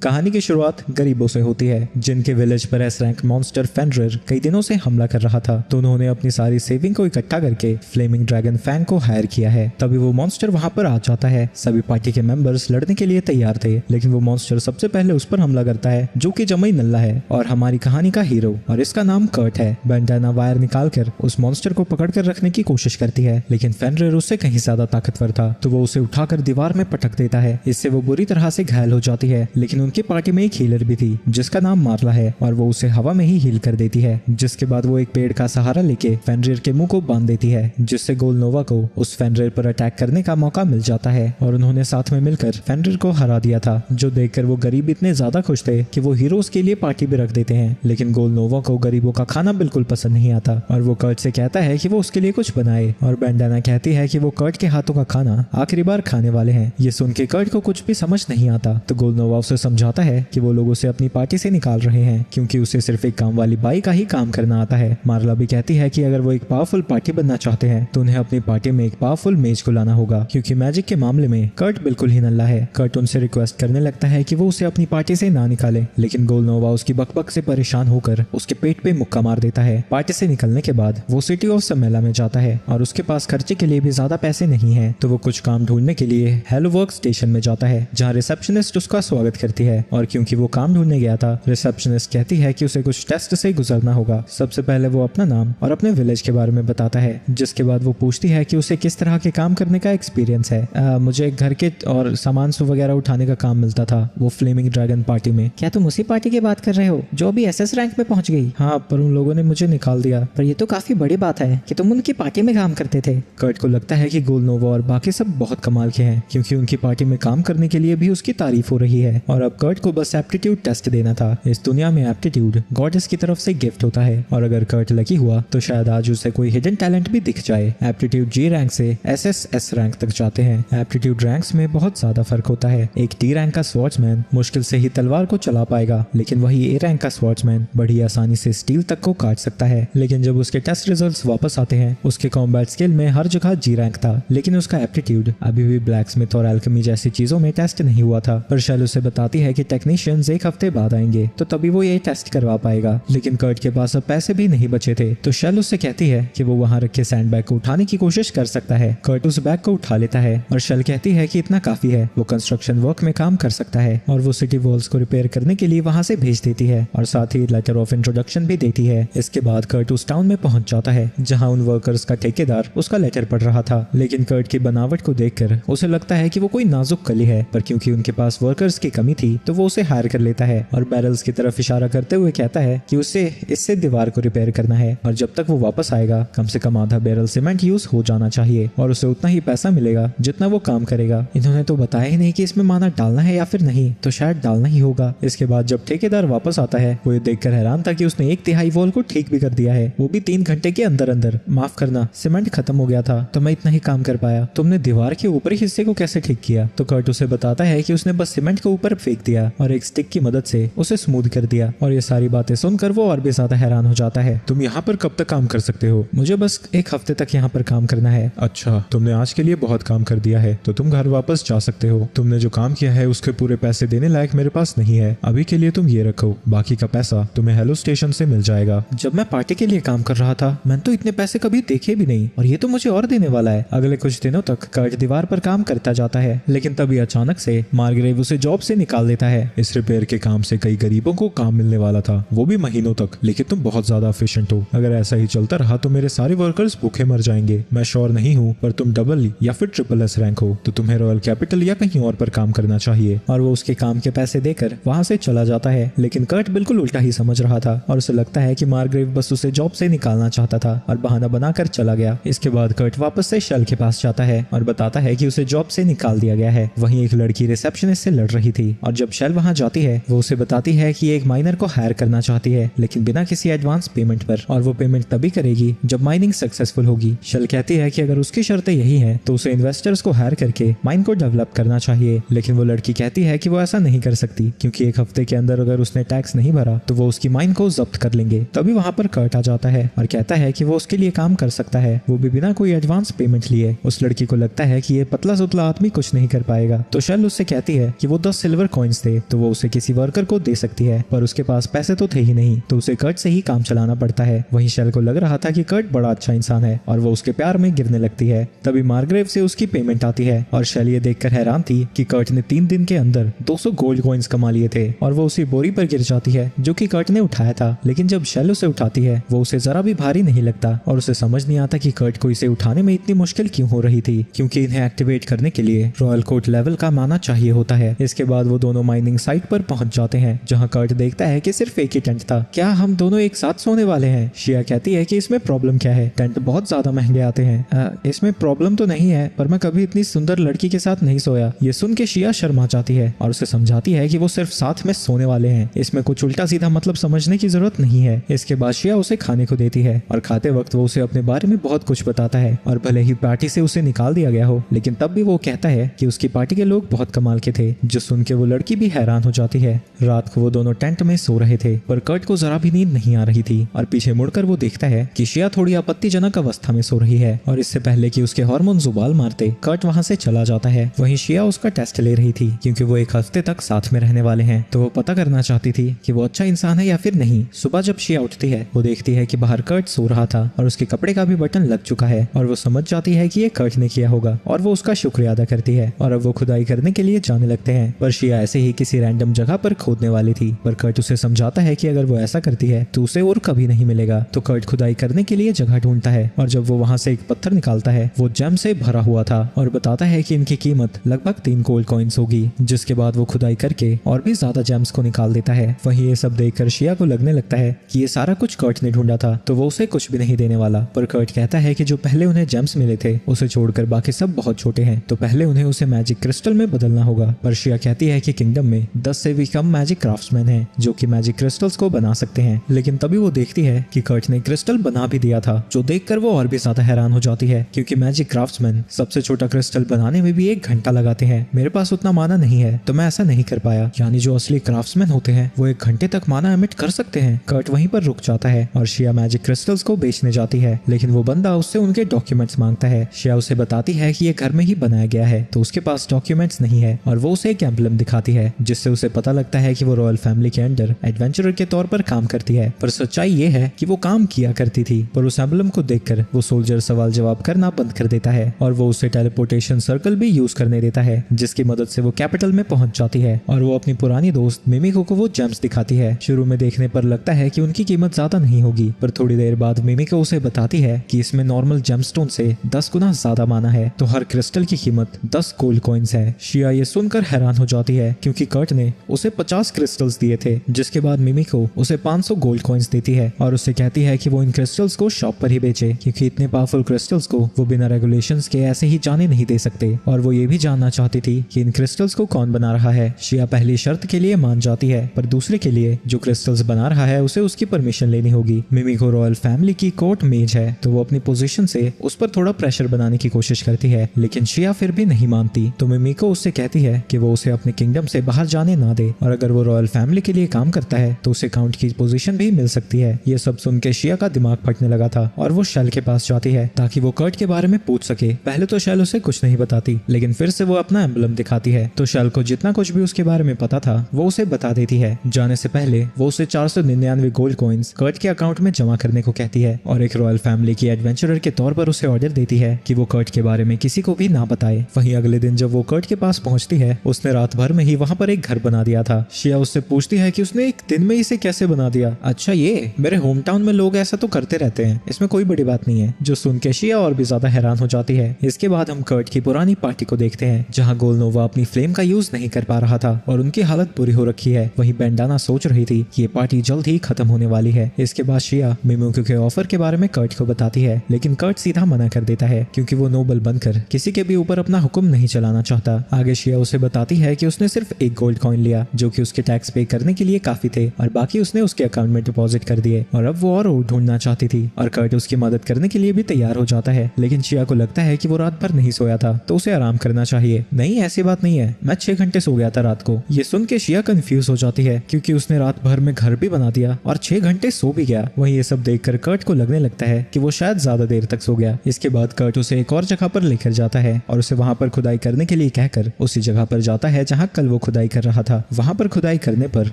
कहानी की शुरुआत गरीबों से होती है जिनके विलेज पर एस रैंक मॉन्स्टर फेनरिर कई दिनों से हमला कर रहा था। तो उन्होंने अपनी सारी सेविंग को इकट्ठा करके फ्लेमिंग ड्रैगन फैंग को हायर किया है। तभी वो मॉन्स्टर वहां पर आ जाता है। सभी पार्टी के मेंबर्स लड़ने के लिए तैयार थे, लेकिन वो मॉन्स्टर सबसे पहले उस पर हमला करता है जो कि जमई नल्ला है और हमारी कहानी का हीरो, और इसका नाम कर्ट है। बैंडाना वायर निकालकर उस मॉन्स्टर को पकड़ कर रखने की कोशिश करती है, लेकिन फेनरिर उससे कहीं ज्यादा ताकतवर था, तो वो उसे उठाकर दीवार में पटक देता है। इससे वो बुरी तरह से घायल हो जाती है। लेकिन उनकी पार्टी में एक हीलर भी थी जिसका नाम मार्ला है, और वो उसे हवा में ही हील कर देती है। जिसके बाद वो एक पेड़ का सहारा लेके फेनरिर के मुंह को बांध देती है, जिससे गोलनोवा को उस फेनरिर पर अटैक करने का मौका मिल जाता है और उन्होंने साथ में मिलकर फेनरिर को हरा दिया था। जो देखकर वो गरीब इतने ज्यादा खुश थे कि वो हीरोज के लिए पार्टी भी रख देते हैं। लेकिन गोलनोवा को गरीबों का खाना बिल्कुल पसंद नहीं आता और वो कर्ट से कहता है कि वो उसके लिए कुछ बनाए, और बैंडाना कहती है कि वो कर्ट के हाथों का खाना आखिरी बार खाने वाले हैं। ये सुन के कर्ट को कुछ भी समझ नहीं आता, तो गोलनोवा उसे समझाता है कि वो लोग उसे अपनी पार्टी से निकाल रहे हैं क्योंकि उसे सिर्फ एक काम वाली बाई का ही काम करना आता है। मार्ला भी कहती है कि अगर वो एक पावरफुल पार्टी बनना चाहते हैं तो उन्हें अपनी पार्टी में एक पावरफुल मेज को लाना होगा, क्योंकि मैजिक के मामले में कर्ट बिल्कुल ही नल्ला है। कर्ट उनसे रिक्वेस्ट करने लगता है कि वो उसे अपनी पार्टी से ना निकाले, लेकिन गोलनोवा उसकी बकबक से परेशान होकर उसके पेट पे मुक्का मार देता है। पार्टी से निकलने के बाद वो सिटी ऑफ समेला में जाता है और उसके पास खर्चे के लिए भी ज्यादा पैसे नहीं है, तो वो कुछ काम ढूंढने के लिए हेलो वर्क स्टेशन में जाता है, जहाँ रिसेप्शनिस्ट उसका स्वागत करती है। और क्योंकि वो काम ढूंढने गया था, रिसेप्शनिस्ट कहती है कि उसे कुछ टेस्ट से गुजरना होगा। सबसे पहले वो अपना नाम और अपने विलेज के बारे में बताता है, जिसके बाद वो पूछती है कि उसे किस तरह के काम करने का एक्सपीरियंस है। मुझे घर के और सामान वगैरह उठाने का काम मिलता था वो फ्लेमिंग ड्रैगन पार्टी में। क्या तुम उसी पार्टी की बात कर रहे हो जो अभी एसएस रैंक में पहुंच गई? हाँ, पर उन लोगों ने मुझे निकाल दिया। पर ये तो काफी बड़ी बात है कि तुम उनकी पार्टी में काम करते थे। कर्ट को लगता है कि गोलनोवा और बाकी सब बहुत कमाल के हैं, क्योंकि उनकी पार्टी में काम करने के लिए भी उसकी तारीफ हो रही है। और अब कर्ट को बस एप्टीट्यूड टेस्ट देना था। इस दुनिया में एप्टीट्यूड गॉडेस की तरफ से गिफ्ट होता है, और अगर कर्ट लकी हुआ तो शायद आज उसे कोई हिडन टैलेंट भी दिख जाए। एप्टीट्यूड जी रैंक से एसएस रैंक तक जाते हैं। एप्टीट्यूड रैंक्स में बहुत ज्यादा फर्क होता है। एक टी रैंक का स्वॉर्ड्समैन मुश्किल से ही तलवार को चला पाएगा, लेकिन वही ए रैंक का स्वॉर्ड्समैन बड़ी आसानी से स्टील तक को काट सकता है। लेकिन जब उसके टेस्ट रिजल्ट्स वापस आते हैं, उसके कॉम्बैट स्किल में हर जगह जी रैंक था, लेकिन उसका एप्टीट्यूड अभी भी ब्लैक स्मिथ और एल्केमी जैसी चीजों में टेस्ट नहीं हुआ था। पर शेल उसे बताती है कि टेक्नीशियंस एक हफ्ते बाद आएंगे, तो तभी वो ये टेस्ट करवा पाएगा। लेकिन कर्ट के पास अब पैसे भी नहीं बचे थे, तो शेल उससे कहती है कि वो वहां रखे सैंडबैग को उठाने की कोशिश कर सकता है। कर्ट उस बैग को उठा लेता है और शेल कहती है कि इतना काफी है, वो कंस्ट्रक्शन वर्क में काम कर सकता है, और वो सिटी वॉल्स को रिपेयर करने के लिए वहां से भेज देती है और साथ ही लेटर ऑफ इंट्रोडक्शन भी देती है। इसके बाद कर्ट उस टाउन में पहुंच जाता है जहां उन वर्कर्स का ठेकेदार उसका लेटर पढ़ रहा था। लेकिन कर्ट की बनावट को देखकर उसे लगता है कि वो कोई नाजुक कली है, पर क्योंकि उनके पास वर्कर्स की कमी थी तो वो उसे हायर कर लेता है और बैरल्स की तरफ इशारा करते हुए कहता है कि उसे इससे दीवार को रिपेयर करना है, और जब तक वो वापस आएगा कम से कम आधा बैरल सीमेंट यूज हो जाना चाहिए और उसे उतना ही पैसा मिलेगा जितना वो काम करेगा। इन्होंने तो बताया ही नहीं कि इसमें माना डालना है या फिर नहीं, तो शायद डालना ही होगा। इसके बाद जब ठेकेदार वापस आता है, वो ये देखकर हैरान था कि उसने 1/3 वॉल को ठीक भी कर दिया है, वो भी 3 घंटे के अंदर अंदर। माफ करना, सीमेंट खत्म हो गया था तो मैं इतना ही काम कर पाया। तुमने दीवार के ऊपरी हिस्से को कैसे ठीक किया? तो कर्ट उसे बताता है कि उसने बस सीमेंट को ऊपर फेंक दिया और एक स्टिक की मदद से उसे स्मूथ कर दिया। और ये सारी बातें सुनकर वो और भी ज्यादा हैरान हो जाता है। तुम यहाँ पर कब तक काम कर सकते हो? मुझे बस 1 हफ्ते तक यहाँ पर काम करना है। अच्छा, तुमने आज के लिए बहुत काम कर दिया है, तो तुम घर वापस जा सकते हो। तुमने जो काम किया है उसके पूरे पैसे देने लायक मेरे पास नहीं है। अभी के लिए तुम ये रखो, बाकी का पैसा तुम्हें हेलो स्टेशन से मिल जाएगा। जब मैं पार्टी के लिए काम कर रहा था मैंने तो इतने पैसे कभी देखे भी नहीं, और ये तो मुझे और देने वाला है। अगले कुछ दिनों तक कर्ट दीवार पर काम करता जाता है, लेकिन तभी अचानक से मार्गरेव उसे जॉब से निकाल देता है। इस रिपेयर के काम से कई गरीबों को काम मिलने वाला था, वो भी महीनों तक, लेकिन तुम बहुत ज्यादा एफिशिएंट हो। अगर ऐसा ही चलता रहा तो मेरे सारे वर्कर्स भूखे मर जाएंगे। मैं श्योर नहीं हूँ, पर तुम डबल या फिर ट्रिपल एस रैंक हो तो तुम्हें रॉयल कैपिटल या कहीं और पर काम करना चाहिए। और वो उसके काम के पैसे देकर वहाँ से चला जाता है। लेकिन कर्ट बिल्कुल उल्टा ही समझ रहा था और उसे लगता है कि मार्गरेव बस उसे जॉब से निकालना चाहता था और बहाना बनाकर चला गया। इसके बाद कर्ट वापस से शेल के पास जाता है और बताता है कि उसे जॉब से निकाल दिया गया है। वहीं एक लड़की रिसेप्शनिस्ट से लड़ रही थी, और जब शेल वहां जाती है वो उसे बताती है कि एक माइनर को हायर करना चाहती है, लेकिन बिना किसी एडवांस पेमेंट पर, और वो पेमेंट तभी करेगी जब माइनिंग सक्सेसफुल होगी। शेल कहती है कि अगर उसकी शर्तें यही हैं तो उसे इन्वेस्टर्स को हायर करके माइन को डेवलप करना चाहिए। लेकिन वो लड़की कहती है कि वो ऐसा नहीं कर सकती, क्योंकि 1 हफ्ते के अंदर अगर उसने टैक्स नहीं भरा तो वो उसकी माइन को जब्त कर लेंगे। तभी वहां पर कर्ट आ जाता है और कहता है कि वो उसके लिए काम कर सकता है, वो भी बिना कोई एडवांस पेमेंट लिए। उस लड़की को लगता है कि ये पतला सुतला आदमी कुछ नहीं कर पाएगा, तो शेल उससे कहती है कि वो 10 सिल्वर कॉइन कॉइन्स थे तो वो उसे किसी वर्कर को दे सकती है, पर उसके पास पैसे तो थे ही नहीं, तो उसे कर्ट से ही काम चलाना पड़ता है। वहीं शेल को लग रहा था कि कर्ट बड़ा अच्छा इंसान है और वो उसके प्यार में गिरने लगती है। तभी मार्ग्रेव से उसकी पेमेंट आती है और शेल ये देखकर हैरान थी कि कर्ट ने 3 दिन के अंदर 200 गोल्ड कॉइन्स कमा लिए थे और वो उसी बोरी पर गिर जाती है जो कि कर्ट ने उठाया था। लेकिन जब शेल उसे उठाती है वो उसे जरा भी भारी नहीं लगता और उसे समझ नहीं आता कि कर्ट को इसे उठाने में इतनी मुश्किल क्यों हो रही थी, क्योंकि इन्हें एक्टिवेट करने के लिए रॉयल कोर्ट लेवल का माना चाहिए होता है। इसके बाद वो दोनों माइनिंग साइट पर पहुंच जाते हैं जहां कर्ट देखता है कि सिर्फ एक ही टेंट था। क्या हम दोनों एक साथ सोने वाले हैं? शिया कहती है कि इसमें प्रॉब्लम क्या है, टेंट बहुत ज्यादा महंगे आते हैं। इसमें प्रॉब्लम तो नहीं है, पर मैं कभी इतनी सुंदर लड़की के साथ नहीं सोया। ये सुन के शिया शर्मा जाती है और उसे समझाती है कि वो सिर्फ साथ में सोने वाले हैं, इसमें कुछ उल्टा सीधा मतलब समझने की जरूरत नहीं है। इसके बाद शिया उसे खाने को देती है और खाते वक्त वो उसे अपने बारे में बहुत कुछ बताता है और भले ही पार्टी से उसे निकाल दिया गया हो, लेकिन तब भी वो कहता है कि उसकी पार्टी के लोग बहुत कमाल के थे, जो सुन के वो लड़की भी हैरान हो जाती है। रात को वो दोनों टेंट में सो रहे थे पर कर्ट को जरा भी नींद नहीं आ रही थी और पीछे मुड़कर वो देखता है कि शिया थोड़ी आपत्तिजनक अवस्था में सो रही है और इससे पहले कि उसके हार्मोन जुबाल मारते कर्ट वहां से चला जाता है। वहीं शिया उसका टेस्ट ले रही थी क्योंकि वो 1 हफ्ते तक साथ में रहने वाले हैं, तो वो पता करना चाहती थी कि वो अच्छा इंसान है या फिर नहीं। सुबह जब शिया उठती है वो देखती है कि बाहर कर्ट सो रहा था और उसके कपड़े का भी बटन लग चुका है और वो समझ जाती है कि ये कर्ट ने किया होगा और वो उसका शुक्रिया अदा करती है और अब वो खुदाई करने के लिए जाने लगते हैं। पर शिया ऐसे ही किसी रैंडम जगह पर खोदने वाली थी, पर कर्ट उसे समझाता है कि अगर वो ऐसा करती है तो उसे और कभी नहीं मिलेगा। तो कर्ट खुदाई करने के लिए जगह ढूंढता है और जब वो वहां से एक पत्थर निकालता है वो जेम से भरा हुआ था और बताता है कि इनकी कीमत लगभग 3 गोल्ड कॉइन्स होगी। जिसके बाद वो खुदाई करके और भी ज्यादा जेम्स को निकाल देता है। वहीं ये सब देखकर शिया को लगने लगता है कि ये सारा कुछ कर्ट ने ढूंढा था, तो वो उसे कुछ भी नहीं देने वाला। पर कर्ट कहता है कि जो पहले उन्हें जेम्स मिले थे उसे छोड़कर बाकी सब बहुत छोटे हैं, तो पहले उन्हें उसे मैजिक क्रिस्टल में बदलना होगा। पर शिया कहती है कि किंगडम में 10 से भी कम मैजिक क्राफ्ट्समैन हैं जो कि मैजिक क्रिस्टल्स को बना सकते हैं। लेकिन तभी वो देखती है कि कर्ट ने क्रिस्टल बना भी दिया था, जो देखकर वो और भी ज्यादा हैरान हो जाती है क्योंकि मैजिक क्राफ्ट्समैन सबसे छोटा क्रिस्टल बनाने में भी 1 घंटा लगाते हैं। मेरे पास उतना माना नहीं है तो मैं ऐसा नहीं कर पाया, यानी जो असली क्राफ्ट्समैन होते हैं वो 1 घंटे तक माना एमिट कर सकते हैं। कर्ट वहीं पर रुक जाता है और शिया मैजिक क्रिस्टल्स को बेचने जाती है, लेकिन वो बंदा उससे उनके डॉक्यूमेंट्स मांगता है। शिया उसे बताती है कि ये घर में ही बनाया गया है, तो उसके पास डॉक्यूमेंट्स नहीं है और वो उसे एक एम्बलम दिखाती है जिससे उसे पता लगता है कि वो रॉयल फैमिली के अंडर एडवेंचरर के तौर पर काम करती है। पर सच्चाई ये है कि वो काम किया करती थी, पर उस एम्बलम को देखकर वो सोल्जर सवाल जवाब करना बंद कर देता है और वो उसे टेलीपोर्टेशन सर्कल भी यूज करने देता है, जिसकी मदद से वो कैपिटल में पहुंच जाती है और वो अपनी पुरानी दोस्त मिमिको को वो जेम्स दिखाती है। शुरू में देखने पर लगता है कि उनकी कीमत ज्यादा नहीं होगी, पर थोड़ी देर बाद मिमिको उसे बताती है कि इसमें नॉर्मल जेमस्टोन से 10 गुना ज्यादा माना है, तो हर क्रिस्टल की कीमत 10 गोल्ड कॉइन्स है। शिया ये सुनकर हैरान हो जाती है क्योंकि कर्ट ने उसे 50 क्रिस्टल्स दिए थे, जिसके बाद मिमिको उसे 500 गोल्ड कॉइन्स देती है और उससे कहती है कि वो इन क्रिस्टल्स को शॉप पर ही बेचे क्योंकि इतने पावरफुल क्रिस्टल्स को वो बिना रेगुलेशंस के ऐसे ही जाने नहीं दे सकते। और वो ये भी जानना चाहती थी कि इन क्रिस्टल्स को कौन बना रहा है। शिया पहली शर्त के लिए मान जाती है, पर दूसरे के लिए जो क्रिस्टल्स बना रहा है उसे उसकी परमिशन लेनी होगी। मिमिको रॉयल फैमिली की कोर्ट मेज है, तो वो अपनी पोजीशन से उस पर थोड़ा प्रेशर बनाने की कोशिश करती है, लेकिन शिया फिर भी नहीं मानती। तो मिमिको उससे कहती है कि वो उसे अपने किंगडम से बाहर जाने ना दे और अगर वो रॉयल फैमिली के लिए काम करता है तो उसे काउंट की पोजीशन भी मिल सकती है। ये सब सुन के शिया का दिमाग फटने लगा था और वो शेल के पास जाती है ताकि वो कर्ट के बारे में पूछ सके। पहले तो शेल उसे कुछ नहीं बताती, लेकिन फिर से वो अपना एम्बलम दिखाती है, तो शेल को जितना कुछ भी उसके बारे में पता था वो उसे बता देती है। जाने से पहले वो उसे 499 गोल्ड कॉइन्स कर्ट के अकाउंट में जमा करने को कहती है और एक रॉयल फैमिली की एडवेंचरर के तौर पर उसे ऑर्डर देती है कि वो कर्ट के बारे में किसी को भी ना बताए। वहीं अगले दिन जब वो कर्ट के पास पहुंचती है, उसने रात भर में ही वहां पर एक घर बना दिया था। शिया उससे पूछती है कि उसने एक दिन में इसे कैसे बना दिया। अच्छा, ये मेरे होम टाउन में लोग ऐसा तो करते रहते हैं, इसमें कोई बड़ी बात नहीं है। जो सुन के शिया और भी ज्यादा हैरान हो जाती है। इसके बाद हम कर्ट की पुरानी पार्टी को देखते हैं जहाँ गोलनोवा अपनी फ्लेम का यूज नहीं कर पा रहा था और उनकी हालत बुरी हो रखी है। वहीं बेंडाना सोच रही थी कि ये पार्टी जल्द ही खत्म होने वाली है। इसके बाद शिया मिमिको के ऑफर के बारे में कर्ट को बताती है, लेकिन कर्ट सीधा मना कर देता है क्योंकि वो नोबल बनकर किसी के भी ऊपर अपना हुक्म नहीं चलाना चाहता। आगे शिया उसे बताती है कि उसने सिर्फ 1 गोल्ड कॉइन लिया जो कि उसके टैक्स पे करने के लिए काफी थे और बाकी उसने उसके अकाउंट में डिपॉजिट कर दिए और अब वो और ढूंढना चाहती थी और कर्ट उसकी मदद करने के लिए भी तैयार हो जाता है। लेकिन शिया को लगता है कि वो रात भर नहीं सोया था तो उसे आराम करना चाहिए। नहीं, ऐसी बात नहीं है, मैं 6 घंटे सो गया था रात को। ये सुन के शिया कंफ्यूज हो जाती है क्योंकि उसने रात भर में घर भी बना दिया और 6 घंटे सो भी गया। वहीं ये सब देखकर कर्ट को लगने लगता है कि वो शायद ज्यादा देर तक सो गया। इसके बाद कर्ट उसे एक और जगह पर लेकर जाता है और उसे वहां पर खुदाई करने के लिए कहकर उसी जगह पर जाता है जहाँ कल वो खुदाई कर रहा था। वहाँ पर खुदाई करने पर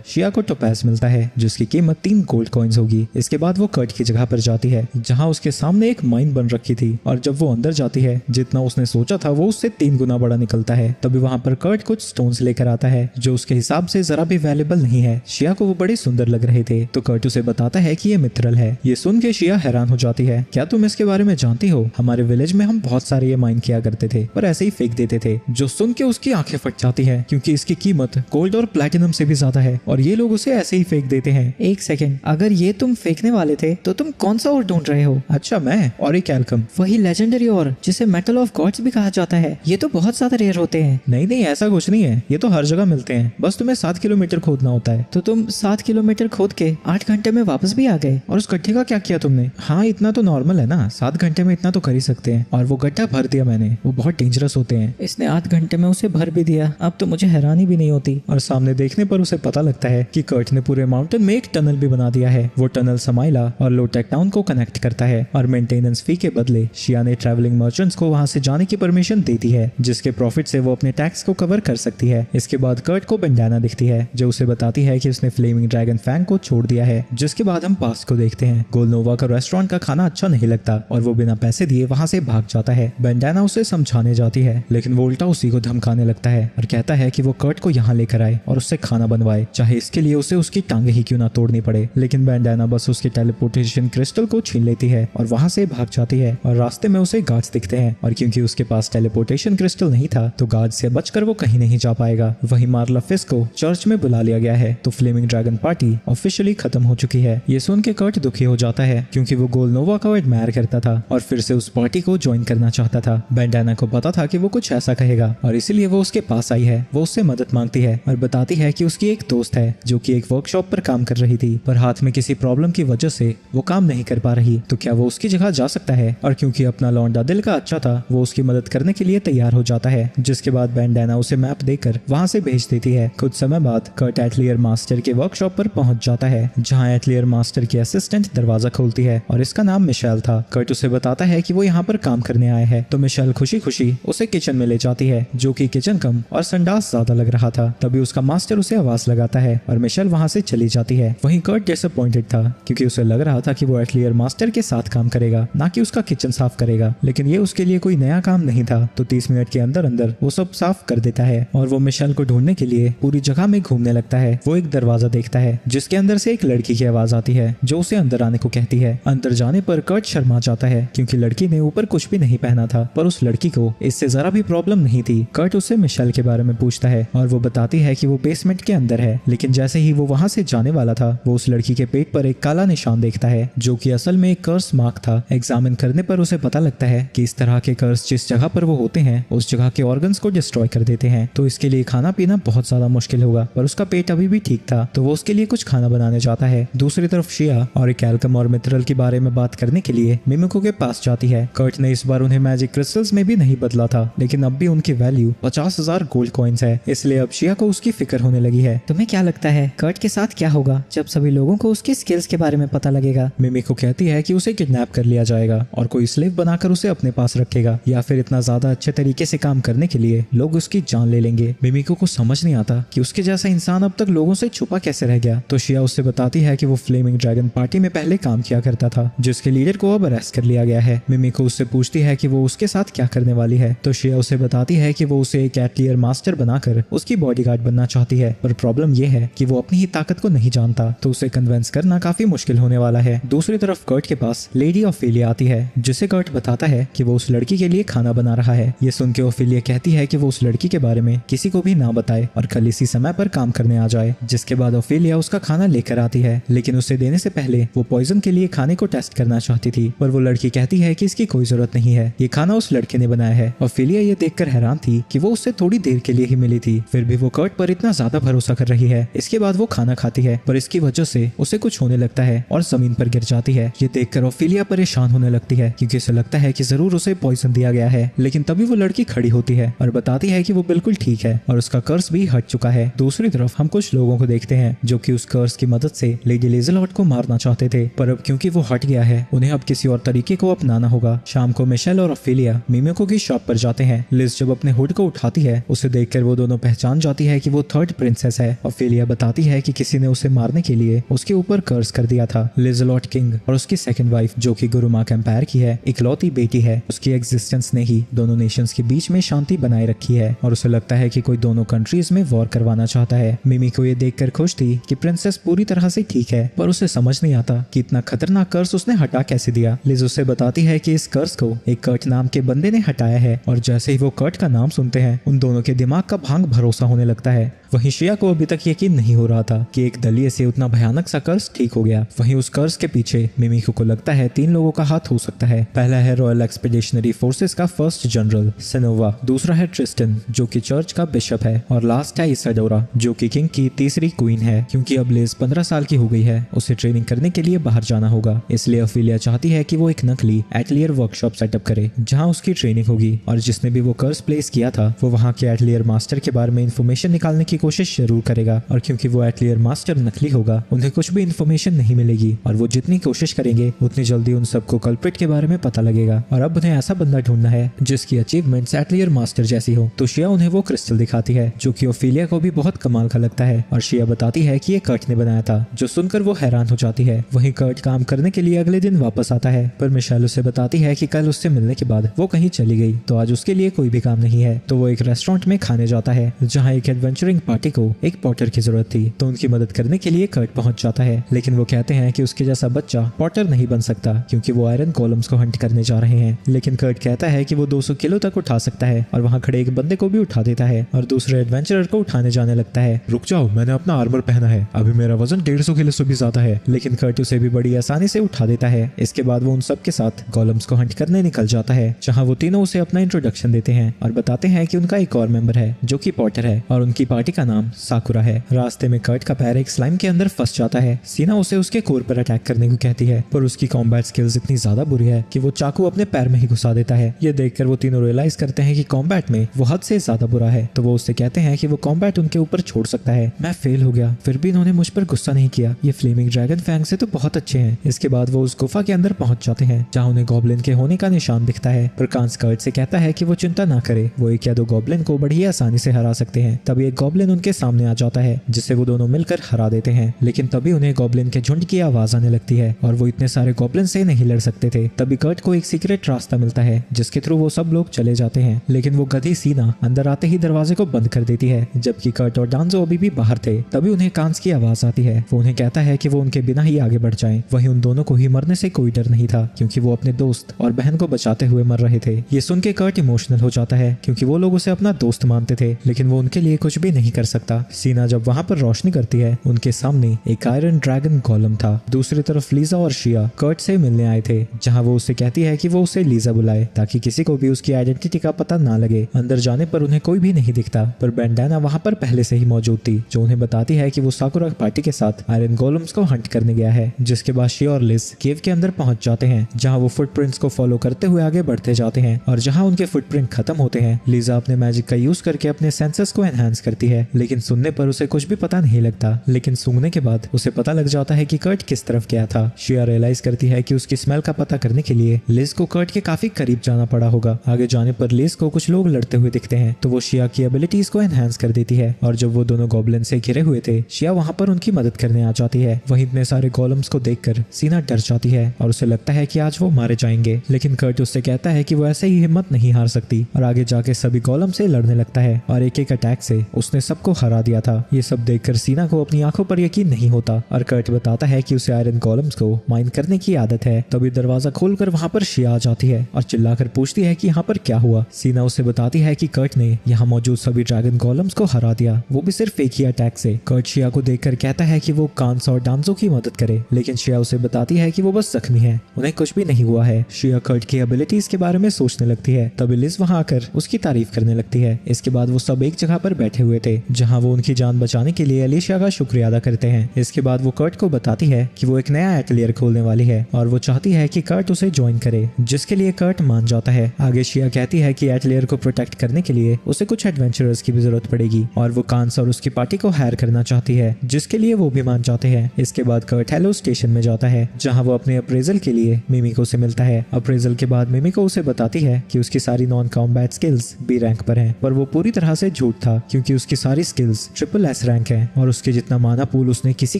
शिया को टोपैज मिलता है जिसकी कीमत 3 गोल्ड कॉइन्स होगी। इसके बाद वो कर्ट की जगह पर जाती है जहाँ उसके सामने एक माइन बन रखी थी और जब वो अंदर जाती है जितना उसने सोचा था वो उससे 3 गुना बड़ा निकलता है। तभी वहाँ पर कर्ट कुछ स्टोन्स लेकर आता है जो उसके हिसाब से जरा भी वैल्यूएबल नहीं है। शिया को वो बड़े सुंदर लग रहे थे तो कर्ट उसे बताता है कि ये मित्रल है। ये सुन के शिया हैरान हो जाती है, क्या तुम इसके बारे में जानती हो? हमारे विलेज में हम बहुत सारे ये माइन किया करते थे पर ऐसे ही फेंक देते थे। जो सुन के उसकी आंखें फट जाती है क्योंकि इसकी कीमत गोल्ड और प्लैटिनम से भी ज्यादा है और ये लोग उसे ऐसे ही फेंक देते हैं। एक सेकंड, अगर ये तुम फेंकने वाले थे तो तुम कौन सा और ढूंढ रहे हो? अच्छा, मैं और एक एल्कम। वही लेजेंडरी और जिसे मेटल ऑफ गॉड्स भी कहा जाता है। ये तो बहुत ज्यादा रेयर होते हैं। नहीं नहीं, ऐसा कुछ नहीं है, ये तो हर जगह मिलते हैं, बस तुम्हें 7 किलोमीटर खोदना होता है। तो तुम 7 किलोमीटर खोद के 8 घंटे में वापस भी आ गए। और उस गड्ढे का क्या किया तुमने? हाँ, इतना तो नॉर्मल है ना, 7 घंटे में इतना तो कर ही सकते हैं। और वो गड्ढा भर दिया मैंने, वो बहुत डेंजरस होते हैं। इसने 8 घंटे में उसे भर भी दिया, अब तो मुझे हैरानी भी नहीं होती। और सामने देखने पर उसे पता लगता है कि कर्ट ने पूरे माउंटेन में एक टनल भी बना दिया है। वो टनल समाइला और लोटेक टाउन को कनेक्ट करता है और मेंटेनेंस फी के बदले शिया ने ट्रैवलिंग मर्चेंट्स को वहां से जाने की परमिशन देती है जिसके प्रॉफिट से वो अपने टैक्स को कवर कर सकती है। इसके बाद कर्ट को बेंडाना दिखती है जो उसे बताती है कि उसने फ्लेमिंग ड्रैगन फैंग को छोड़ दिया है। जिसके बाद हम पास्ट को देखते हैं। गोलनोवा का रेस्टोरेंट का खाना अच्छा नहीं लगता और वो बिना पैसे दिए वहां से भाग जाता है। बेंडाना उसे समझाने जाती है लेकिन वो उल्टा उसी को धमकाने लगता है और कहता है कि वो कर्ट को यहाँ लेकर आए और उससे खाना बनवाए, चाहे इसके लिए उसे उसकी टांगे ही क्यों ना तोड़नी पड़े। लेकिन बेंडाना बस उसके टेलीपोर्टेशन क्रिस्टल को छीन लेती है और वहां से भाग जाती है। और रास्ते में उसे गार्ड्स दिखते हैं और क्योंकि उसके पास टेलीपोर्टेशन क्रिस्टल नहीं था तो गार्ड से बचकर वो कहीं नहीं जा पाएगा। वहीं मार्ला फिस को चर्च में बुला लिया गया है तो फ्लेमिंग ड्रैगन पार्टी ऑफिशियली खत्म हो चुकी है। ये सुन के कर्ट दुखी हो जाता है क्योंकि वो गोलनोवा को एडमायर करता था और फिर से उस पार्टी को ज्वाइन करना चाहता था। बेंडाना को पता था कि वो कुछ ऐसा कहेगा और इसीलिए वो उसके पास आई है। वो उससे मदद मांगती है और बताती है कि उसकी एक दोस्त है जो कि एक वर्कशॉप पर काम कर रही थी पर हाथ में किसी प्रॉब्लम की वजह से वो काम नहीं कर पा रही, तो क्या वो उसकी जगह जा सकता है। और क्योंकि अपना लौंडा दिल का अच्छा था वो उसकी मदद करने के लिए तैयार हो जाता है। जिसके बाद बेंडाना उसे मैप देकर वहां से भेज देती है। कुछ समय बाद कर्ट एटलियर मास्टर के वर्कशॉप पर पहुंच जाता है जहां एटलियर मास्टर की असिस्टेंट दरवाजा खोलती है और इसका नाम मिशेल था। कर्ट उसे बताता है कि वो यहाँ पर काम करने आए हैं तो मिशेल खुशी खुशी उसे किचन में ले जाती है जो कि किचन कम और संडास ज्यादा लग रहा था। तभी उसका मास्टर उसे आवाज लगाता है और मिशेल वहां से चली जाती है। वहीं कर्ट डिसअपॉइंटेड था क्योंकि उसे लग रहा था कि वो एटलियर मास्टर के साथ काम करेगा ना कि उसका किचन साफ करेगा, लेकिन ये उसके लिए कोई नया काम नहीं था तो 30 मिनट के अंदर अंदर वो सब साफ कर देता है और वो मिशेल को ढूंढने के लिए पूरी जगह में घूमने लगता है। वो एक दरवाजा देखता है जिसके अंदर से एक लड़की की आवाज आती है जो उसे अंदर आने को कहती है। अंदर जाने पर कर्ट शर्मा जाता है क्योंकि लड़की ने ऊपर कुछ भी नहीं पहना था पर उस लड़की को इससे जरा भी प्रॉब्लम नहीं थी। कर्ट उससे मिशेल के बारे में पूछता है और वो बताती है कि वो बेसमेंट के अंदर है, लेकिन जैसे ही वो वहां से जाने वाला था वो उस लड़की के पेट पर एक काला निशान देखता है जो कि असल में एक कर्स मार्क था। एग्जामिन करने पर उसे पता लगता है कि इस तरह के कर्स जिस जगह पर वो होते हैं उस जगह के ऑर्गन्स को डिस्ट्रॉय कर देते हैं, तो इसके लिए खाना पीना बहुत ज्यादा मुश्किल होगा। पर उसका पेट अभी भी ठीक था तो वो उसके लिए कुछ खाना बनाने जाता है। दूसरी तरफ शिया और एक एल्कम और मित्रल के बारे में बात करने के लिए मिमिको के पास जाती है। कर्ट ने इस बार उन्हें मैजिक क्रिस्टल्स में भी नहीं बदला था लेकिन अब भी उनकी वैल्यू 50,000 गोल्ड कॉइन्स है, इसलिए अब शिया को उसकी फिक्र होने लगी है। तुम्हें क्या लगता है कर्ट के साथ क्या होगा जब सभी लोगों को उसके स्किल्स के बारे में पता लगेगा? मिमिको कहती है कि उसे किडनैप कर लिया जाएगा और कोई स्लेव बनाकर उसे अपने पास रखेगा या फिर इतना ज्यादा अच्छे तरीके से काम करने के लिए लोग उसकी जान ले लेंगे। मिमिको को समझ नहीं आता कि उसके जैसा इंसान अब तक लोगों से छुपा कैसे रह गया, तो शिया उससे बताती है कि वो फ्लेमिंग ड्रैगन पार्टी में पहले काम किया करता था जिसके लीडर को अब अरेस्ट कर लिया गया है। मिमिको उससे पूछती है कि वो उसके साथ क्या करने वाली है, तो शिया उसे बताती है कि वो उसे एक एटलियर मास्टर बनाकर उसकी बॉडीगार्ड बनना चाहती है, पर प्रॉब्लम ये है कि वो अपनी ही ताकत को नहीं जानता तो उसे कन्विंस करना काफी मुश्किल होने वाला है। दूसरी तरफ कर्ट के पास लेडी ऑफेलिया आती है जिसे कर्ट बताता है कि वो उस लड़की के लिए खाना बना रहा है। ये सुन के ऑफेलिया कहती है कि वो उस लड़की के बारे में किसी को भी ना बताए और कल इसी समय पर काम करने आ जाए। जिसके बाद ऑफेलिया उसका खाना लेकर आती है, लेकिन उसे देने से पहले वो पॉइजन के लिए खाने को टेस्ट करना चाहती थी, पर वो लड़की कहती है कि इसकी कोई जरूरत नहीं है, ये खाना उस लड़के ने बनाया है। ऑफेलिया ये देखकर हैरान थी कि वो उससे थोड़ी देर के लिए ही मिली थी, फिर भी वो कर्ट पर इतना ज्यादा भरोसा कर रही है। इसके बाद वो खाना खाती है पर इसकी वजह से उसे कुछ होने लगता है और जमीन पर गिर जाती है। ये देखकर ऑफेलिया परेशान होने लगती है क्योंकि उसे लगता है कि जरूर उसे पॉइजन दिया गया है, लेकिन तभी वो लड़की खड़ी होती है और बताती है कि वो बिल्कुल ठीक है और उसका कर्स भी हट चुका है। दूसरी तरफ हम कुछ लोगों को देखते हैं जो कि उस कर्स की मदद से लेडी लेज़लॉट को मारना चाहते थे, पर अब क्योंकि वो हट गया है उन्हें अब किसी और तरीके को अपनाना होगा। शाम को मिशेल और ऑफेलिया मिमिको की शॉप पर जाते हैं। लिज जब अपने हुड को उठाती है उसे देखकर वो दोनों पहचान जाती है कि वो थर्ड प्रिंसेस है। ऑफेलिया बताती है कि किसी ने उसे मारने के लिए उसके ऊपर कर्स कर दिया था। लिज़लॉट किंग और उसकी सेकंड वाइफ, जो कि गुरुमाक एम्पायर की है, इकलौती बेटी है, उसकी एग्जिस्टेंस ने ही दोनों नेशंस के बीच में शांति बनाए रखी है और उसे लगता है कि कोई दोनों कंट्रीज में वॉर करवाना चाहता है। मिमी को ये देखकर खुश थी कि प्रिंसेस पूरी तरह से ठीक है, पर उसे समझ नहीं आता कि इतना खतरनाक कर्स उसने हटा कैसे दिया। लिज उसे बताती है कि इस कर्स को एक कर्ट नाम के बंदे ने हटाया है और जैसे ही वो कर्ट का नाम सुनते हैं उन दोनों के दिमाग का भांग भरोसा होने लगता है। वहीं शिया को अभी तक यकीन नहीं हो रहा था कि एक दलिये से उतना भयानक सा कर्स ठीक हो गया। वहीं उस कर्स के पीछे मिमिको को लगता है 3 लोगों का हाथ हो सकता है। पहला है रॉयल एक्सपीडिशनरी फोर्सेस का फर्स्ट जनरल सेनोवा, दूसरा है ट्रिस्टन जो कि चर्च का बिशप है और लास्ट है इसाडोरा जो कि किंग की तीसरी क्वीन है। क्योंकि अब लिज 15 साल की हो गई है, उसे ट्रेनिंग करने के लिए बाहर जाना होगा, इसलिए ऑफेलिया चाहती है कि वो एक नकली एटलियर वर्कशॉप सेटअप करे जहाँ उसकी ट्रेनिंग होगी और जिसने भी वो कर्स प्लेस किया था वो वहाँ के एटलियर मास्टर के बारे में इंफॉर्मेशन निकालने की कोशिश जरूर करेगा। और क्योंकि वो एटलियर मास्टर नकली होगा उन्हें कुछ भी इंफॉर्मेशन नहीं मिलेगी और वो जितनी कोशिश करेंगे उतनी जल्दी उन सबको कल्प्रिट के बारे में पता लगेगा। और अब उन्हें ऐसा बंदा ढूंढना है जिसकी अचीवमेंट्स एटलियर मास्टर जैसी हो। तो शिया उन्हें वो क्रिस्टल दिखाती है जो कि ओफेलिया को भी बहुत कमाल का लगता है और शिया बताती है कि ये कर्ट ने बनाया था, जो सुनकर वो हैरान हो जाती है। वहीं कर्ट काम करने के लिए अगले दिन वापस आता है, पर मिशेल उसे बताती है कि कल उससे मिलने के बाद वो कहीं चली गई तो आज उसके लिए कोई भी काम नहीं है। तो वो एक रेस्टोरेंट में खाने जाता है जहाँ एक एडवेंचरिंग पार्टी को एक पॉटर की जरूरत थी, तो उनकी मदद करने के लिए कर्ट पहुंच जाता है। लेकिन वो कहते हैं कि उसके जैसा बच्चा पॉटर नहीं बन सकता क्योंकि वो आयरन कॉलम्स को हंट करने जा रहे हैं। लेकिन कर्ट कहता है कि वो 200 किलो तक उठा सकता है और वहाँ खड़े एक बंदे को भी उठा देता है और दूसरे एडवेंचरर को उठाने जाने लगता है। रुक जाओ, मैंने अपना आर्मर पहना है, अभी मेरा वजन 150 किलो से भी ज्यादा है। लेकिन कर्ट उसे भी बड़ी आसानी से उठा देता है। इसके बाद वो उन सब के साथ कॉलम्स को हंट करने निकल जाता है जहाँ वो तीनों उसे अपना इंट्रोडक्शन देते हैं और बताते हैं कि उनका एक और मेंबर है जो कि पॉटर है और उनकी पार्टी का नाम साकुरा है। रास्ते में कर्ट का पैर एक स्लाइम के अंदर फंस जाता है। सीना उसे उसके कोर पर अटैक करने को कहती है, पर उसकी कॉम्बैट स्किल्स इतनी ज्यादा बुरी है कि वो चाकू अपने पैर में ही घुसा देता है। ये देखकर वो तीनों रियलाइज करते हैं कि कॉम्बैट में वो हद से ज्यादा बुरा है, तो वो उससे कहते हैं कि वो कॉम्बैट उनके ऊपर छोड़ सकता है। मैं फेल हो गया, फिर भी इन्होंने मुझ पर गुस्सा नहीं किया। ये फ्लेमिंग ड्रैगन फैंग से तो बहुत अच्छे हैं। इसके बाद वो उस गुफा के अंदर पहुंच जाते हैं जहाँ उन्हें गॉब्लिन के होने का निशान दिखता है, पर कांस कर्ट से कहता है कि वो चिंता ना करे, वो एक या दो गॉब्लिन को बड़ी आसानी से हरा सकते हैं। तभी एक गॉब्लिन उनके सामने आ जाता है जिससे वो दोनों मिलकर हरा देते हैं। लेकिन तभी उन्हें गॉब्लिन के झुंड की आवाज आने लगती है और वो इतने सारे गॉब्लिन से नहीं लड़ सकते थे। तभी कर्ट को एक सीक्रेट रास्ता मिलता है जिसके थ्रू वो सब लोग चले जाते हैं, लेकिन वो गधी सीना अंदर आते ही दरवाजे को बंद कर देती है। जबकि कर्ट और डांजो अभी भी बाहर थे। तभी उन्हें कांस की आवाज आती है। वो उन्हें कहता है कि वो उनके बिना ही आगे बढ़ जाएं। वहीं उन दोनों को ही मरने से कोई डर नहीं था क्योंकि वो अपने दोस्त और बहन को बचाते हुए मर रहे थे। ये सुन के कर्ट इमोशनल हो जाता है क्योंकि वो लोग उसे अपना दोस्त मानते थे, लेकिन वो उनके लिए कुछ भी नहीं कर सकता। सीना जब वहाँ पर रोशनी करती है उनके सामने एक आयरन ड्रैगन गोलम था। दूसरी तरफ लीजा और शिया कर्ट से मिलने आए थे जहाँ वो उससे कहती है कि वो उसे लीजा बुलाए ताकि किसी को भी उसकी आइडेंटिटी का पता ना लगे। अंदर जाने पर उन्हें कोई भी नहीं दिखता, पर बैंडाना वहाँ पर पहले से ही मौजूद थी जो उन्हें बताती है कि वो साकुरा पार्टी के साथ आयरन गोलम्स को हंट करने गया है। जिसके बाद शिया और लिज केव के अंदर पहुंच जाते हैं जहाँ वो फुटप्रिंट्स को फॉलो करते हुए आगे बढ़ते जाते हैं और जहाँ उनके फुटप्रिंट खत्म होते हैं लीजा अपने मैजिक का यूज करके अपने सेंसेस को एनहांस करती है, लेकिन सुनने पर उसे कुछ भी पता नहीं लगता। लेकिन सूंघने के बाद उसे पता लग जाता है कि कर्ट किस तरफ गया था। शिया रियलाइज करती है कि उसकी स्मेल का पता करने के लिए लिज को कर्ट के काफी करीब जाना पड़ा होगा। आगे जाने पर लिज को कुछ लोग लड़ते हुए दिखते हैं तो वो शिया की एबिलिटीज को एनहांस कर देती है और जब वो दोनों गॉब्लिन से घिरे हुए थे शिया वहाँ पर उनकी मदद करने आ जाती है। वहीं इतने सारे गॉलम्स को देखकर सीना डर जाती है और उसे लगता है कि आज वो मारे जाएंगे, लेकिन कर्ट उससे कहता है कि वो ऐसे ही हिम्मत नहीं हार सकती और आगे जाके सभी गॉलम से लड़ने लगता है और एक एक अटैक से उसने सबको हरा दिया था। ये सब देखकर सीना को अपनी आंखों पर यकीन नहीं होता और कर्ट बताता है कि उसे आयरन कॉलम्स को माइन करने की आदत है। तभी दरवाजा खोलकर वहाँ पर शिया आ जाती है और चिल्लाकर पूछती है कि यहाँ पर क्या हुआ। सीना उसे बताती है कि कर्ट ने यहाँ मौजूद सभी ड्रैगन कॉलम्स को हरा दिया, वो भी सिर्फ एक ही अटैक से। कर्ट शिया को देखकर कहता है कि वो कांस और डांजो की मदद करे, लेकिन शिया उसे बताती है कि वो बस जख्मी है, उन्हें कुछ भी नहीं हुआ है। शिया कर्ट की एबिलिटीज के बारे में सोचने लगती है। तभी लिज वहाँ आकर उसकी तारीफ करने लगती है। इसके बाद वो सब एक जगह पर बैठे हुए थे जहाँ वो उनकी जान बचाने के लिए एलिशिया का शुक्रिया अदा करते हैं। इसके बाद वो कर्ट को बताती है कि वो एक नया एटलियर खोलने वाली है और वो चाहती है कि कर्ट उसे ज्वाइन करे, जिसके लिए कर्ट मान जाता है। आगे शिया कहती है कि एटलियर को प्रोटेक्ट करने के लिए उसे कुछ एडवेंचरर्स की भी जरूरत पड़ेगी और वो कांस और उसकी पार्टी को हायर करना चाहती है, जिसके लिए वो भी मान जाते हैं। इसके बाद कर्ट हेलो स्टेशन में जाता है जहाँ वो अपने अप्रेजल के लिए मिमिको से मिलता है। अप्रेजल के बाद मिमिको उसे बताती है कि उसकी सारी non combat skills B rank पर हैं, पर वो पूरी तरह से झूठ था क्योंकि उसकी सारी स्किल्स ट्रिपल एस रैंक है और उसके जितना माना पूल उसने किसी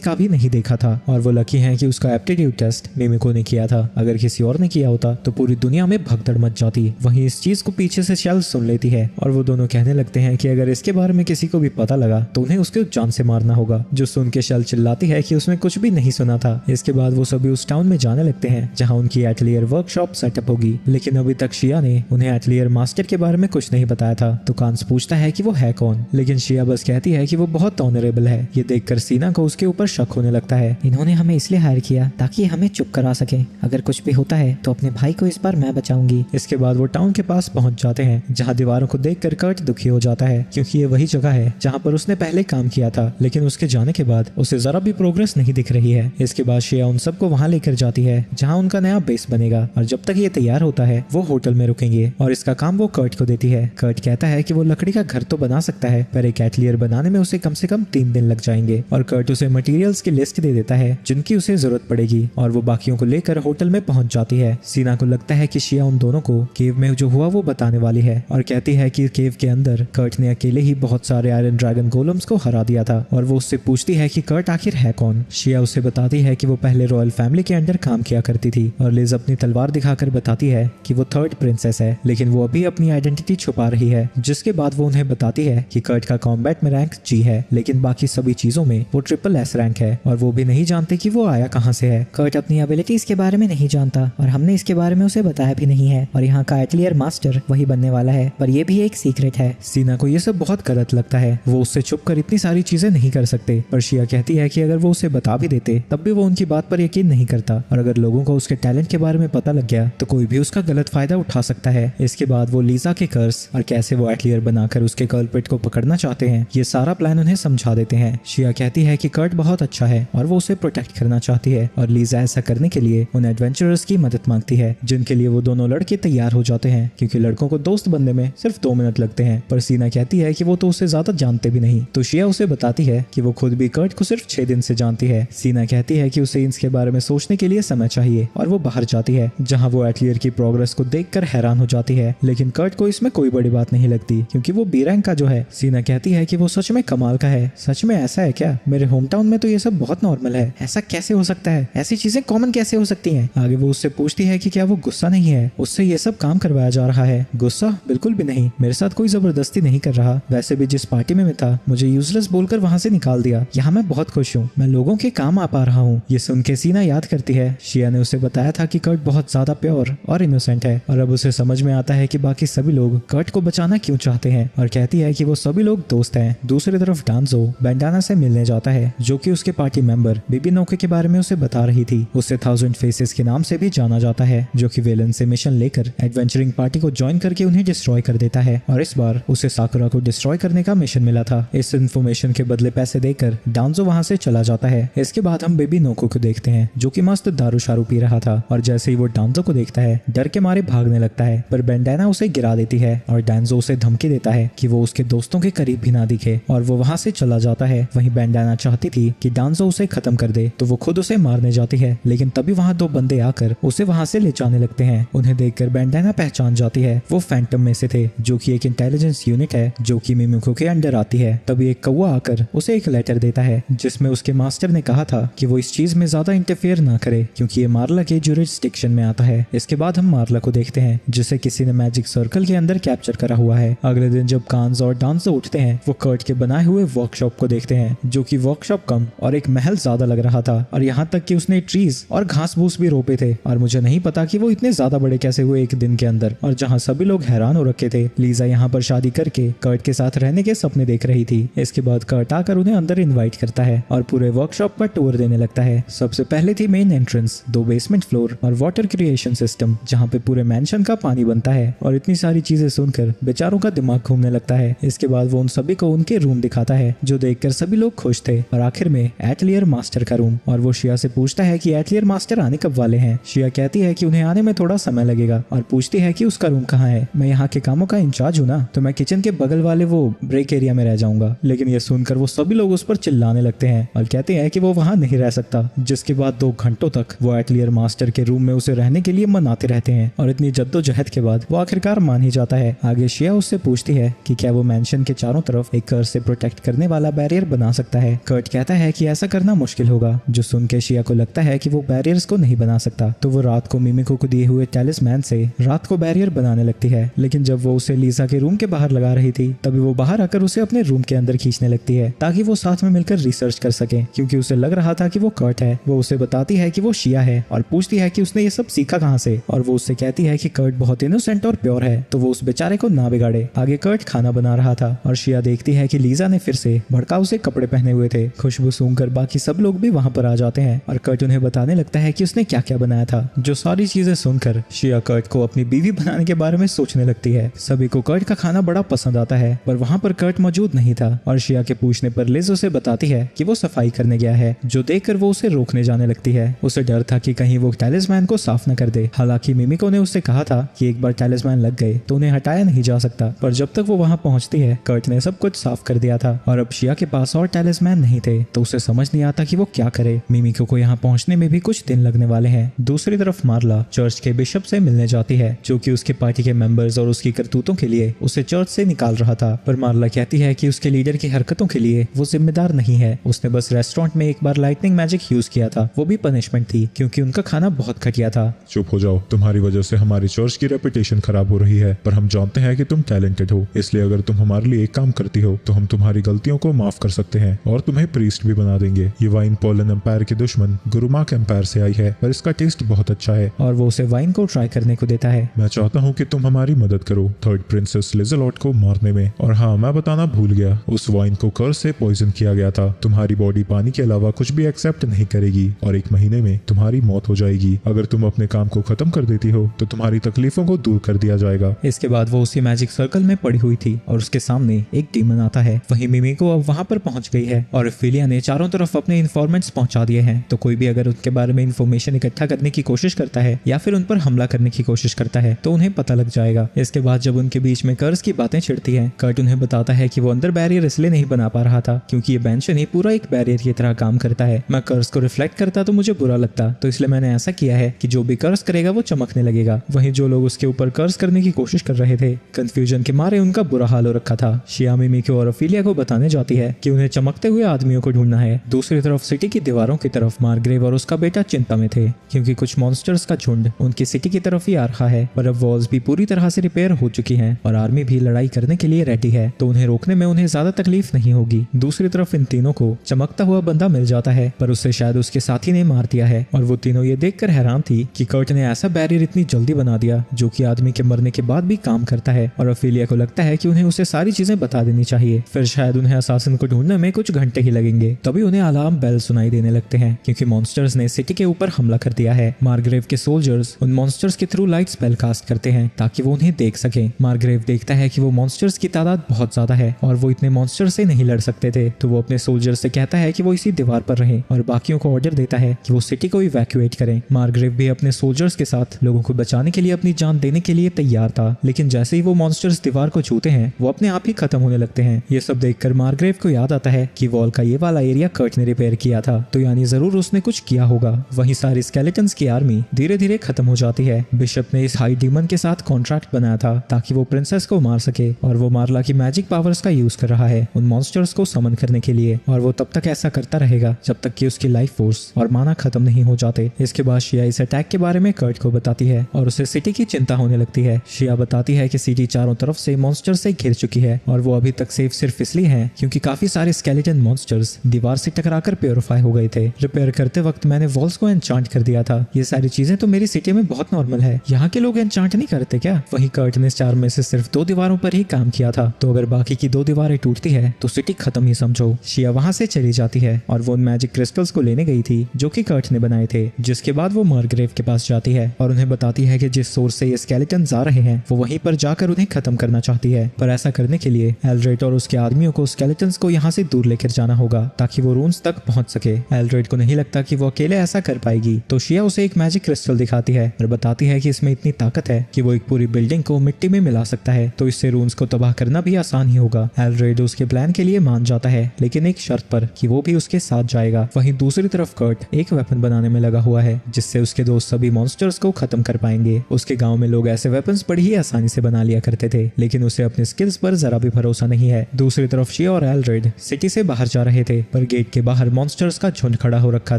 का भी नहीं देखा था। और वो लकी है कि उसका एप्टीट्यूड टेस्ट मिमिको ने किया था, अगर किसी और ने किया होता तो पूरी दुनिया में भगदड़ मच जाती। वहीं इस चीज को पीछे से शेल सुन लेती है और वो दोनों कहने लगते हैं कि अगर इसके बारे में किसी को भी पता लगा तो उन्हें उसके जान से मारना होगा, जो सुन के शेल चिल्लाती है कि उसने कुछ भी नहीं सुना था। इसके बाद वो सभी उस टाउन में जाने लगते हैं जहाँ उनकी एटलियर वर्कशॉप सेटअप होगी, लेकिन अभी तक शिया ने उन्हें एटलियर मास्टर के बारे में कुछ नहीं बताया था। तो कांस पूछता है कि वो है कौन, लेकिन शिया बस कहती है कि वो बहुत ऑनरेबल है। ये देखकर सीना को उसके ऊपर शक होने लगता है। इन्होंने हमें इसलिए हायर किया ताकि हमें चुप करा सके, अगर कुछ भी होता है तो अपने भाई को इस बार मैं बचाऊंगी। इसके बाद वो टाउन के पास पहुंच जाते हैं जहां दीवारों को देखकर कर्ट दुखी हो जाता है क्योंकि ये वही जगह है जहां पर उसने पहले काम किया था, लेकिन उसके जाने के बाद उसे जरा भी प्रोग्रेस नहीं दिख रही है। इसके बाद शिया उन सबको वहां लेकर जाती है जहां उनका नया बेस बनेगा और जब तक ये तैयार होता है वो होटल में रुकेंगे और इसका काम वो कर्ट को देती है। कर्ट कहता है कि वो लकड़ी का घर तो बना सकता है पर एक एटलियर बनाने में उसे कम से कम 3 दिन लग जाएंगे और कर्ट उसे मटेरियल्स की लिस्ट दे देता है जिनकी उसे जरूरत पड़ेगी और वो बाकियों को लेकर होटल में पहुंच जाती है। सीना को लगता है कि शिया उन दोनों को केव में जो हुआ वो बताने वाली है और कहती है कि केव के अंदर कर्ट ने अकेले ही बहुत सारे आयरन ड्रैगन गोलम्स को हरा दिया था और वो उससे पूछती है कि कर्ट आखिर है कौन। शिया उसे बताती है कि वो पहले रॉयल फैमिली के अंडर काम किया करती थी और लिज अपनी तलवार दिखाकर बताती है कि वो 3rd प्रिंसेस है, लेकिन वो अभी अपनी आइडेंटिटी छुपा रही है। जिसके बाद वो उन्हें बताती है कि कर्ट का कॉम्बैट में रैंक G है, लेकिन बाकी सभी चीजों में वो ट्रिपल S रैंक है और वो भी नहीं जानते कि वो आया कहाँ से है। कर्ट अपनी एबिलिटीज के बारे में नहीं जानता और हमने इसके बारे में उसे बताया भी नहीं है और यहाँ का एटलियर मास्टर वही बनने वाला है, पर ये भी एक सीक्रेट है। सीना को ये सब बहुत गलत लगता है, वो उससे छुप कर इतनी सारी चीजें नहीं कर सकते, पर शिया कहती है कि अगर वो उसे बता भी देते तब भी वो उनकी बात पर यकीन नहीं करता और अगर लोगों को उसके टैलेंट के बारे में पता लग गया तो कोई भी उसका गलत फायदा उठा सकता है। इसके बाद वो लीजा के कर्स और कैसे वो एटलियर बनाकर उसके कल्प्रिट को पकड़ना चाहते हैं ये सारा प्लान उन्हें समझा देते हैं। शिया कहती है कि कर्ट बहुत अच्छा है और वो उसे प्रोटेक्ट करना चाहती है और लीजा ऐसा करने के लिए उन एडवेंचरर्स की मदद मांगती है, जिनके लिए वो दोनों लड़के तैयार हो जाते हैं क्योंकि लड़कों को दोस्त बनने में सिर्फ 2 मिनट लगते हैं। पर सीना कहती है कि वो तो उसे ज्यादा जानते भी नहीं, तो शिया उसे बताती है कि वो खुद भी कर्ट को सिर्फ 6 दिन से जानती है। सीना कहती है कि उसे इसके बारे में सोचने के लिए समय चाहिए और वो बाहर जाती है जहां वो एटलियर की प्रोग्रेस को देखकर हैरान हो जाती है, लेकिन कर्ट को इसमें कोई बड़ी बात नहीं लगती क्योंकि वो बी रैंक का जो है। सीना कहती है कि वो सच में कमाल का है, सच में ऐसा है क्या? मेरे होम टाउन में तो ये सब बहुत नॉर्मल है, ऐसा कैसे हो सकता है? ऐसी चीजें कॉमन कैसे हो सकती हैं? आगे वो उससे पूछती है कि क्या वो गुस्सा नहीं है, उससे ये सब काम करवाया जा रहा है। गुस्सा? बिल्कुल भी नहीं, मेरे साथ कोई जबरदस्ती नहीं कर रहा। वैसे भी जिस पार्टी में मैं था मुझे यूजलेस बोलकर वहां से निकाल दिया। यहाँ मैं बहुत खुश हूँ, मैं लोगों के काम आ पा रहा हूँ। ये सुन के सीना याद करती है शिया ने उसे बताया था कि कर्ट बहुत ज्यादा प्योर और इनोसेंट है और अब उसे समझ में आता है कि बाकी सभी लोग कर्ट को बचाना क्यों चाहते हैं और कहती है कि वो सभी लोग दोस्त हैं। दूसरी तरफ डांजो बैंडाना से मिलने जाता है जो कि उसके पार्टी मेंबर बेबी नोके के बारे में उसे बता रही थी। उसे 1000 फेसेस के नाम से भी जाना जाता है जो कि वेलन से मिशन लेकर एडवेंचरिंग पार्टी को ज्वाइन करके उन्हें डिस्ट्रॉय कर देता है और इस बार उसे साकुरा को डिस्ट्रॉय करने का मिशन मिला था। इस इन्फॉर्मेशन के बदले पैसे देकर डांजो वहां से चला जाता है। इसके बाद हम बेबी नोको को देखते हैं जो कि मस्त दारू शारू पी रहा था और जैसे ही वो डांजो को देखता है डर के मारे भागने लगता है, पर बैंडाना उसे गिरा देती है और डांजो उसे धमकी देता है कि वो उसके दोस्तों के करीब भी ना दिखे और वो वहां से चला जाता है। वहीं बैंडाना चाहती थी कि डांजो उसे खत्म कर दे तो वो खुद उसे मारने जाती है, लेकिन तभी वहां 2 बंदे आकर उसे वहां से ले जाने लगते हैं। उन्हें देखकर बैंडाना पहचान जाती है, वो फैंटम में से थे जो कि एक इंटेलिजेंस यूनिट है जो कि मिमिको के अंडर आती है। तभी एक कौवा आकर उसे एक लेटर देता है जिसमें उसके मास्टर ने कहा था कि वो इस चीज में ज्यादा इंटरफेयर ना करे क्योंकि ये मार्ला के जुरिस्डिक्शन में आता है। इसके बाद हम मार्ला को देखते हैं जिसे किसी ने मैजिक सर्कल के अंदर कैप्चर करा हुआ है। अगले दिन जब कांस और डांसो उठते हैं वो कर्ट के बनाए हुए वर्कशॉप को देखते हैं जो कि वर्कशॉप कम और एक महल ज्यादा लग रहा था और यहाँ तक कि उसने ट्रीज और घास फूस भी रोपे थे और मुझे नहीं पता कि वो इतने ज्यादा बड़े कैसे हुए एक दिन के अंदर। और जहाँ सभी लोग हैरान हो रखे थे, लीजा यहाँ पर शादी करके कर्ट के साथ रहने के सपने देख रही थी। इसके बाद कर्ट आकर उन्हें अंदर इन्वाइट करता है और पूरे वर्कशॉप पर टूर देने लगता है। सबसे पहले थी मेन एंट्रेंस, 2 बेसमेंट फ्लोर और वाटर क्रिएशन सिस्टम जहाँ पे पूरे मैंशन का पानी बनता है और इतनी सारी चीजें सुनकर बेचारों का दिमाग घूमने लगता है। इसके बाद वो उन सभी सभी को उनके रूम दिखाता है, जो देखकर सभी लोग खुश थे। और आखिर में एटलियर मास्टर का रूम, और वो शिया से पूछता है कि एटलियर मास्टर आने कब वाले हैं। शिया कहती है कि उन्हें आने में थोड़ा समय लगेगा और पूछती है कि उसका रूम कहाँ है। मैं यहाँ के कामों का इंचार्ज हूँ ना, तो मैं किचन के बगल वाले वो ब्रेक एरिया में रह जाऊंगा। लेकिन ये सुनकर वो सभी लोग उस पर चिल्लाने लगते हैं और कहते हैं कि वो वहाँ नहीं रह सकता। जिसके बाद 2 घंटों तक वो एटलियर मास्टर के रूम में उसे रहने के लिए मनाते रहते हैं और इतनी जद्दोजहद के बाद वो आखिरकार मान ही जाता है। आगे शिया उससे पूछती है कि क्या वो मैंशन के चारों तरफ एक कर्स से प्रोटेक्ट करने वाला बैरियर बना सकता है। कर्ट कहता है कि ऐसा करना मुश्किल होगा, जो सुन के शिया को लगता है कि वो बैरियर्स को नहीं बना सकता। तो वो रात को मिमिको को दिए हुए टैलिस्मैन से रात को बैरियर बनाने लगती है। लेकिन जब वो उसे लीसा के रूम के बाहर लगा रही थी, तभी वो बाहर आकर उसे अपने रूम के अंदर खींचने लगती है ताकि वो साथ में मिलकर रिसर्च कर सके, क्योंकि उसे लग रहा था कि वो कर्ट है। वो उसे बताती है कि वो शिया है और पूछती है कि उसने ये सब सीखा कहाँ से, और वो उससे कहती है कि कर्ट बहुत इनोसेंट और प्योर है, तो वो उस बेचारे को ना बिगाड़े। आगे कर्ट खाना बना रहा था और शिया देखती है कि लीजा ने फिर से भड़काऊ से कपड़े पहने हुए थे। खुशबू सूंघकर बाकी सब लोग भी वहाँ पर आ जाते हैं और कर्ट उन्हें बताने लगता है कि उसने क्या क्या बनाया था। जो सारी चीजें सुनकर शिया कर्ट को अपनी बीवी बनाने के बारे में सोचने लगती है। सभी को कर्ट का खाना बड़ा पसंद आता है, पर वहाँ पर कर्ट मौजूद नहीं था और शिया के पूछने पर लिज उसे बताती है कि वो सफाई करने गया है, जो देखकर वो उसे रोकने जाने लगती है। उसे डर था कि कहीं वो टैलिस्मैन को साफ न कर दे। हालांकि मिमिको ने उससे कहा था कि एक बार टैलिस्मैन लग गए तो उन्हें हटाया नहीं जा सकता, पर जब तक वो वहाँ पहुँचती है कर्ट ने सब कुछ साफ कर दिया था और अब शिया के पास और टैलिस्मैन नहीं थे, तो उसे समझ नहीं आता कि वो क्या करे। मिमिको को यहाँ पहुँचने में भी कुछ दिन लगने वाले हैं। दूसरी तरफ मार्ला चर्च के बिशप से मिलने जाती है, जो कि उसके पार्टी के मेंबर्स और उसकी करतूतों के लिए उसे चर्च से निकाल रहा था। पर मार्ला कहती है कि उसके लीडर की हरकतों के लिए वो जिम्मेदार नहीं है। उसने बस रेस्टोरेंट में एक बार लाइटनिंग मैजिक यूज किया था, वो भी पनिशमेंट थी क्योंकि उनका खाना बहुत घटिया था। चुप हो जाओ, तुम्हारी वजह से हमारी चर्च की रेपुटेशन खराब हो रही है, पर हम जानते हैं कि तुम टैलेंटेड हो, इसलिए अगर तुम हमारे लिए एक काम करती हो तो हम तुम्हारी गलतियों को माफ कर सकते हैं और तुम्हें प्रीस्ट भी बना देंगे। ये वाइन पोलन एम्पायर के दुश्मन गुरुमाक एम्पायर से आई है, पर इसका टेस्ट बहुत अच्छा है। और वो उसे वाइन को ट्राई करने को देता है। मैं चाहता हूँ कि तुम हमारी मदद करो थर्ड प्रिंसेस लिज़ेलॉट को मारने में। और हाँ, मैं बताना भूल गया, उस वाइन को कर्स से पॉइजन किया गया था। तुम्हारी बॉडी पानी के अलावा कुछ भी एक्सेप्ट नहीं करेगी और 1 महीने में तुम्हारी मौत हो जाएगी। अगर तुम अपने काम को खत्म कर देती हो तो तुम्हारी तकलीफों को दूर कर दिया जाएगा। इसके बाद वो उसी मैजिक सर्कल में पड़ी हुई थी और उसके सामने एक डीमन आता है। वहीं मिमिको अब वहाँ पर पहुंच गई है और फिलिया ने चारों तरफ अपने इन्फॉर्मेंट्स पहुंचा दिए हैं, तो कोई भी अगर उनके बारे में इन्फॉर्मेशन इकट्ठा करने की कोशिश करता है या फिर उन पर हमला करने की कोशिश करता है तो उन्हें पता लग जाएगा। इसके बाद जब उनके बीच में कर्स की बातें छिड़ती हैं, कर्ट उन्हें बताता है कि वो अंदर बैरियर इसलिए नहीं बना पा रहा था क्योंकि ये बेंशन ही पूरा एक बैरियर की तरह काम करता है। मैं कर्स को रिफ्लेक्ट करता तो मुझे बुरा लगता, तो इसलिए मैंने ऐसा किया है कि जो भी कर्स करेगा वो चमकने लगेगा। वहीं जो लोग उसके ऊपर कर्स करने की कोशिश कर रहे थे, कंफ्यूजन के मारे उनका बुरा हाल हो रखा था। शिया मिमिको और ओफिलिया को बताने जाती है कि उन्हें चमकते हुए आदमियों को ढूंढना है। दूसरी तरफ सिटी की दीवारों की तरफ मार्ग्रेव और उसका बेटा चिंता में थे क्योंकि कुछ मॉन्स्टर्स का झुंड उनकी सिटी की तरफ ही आ रहा है। पर अब वॉल्स भी पूरी तरह से रिपेयर हो चुकी हैं और आर्मी भी लड़ाई करने के लिए रेडी है, तो उन्हें रोकने में उन्हें ज्यादा तकलीफ नहीं होगी। दूसरी तरफ इन तीनों को चमकता हुआ बंदा मिल जाता है, पर उससे शायद उसके साथी ने मार दिया है और वो तीनों ये देखकर हैरान थी कि कर्ट ने ऐसा बैरियर इतनी जल्दी बना दिया जो कि आदमी के मरने के बाद भी काम करता है। और ओफिलिया को लगता है कि उन्हें उसे सारी चीजें बता देनी चाहिए, फिर शायद उन्हें असासिन को ढूंढने में कुछ घंटे ही लगेंगे। तभी उन्हें अलार्म बेल सुनाई देने लगते हैं क्योंकि मॉन्स्टर्स ने सिटी के ऊपर हमला कर दिया है। मार्ग्रेव के सोल्जर्स उन मॉन्स्टर्स के थ्रू लाइट स्पेल कास्ट करते हैं ताकि वो उन्हें देख सके। मार्ग्रेव देखता है कि वो मॉन्स्टर्स की तादाद बहुत ज्यादा है और वो इतने मॉन्स्टर से नहीं लड़ सकते थे, तो वो अपने सोल्जर से कहता है कि वो इसी दीवार पर रहें और बाकियों को ऑर्डर देता है कि वो सिटी को इवैक्यूएट करें। मार्ग्रेव भी अपने सोल्जर्स के साथ लोगों को बचाने के लिए अपनी जान देने के लिए तैयार था, लेकिन जैसे ही वो मॉन्स्टर्स दीवार को छूते हैं वो अपने आप ही खत्म होने लगते हैं। ये सब देखकर मार्ग्रेव को याद आता है कि वॉल का ये वाला एरिया कर्ट ने रिपेयर किया था, तो यानी जरूर उसने कुछ किया होगा। वहीं सारी स्केलेटन्स की आर्मी धीरे धीरे खत्म हो जाती है। बिशप ने इस हाई डीमन के साथ कॉन्ट्रैक्ट बनाया था ताकि वो प्रिंसेस को मार सके और वो मार्ला की मैजिक पावर्स का यूज कर रहा है उन मॉन्स्टर्स को समन करने के लिए, और वो तब तक ऐसा करता रहेगा जब तक कि उसकी लाइफ फोर्स और माना खत्म नहीं हो जाते। इसके बाद शिया इस अटैक के बारे में कर्ट को बताती है और उसे सिटी की चिंता होने लगती है। शिया बताती है कि सिटी चारों तरफ से मॉन्स्टर से घिर चुकी है और वो अभी तक सेफ सिर्फ इसलिए है क्योंकि काफी सारे स्केलेटन मॉन्स्टर्स दीवार से टकराकर प्योरीफाई हो गए थे। रिपेयर करते वक्त मैंने वॉल्स को एन्चांट कर दिया था। ये सारी चीजें तो मेरी सिटी में बहुत नॉर्मल है, यहाँ के लोग एन्चांट नहीं करते क्या? वहीं कर्ट ने 4 में से सिर्फ 2 दीवारों पर ही काम किया था, तो अगर बाकी की 2 दीवारें टूटती है तो सिटी खत्म ही समझो। शिया वहाँ से चली जाती है और वो उन मैजिक क्रिस्टल्स को लेने गई थी जो कि कर्ट ने बनाए थे, जिसके बाद वो मार्ग्रेव के पास जाती है और उन्हें बताती है कि जिस सोर्स से ये स्केलेटन्स आ रहे हैं वो वहीं पर जाकर उन्हें खत्म करना चाहती है, पर ऐसा करने के लिए एल्ड्रेड और उसके आदमियों को स्केलेटन्स को यहाँ से दूर लेकर जाना होगा ताकि वो रून्स तक पहुंच सके। एल्ड्रेड को नहीं लगता कि वो अकेले ऐसा कर पाएगी, तो शिया उसे एक मैजिक क्रिस्टल दिखाती है और बताती है कि इसमें इतनी ताकत है कि वो एक पूरी बिल्डिंग को मिट्टी में मिला सकता है, तो इससे रून्स को तबाह करना भी आसान ही होगा। एल्ड्रेड उसके प्लान के लिए मान जाता है, लेकिन एक शर्त पर कि वो भी उसके साथ जाएगा। वहीं दूसरी तरफ कर्ट एक वेपन बनाने में लगा हुआ है जिससे उसके दोस्त सभी मॉन्स्टर्स को खत्म कर पाएंगे। उसके गांव में लोग ऐसे वेपन्स बड़ी ही आसानी से बना लिया करते थे, लेकिन उसे अपने स्किल्स पर जरा भी भरोसा नहीं है। दूसरी तरफ शिया और एल्ड्रेड सिटी से बाहर जा रहे थे, पर गेट के बाहर मॉन्स्टर्स का झुंड खड़ा हो रखा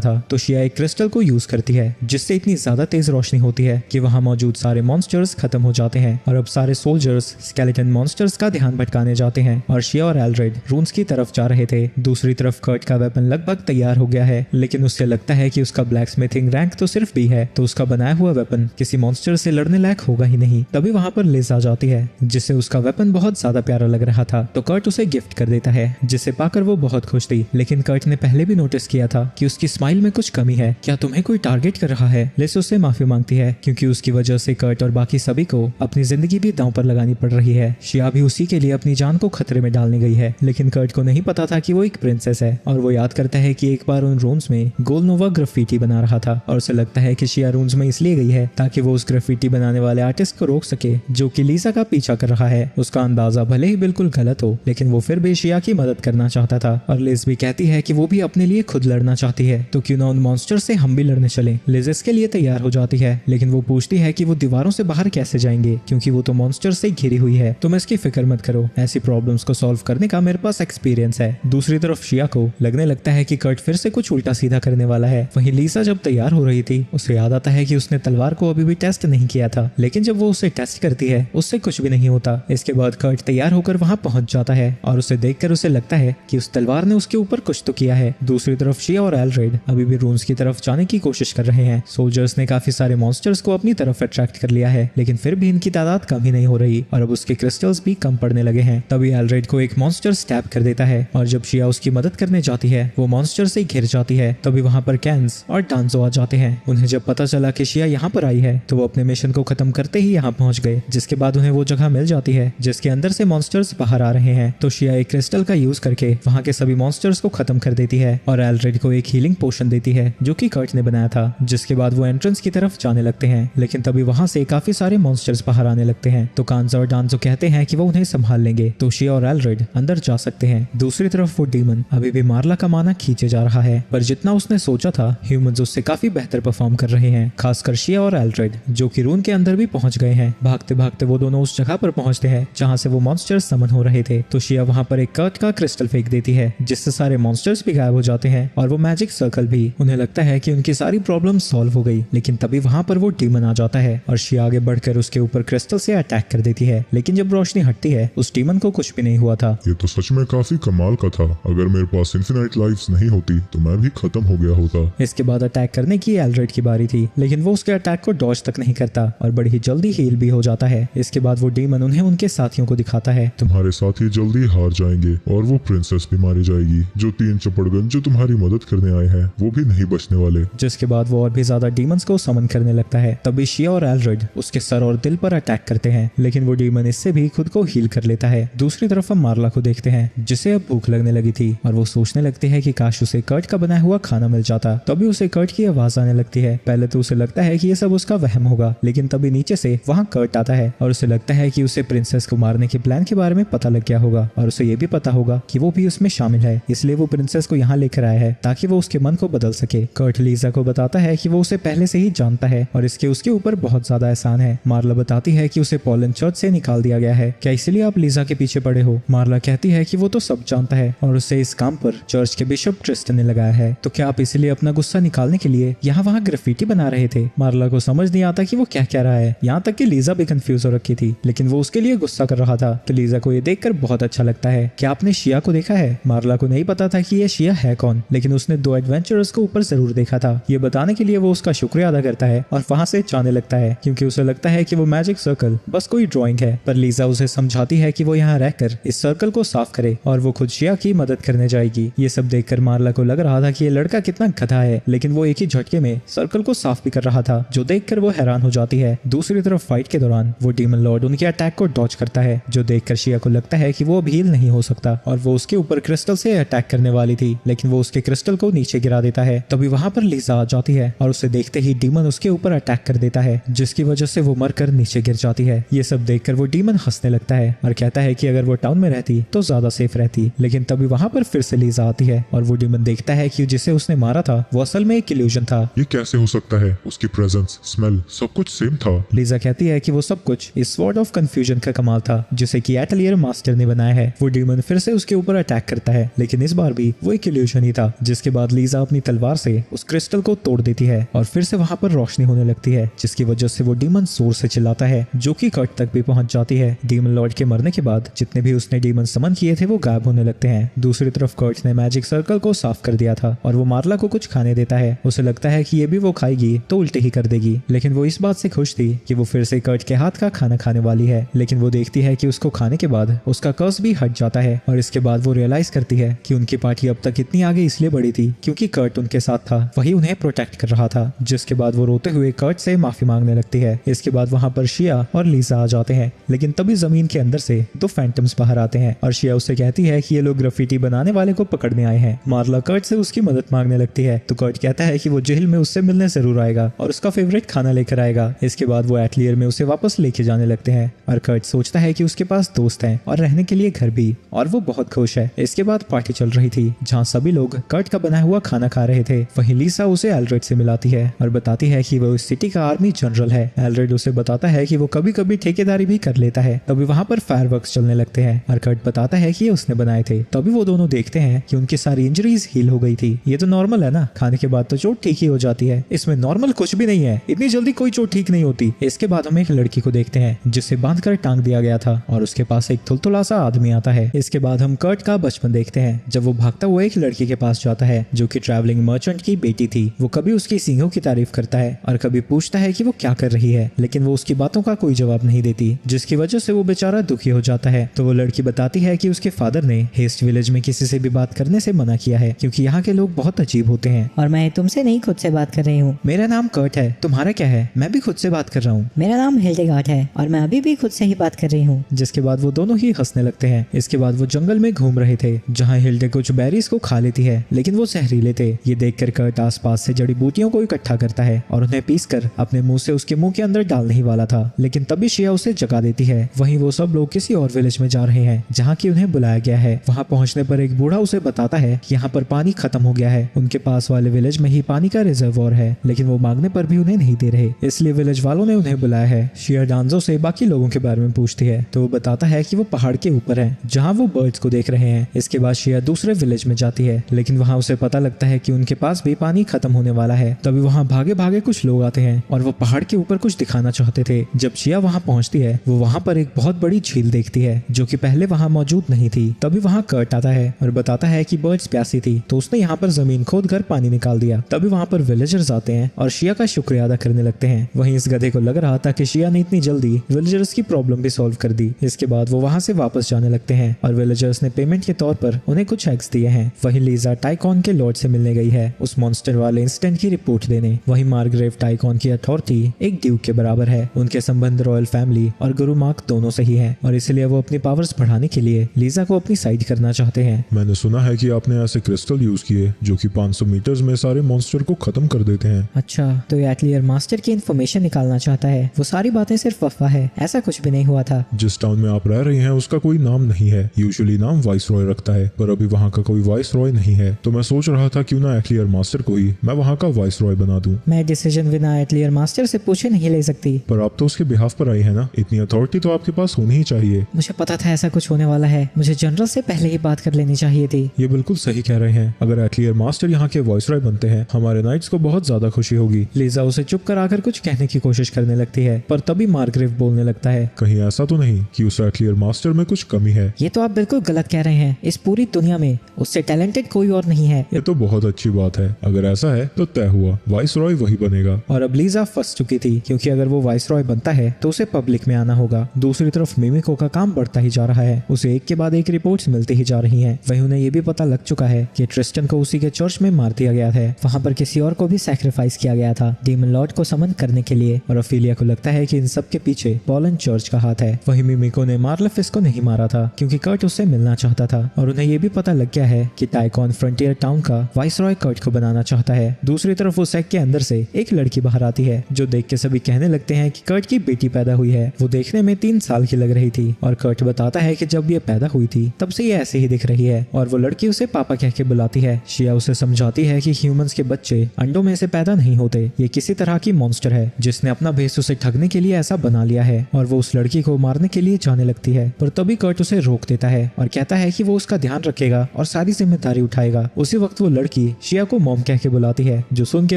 था। तो शिया एक क्रिस्टल को यूज करती है जिससे इतनी ज्यादा तेज रोशनी होती है कि वहां मौजूद सारे मॉन्स्टर्स खत्म हो जाते हैं और अब सारे सोल्जर्स स्केलेटन मॉन्स्टर्स का ध्यान भटकाने जाते हैं और शिया और एल्ड्रेड रून्स की तरफ जा रहे थे। दूसरी तरफ कर्ट का वेपन लगभग तैयार हो गया है, लेकिन उससे लगता है कि उसका ब्लैक स्मिथिंग रैंक तो सिर्फ बी है, तो उसका बनाया हुआ वेपन किसी मॉन्स्टर से लड़ने लायक होगा ही नहीं। तभी वहां पर लिज आ जाती है जिससे उसका वेपन बहुत ज्यादा प्यारा लग रहा था, तो कर्ट उसे गिफ्ट कर देता है जिसे पाकर वो बहुत खुश थी। लेकिन कर्ट ने पहले भी नोटिस किया था कि उसकी स्माइल में कुछ कमी है। क्या तुम्हें कोई टारगेट कर रहा है? लिज उससे माफी मांगती है क्योंकि उसकी वजह से कर्ट और बाकी सभी को अपनी जिंदगी भी दांव पर लगानी पड़ रही है। शिया भी उसी के लिए अपनी जान को खतरे में डालने गई है, लेकिन कर्ट को नहीं पता था कि वो एक प्रिंसेस है और वो याद करता है कि एक बार उन रून्स में गोलनोवा ग्राफिटी बना रहा था और उसे लगता है कि शिया रून्स में इसलिए गई है ताकि वो उस ग्राफिटी बनाने वाले आर्टिस्ट को रोक सके जो कि लीजा का पीछा कर रहा है। उसका अंदाजा भले ही बिल्कुल गलत हो, लेकिन वो फिर भी शिया की मदद करना चाहता था। और लिज भी कहती है कि वो भी अपने लिए खुद लड़ना चाहती है, तो क्यों ना उन मॉन्स्टर से हम भी लड़ने चलें। लिज इसके लिए तैयार हो जाती है, लेकिन वो पूछती है कि वो दीवारों से बाहर कैसे जाएंगे क्योंकि वो तो मॉन्स्टर से घिरी हुई है। तुम इसकी फिक्र मत करो, ऐसी प्रॉब्लम्स को सॉल्व करने का मेरे पास एक्सपीरियंस है। दूसरी तरफ शिया को लगने लगता है कि कर्ट फिर से कुछ उल्टा सीधा करने वाला है। वहीं लीसा जब तैयार हो रही थी उसे याद आता है कि उसने तलवार को अभी भी टेस्ट नहीं किया था, लेकिन जब वो उसे टेस्ट करती है उससे कुछ भी नहीं होता। इसके बाद कर्ट तैयार होकर वहां पहुंच जाता है और उसे देखकर उसे लगता है कि उस तलवार ने उसके ऊपर कुछ तो किया है। दूसरी तरफ शिया और एल्ड्रेड अभी भी रून्स की तरफ जाने की कोशिश कर रहे हैं। सोल्जर्स ने काफी सारे मॉन्स्टर्स को अपनी तरफ अट्रैक्ट कर लिया है, लेकिन फिर भी इनकी तादाद कम ही नहीं हो रही और अब उसके क्रिस्टल्स भी कम पड़ने लगे हैं। तभी एल्ड्रेड को एक मॉन्स्टर स्टैब कर देता है और जब शिया उसकी मदद करने जाती है वो मॉन्स्टर से घिर जाती है। तभी वहां पर कैंस और डांजो आ जाते हैं। उन्हें जब पता चला कि शिया यहाँ पर आई है तो वो अपने मिशन को खत्म करते ही यहाँ पहुंच गए, जिसके बाद उन्हें वो जगह मिल जाती है जिसके अंदर से मॉन्स्टर्स बाहर आ रहे हैं। तो शिया एक क्रिस्टल का यूज करके वहां के सभी मॉन्स्टर्स को खत्म कर देती है और एल्ड्रेड को एक हीलिंग पोशन देती है जो कि कर्ट ने बनाया था, जिसके बाद वो एंट्रेंस की तरफ जाने लगते हैं। लेकिन तभी वहां से काफी सारे मॉन्स्टर्स बाहर आने लगते हैं, तो कांजा और डांजो कहते हैं कि वो उन्हें संभाल लेंगे, तो शिया और एल्ड्रेड अंदर जा सकते हैं। दूसरी तरफ वो डीमन अभी भी मार्ला का माना खींचे जा रहा है, पर जितना उसने सोचा था ह्यूमंस उससे काफी बेहतर परफॉर्म कर रहे हैं, खासकर शिया और एल्ड्रेड जो कि रून के अंदर भी पहुंच गए हैं। भागते भागते वो दोनों उस जगह पर पहुंचते हैं जहां से वो मॉन्स्टर्स समन हो रहे थे। तो शिया वहां पर एक कर्ट का क्रिस्टल फेंक देती है जिससे सारे मॉन्स्टर्स भी गायब हो जाते हैं और वो मैजिक सर्कल भी। उन्हें लगता है कि उनकी सारी प्रॉब्लम सॉल्व हो गई, लेकिन तभी वहां पर वो डीमन आ जाता है और शिया आगे बढ़कर उसके ऊपर क्रिस्टल से अटैक कर देती है। लेकिन जब रोशनी हटती है उस डीमन को कुछ भी नहीं हुआ था। ये तो सच में काफी कमाल का था। अगर मेरे पास इन्फिनाइट लाइफ्स नहीं होती तो मैं भी खत्म हो गया होता। इसके बाद अटैक करने की एल्ड्रेड की बारी थी, लेकिन वो उसके अटैक को डॉज तक नहीं करता और बड़ी ही जल्दी हील भी हो जाता है। इसके बाद वो डीमन उन्हें उनके साथियों को दिखाता है। तुम्हारे साथी जल्दी हार जाएंगे और वो प्रिंसेस भी मारी जाएगी। जो 3 चपड़गन जो तुम्हारी मदद करने आए हैं वो भी नहीं बचने वाले। जिसके बाद वो और भी ज्यादा डीमंस को समन करने लगता है। तभी शिया और एल्ड्रेड उसके सर और दिल पर अटैक करते हैं, लेकिन वो डीमन इससे भी खुद को हील कर लेता है। दूसरी तरफ हम मार्ला को देखते हैं जिसे अब भूख लगने लगी थी और वो सोचने लगती है कि काश उसे कर्ट का बनाया हुआ खाना मिल जाता। तभी उसे कर्ट की आवाज आने लगती है। पहले तो उसे लगता है कि ये सब उसका वहम होगा, लेकिन तभी नीचे से वहां कर्ट आता है और उसे लगता है कि उसे प्रिंसेस को मारने के प्लान के बारे में पता लग गया होगा और उसे ये भी पता होगा कि वो भी उसमें शामिल है, इसलिए वो प्रिंसेस को यहाँ लेकर आया है ताकि वो उसके मन को बदल सके। कर्ट लीजा को बताता है कि वो उसे पहले से ही जानता है और इसके उसके ऊपर बहुत ज्यादा एहसान है। मार्ला बताती है कि उसे पोलन चर्च से निकाल दिया गया है, क्या इसलिए आप लीजा के पीछे पड़े हो? मार्ला कहती है कि वो तो सब जानता है और उसे इस काम पर चर्च के बिशप ट्रिस्टन ने लगाया है, तो क्या आप इसलिए अपना गुस्सा निकालने के लिए यहाँ वहाँ ग्राफिटी बना रहे थे? मार्ला को समझ नहीं आता कि वो क्या कह रहा है, यहाँ तक कि लीजा भी कंफ्यूज हो रखी थी, लेकिन वो उसके लिए गुस्सा कर रहा था। तो लीजा को ये देखकर बहुत अच्छा लगता है। क्या आपने शिया को देखा है? मार्ला को नहीं पता था कि ये शिया है कौन, लेकिन उसने 2 एडवेंचरर्स को ऊपर जरूर देखा था। ये बताने के लिए वो उसका शुक्रिया अदा करता है और वहां से जाने लगता है क्योंकि उसे लगता है कि वो मैजिक सर्कल बस कोई ड्राइंग है। पर लीजा उसे समझाती है कि वो यहाँ रहकर इस सर्कल को साफ करे और वो खुद शिया की मदद करने जाएगी। ये सब देखकर मार्ला को लग रहा था कि ये लड़का कितना गधा है, लेकिन वो एक ही झटके में सर्कल को साफ भी कर रहा था, जो देखकर वो हैरान हो जाती है। दूसरी तरफ फाइट के दौरान वो डीमन लॉर्ड उनके अटैक को डॉज करता है, जो देखकर शिया को लगता लगता है कि वो अब हील नहीं हो सकता और वो उसके ऊपर क्रिस्टल से अटैक करने वाली थी, लेकिन वो उसके क्रिस्टल को नीचे गिरा देता है। तभी वहां पर लीजा आ जाती है और उसे देखते ही डीमन उसके ऊपर अटैक कर देता है, जिसकी वजह से वो मरकर नीचे गिर जाती है। ये सब देखकर वो डीमन हंसने लगता है और कहता है कि अगर वो टाउन में रहती तो ज्यादा सेफ रहती। लेकिन तभी वहां पर फिर से लीजा आती है और वो डीमन देखता है कि जिसे उसने मारा था वो असल में एक इल्यूजन था। ये कैसे हो सकता है? उसकी प्रेजेंस, स्मेल, सब कुछ सेम था। लीजा कहती है कि वो सब कुछ इस स्वॉर्ड ऑफ कंफ्यूजन का कमाल था जिसे कि एटलियर मास्टर ने बनाया है। वो डीमन फिर से उसके ऊपर अटैक करता है, लेकिन इस बार भी वो एक इल्यूजन ही था। जिसके बाद लीजा अपनी तलवार से उस क्रिस्टल को तोड़ देती है और फिर से वहां पर रोशनी होने लगती है, जिसकी वजह से वो डीमन जोर से चिल्लाता है, जो कि कर्ट तक भी पहुंच जाती है। डीमन लॉर्ड के मरने के बाद जितने भी उसने डीमन समन किए थे वो गायब होने लगते हैं। दूसरी तरफ कर्ट ने मैजिक सर्कल को साफ कर दिया था और वो मार्ला को कुछ खाने देता है। उसे लगता है कि ये भी वो खाएगी तो उल्टी ही कर देगी, लेकिन वो इस बात से खुश थी कि वो फिर से कर्ट के हाथ का खाना खाने वाली है। लेकिन वो देखती है कि उसको खाने के बाद उसका कर्स भी हट जाता है और इसके बाद वो रियलाइज करती है कि उनकी पार्टी अब तक इतनी आगे इसलिए बढ़ी थी क्योंकि कर्ट उनके साथ था, वही उन्हें प्रोटेक्ट कर रहा था। जिसके बाद वो रोते हुए कर्ट से माफी मांगने लगती है। इसके बाद वहां पर शिया और लीजा आ जाते हैं, लेकिन तभी जमीन के अंदर से दो फैंटम्स बाहर आते हैं और शिया उससे कहती है कि ये लोग ग्राफिटी बनाने वाले को पकड़ने आए हैं। मार्ला कर्ट से उसकी मदद मांगने लगती है तो कर्ट कहता है कि वो जेल में उससे मिलने जरूर आएगा और उसका फेवरेट खाना लेकर आएगा। इसके बाद वो एटलियर में उसे वापस लेके जाने लगते हैं और कर्ट सोचता है कि उसके पास दोस्त हैं और रहने के लिए घर भी, और वो बहुत खुश है। इसके बाद पार्टी चल रही थी जहाँ सभी लोग कर्ट का बनाया हुआ खाना खा रहे थे। वहीं लीसा उसे एल्ड्रेड से मिलाती है और बताती है कि वो इस सिटी का आर्मी जनरल है। एल्ड्रेड उसे बताता है कि वो कभी कभी ठेकेदारी भी कर लेता है। तभी वहाँ पर फायरवर्क्स चलने लगते हैं और कर्ट बताता है कि ये उसने बनाए थे। तभी वो दोनों देखते हैं कि उनकी सारी इंजरीज हील हो गई थी। ये तो नॉर्मल है ना, खाने के बाद तो चोट ठीक ही हो जाती है, इसमें नॉर्मल कुछ भी नहीं है, इतनी जल्दी कोई चोट ठीक नहीं होती। इसके बाद हम एक लड़की को देखते हैं जिसे बांधकर टांग दिया गया था और उसके पास एक थुलथुला सा आदमी आता है। इसके बाद हम कर्ट का बचपन देखते हैं जब वो भागता हुआ एक लड़की के पास जाता है जो कि ट्रैवलिंग मर्चेंट की बेटी थी। वो कभी उसकी सींगों की तारीफ करता है और कभी पूछता है कि वो क्या कर रही है, लेकिन वो उसकी बातों का कोई जवाब नहीं देती, जिसकी वजह से वो बेचारा दुखी हो जाता है। तो वो लड़की बताती है कि उसके फादर ने हेस्ट विलेज में किसी से भी बात करने से मना किया है क्योंकि यहाँ के लोग बहुत अजीब होते हैं। और मैं तुमसे नहीं खुद से बात कर रही हूँ। मेरा नाम कर्ट है, तुम्हारा क्या है? मैं भी खुद से बात कर रहा हूँ। मेरा नाम हिल्डेगार्ड है और मैं अभी भी खुद से ही बात कर रही हूँ। जिसके बाद वो दोनों ही हंसने लगते हैं। इसके बाद वो जंगल में घूम रहे थे जहाँ हिल्डे कुछ बेरीज को खा लेती है, लेकिन वो जहरीले थे। ये देखकर कर्ट आसपास से जड़ी बूटियों को इकट्ठा करता है और उन्हें पीसकर अपने मुंह से उसके मुंह के अंदर डालने ही वाला था, लेकिन तभी शिया उसे जगा देती है। वहीं वो सब लोग किसी और विलेज में जा रहे हैं जहाँ की उन्हें बुलाया गया है। वहाँ पहुँचने पर एक बूढ़ा उसे बताता है कि यहाँ पर पानी खत्म हो गया है, उनके पास वाले विलेज में ही पानी का रिजर्वोयर है, लेकिन वो मांगने पर भी उन्हें नहीं दे रहे, इसलिए विलेज वालों ने उन्हें बुलाया है। शिया डांजो से बाकी लोगों के बारे में पूछती है तो वो बताता है कि वो पहाड़ के ऊपर है जहाँ वो बर्ड्स को देख रहे हैं। इसके बाद शिया दूसरे विलेज में जाती है, लेकिन वहाँ उसे पता लगता है कि उनके पास भी पानी खत्म होने वाला है। तभी वहाँ भागे भागे कुछ लोग आते हैं और वो पहाड़ के ऊपर कुछ दिखाना चाहते थे। जब शिया वहाँ पहुँचती है वो वहाँ पर एक बहुत बड़ी झील देखती है जो कि पहले वहाँ मौजूद नहीं थी। तभी वहाँ कर्ट आता है और बताता है कि बर्ड्स प्यासी थी तो उसने यहाँ पर जमीन खोद कर पानी निकाल दिया। तभी वहाँ पर विलेजर्स आते हैं और शिया का शुक्रिया अदा करने लगते हैं। वहीं इस गधे को लग रहा था कि शिया ने इतनी जल्दी विलेजर्स की प्रॉब्लम भी सॉल्व कर दी। इसके बाद वो वहाँ से वापस जाने लगते हैं और विलेजर्स ने पेमेंट के तौर पर उन्हें कुछ एग्स दिए हैं। वहीं लीजा टाइकॉन के लॉर्ड से मिलने गई है उस मॉन्स्टर वाले इंसिडेंट की रिपोर्ट देने। वहीं मार्ग्रेव टाइकॉन की अथॉरिटी एक ड्यूक के बराबर है। उनके संबंध रॉयल फैमिली और गुरु मार्क दोनों से ही है और इसलिए वो अपनी पावर्स बढ़ाने के लिए लीजा को अपनी साइड करना चाहते हैं। मैंने सुना है कि आपने ऐसे क्रिस्टल यूज किए जो कि 500 मीटर्स में सारे मॉन्स्टर को खत्म कर देते हैं। अच्छा, तो एटलियर मास्टर की इन्फॉर्मेशन निकालना चाहता है। वो सारी बातें सिर्फ अफवाह है, ऐसा कुछ भी नहीं हुआ था। जिस टाउन में आप रह रही हैं उसका कोई नाम नहीं है, यूजुअली नाम वाइस रॉय रखता है, पर अभी वहाँ का कोई वाइस रॉय नहीं है, तो मैं सोच रहा था क्यों ना एटलियर मास्टर को ही मैं वहाँ का वाइस रॉय बना दूं। मैं डिसीजन बिना एटलियर मास्टर से पूछे नहीं ले सकती। पर आप तो उसके बिहाफ पर आई है ना, इतनी अथॉरिटी तो आपके पास होनी ही चाहिए। मुझे पता था ऐसा कुछ होने वाला है, मुझे जनरल से पहले ही बात कर लेनी चाहिए थी। ये बिल्कुल सही कह रहे हैं, अगर एटलियर मास्टर यहाँ के वाइस रॉय बनते हैं हमारे नाइट्स को बहुत ज्यादा खुशी होगी। लीजा उसे चुप कराकर कुछ कहने की कोशिश करने लगती है, पर तभी मार्ग्रेव बोलने लगता है, कहीं ऐसा तो नहीं कि उस एटलियर मास्टर में कुछ कमी है? ये तो आप बिल्कुल गलत कह रहे हैं। इस पूरी दुनिया में उससे टैलेंटेड कोई और नहीं है। ये तो बहुत अच्छी बात है, अगर ऐसा है तो तय हुआ, वाइस रॉय वही बनेगा। और अब लीजा फंस चुकी थी क्योंकि अगर वो वाइस रॉय बनता है तो उसे पब्लिक में आना होगा। दूसरी तरफ मिमिको का काम बढ़ता ही जा रहा है, उसे एक के बाद एक रिपोर्ट्स मिलती ही जा रही हैं। वहीं उन्हें ये भी पता लग चुका है कि ट्रिस्टन को उसी के चर्च में मार दिया गया है। वहाँ पर किसी और को भी सैक्रिफाइस किया गया था डीमन लॉर्ड को समन करने के लिए, और ऑफिलिया को लगता है कि इन सब के पीछे पॉलन चर्च का हाथ है। वहीं मिमिको ने मार्लेफिस को को नहीं मारा था क्योंकि कर्ट उससे मिलना चाहता था और उन्हें ये भी पता लग गया है कि टाइकॉन फ्रंटियर टाउन का वाइसरॉय कर्ट को बनाना चाहता है। दूसरी तरफ उस सेक के अंदर से एक लड़की बाहर आती है जो देख के सभी कहने लगते हैं कि कर्ट की बेटी पैदा हुई है। वो देखने में 3 साल की लग रही थी और कर्ट बताता है कि जब ये पैदा हुई थी तब से ये ऐसे ही दिख रही है और वो लड़की उसे पापा कह के बुलाती है। शिया उसे समझाती है कि ह्यूमंस के बच्चे अंडों में से पैदा नहीं होते, ये किसी तरह की मॉन्स्टर है जिसने अपना भेस उसे ठगने के लिए ऐसा बना लिया है और वो उस लड़की को मारने के लिए जाने लगती है। पर तभी कर्ट उसे रोक देता है और कहता है कि वो उसका ध्यान रखेगा और सारी जिम्मेदारी उठाएगा। उसी वक्त वो लड़की शिया को मॉम कह के बुलाती है जो सुन के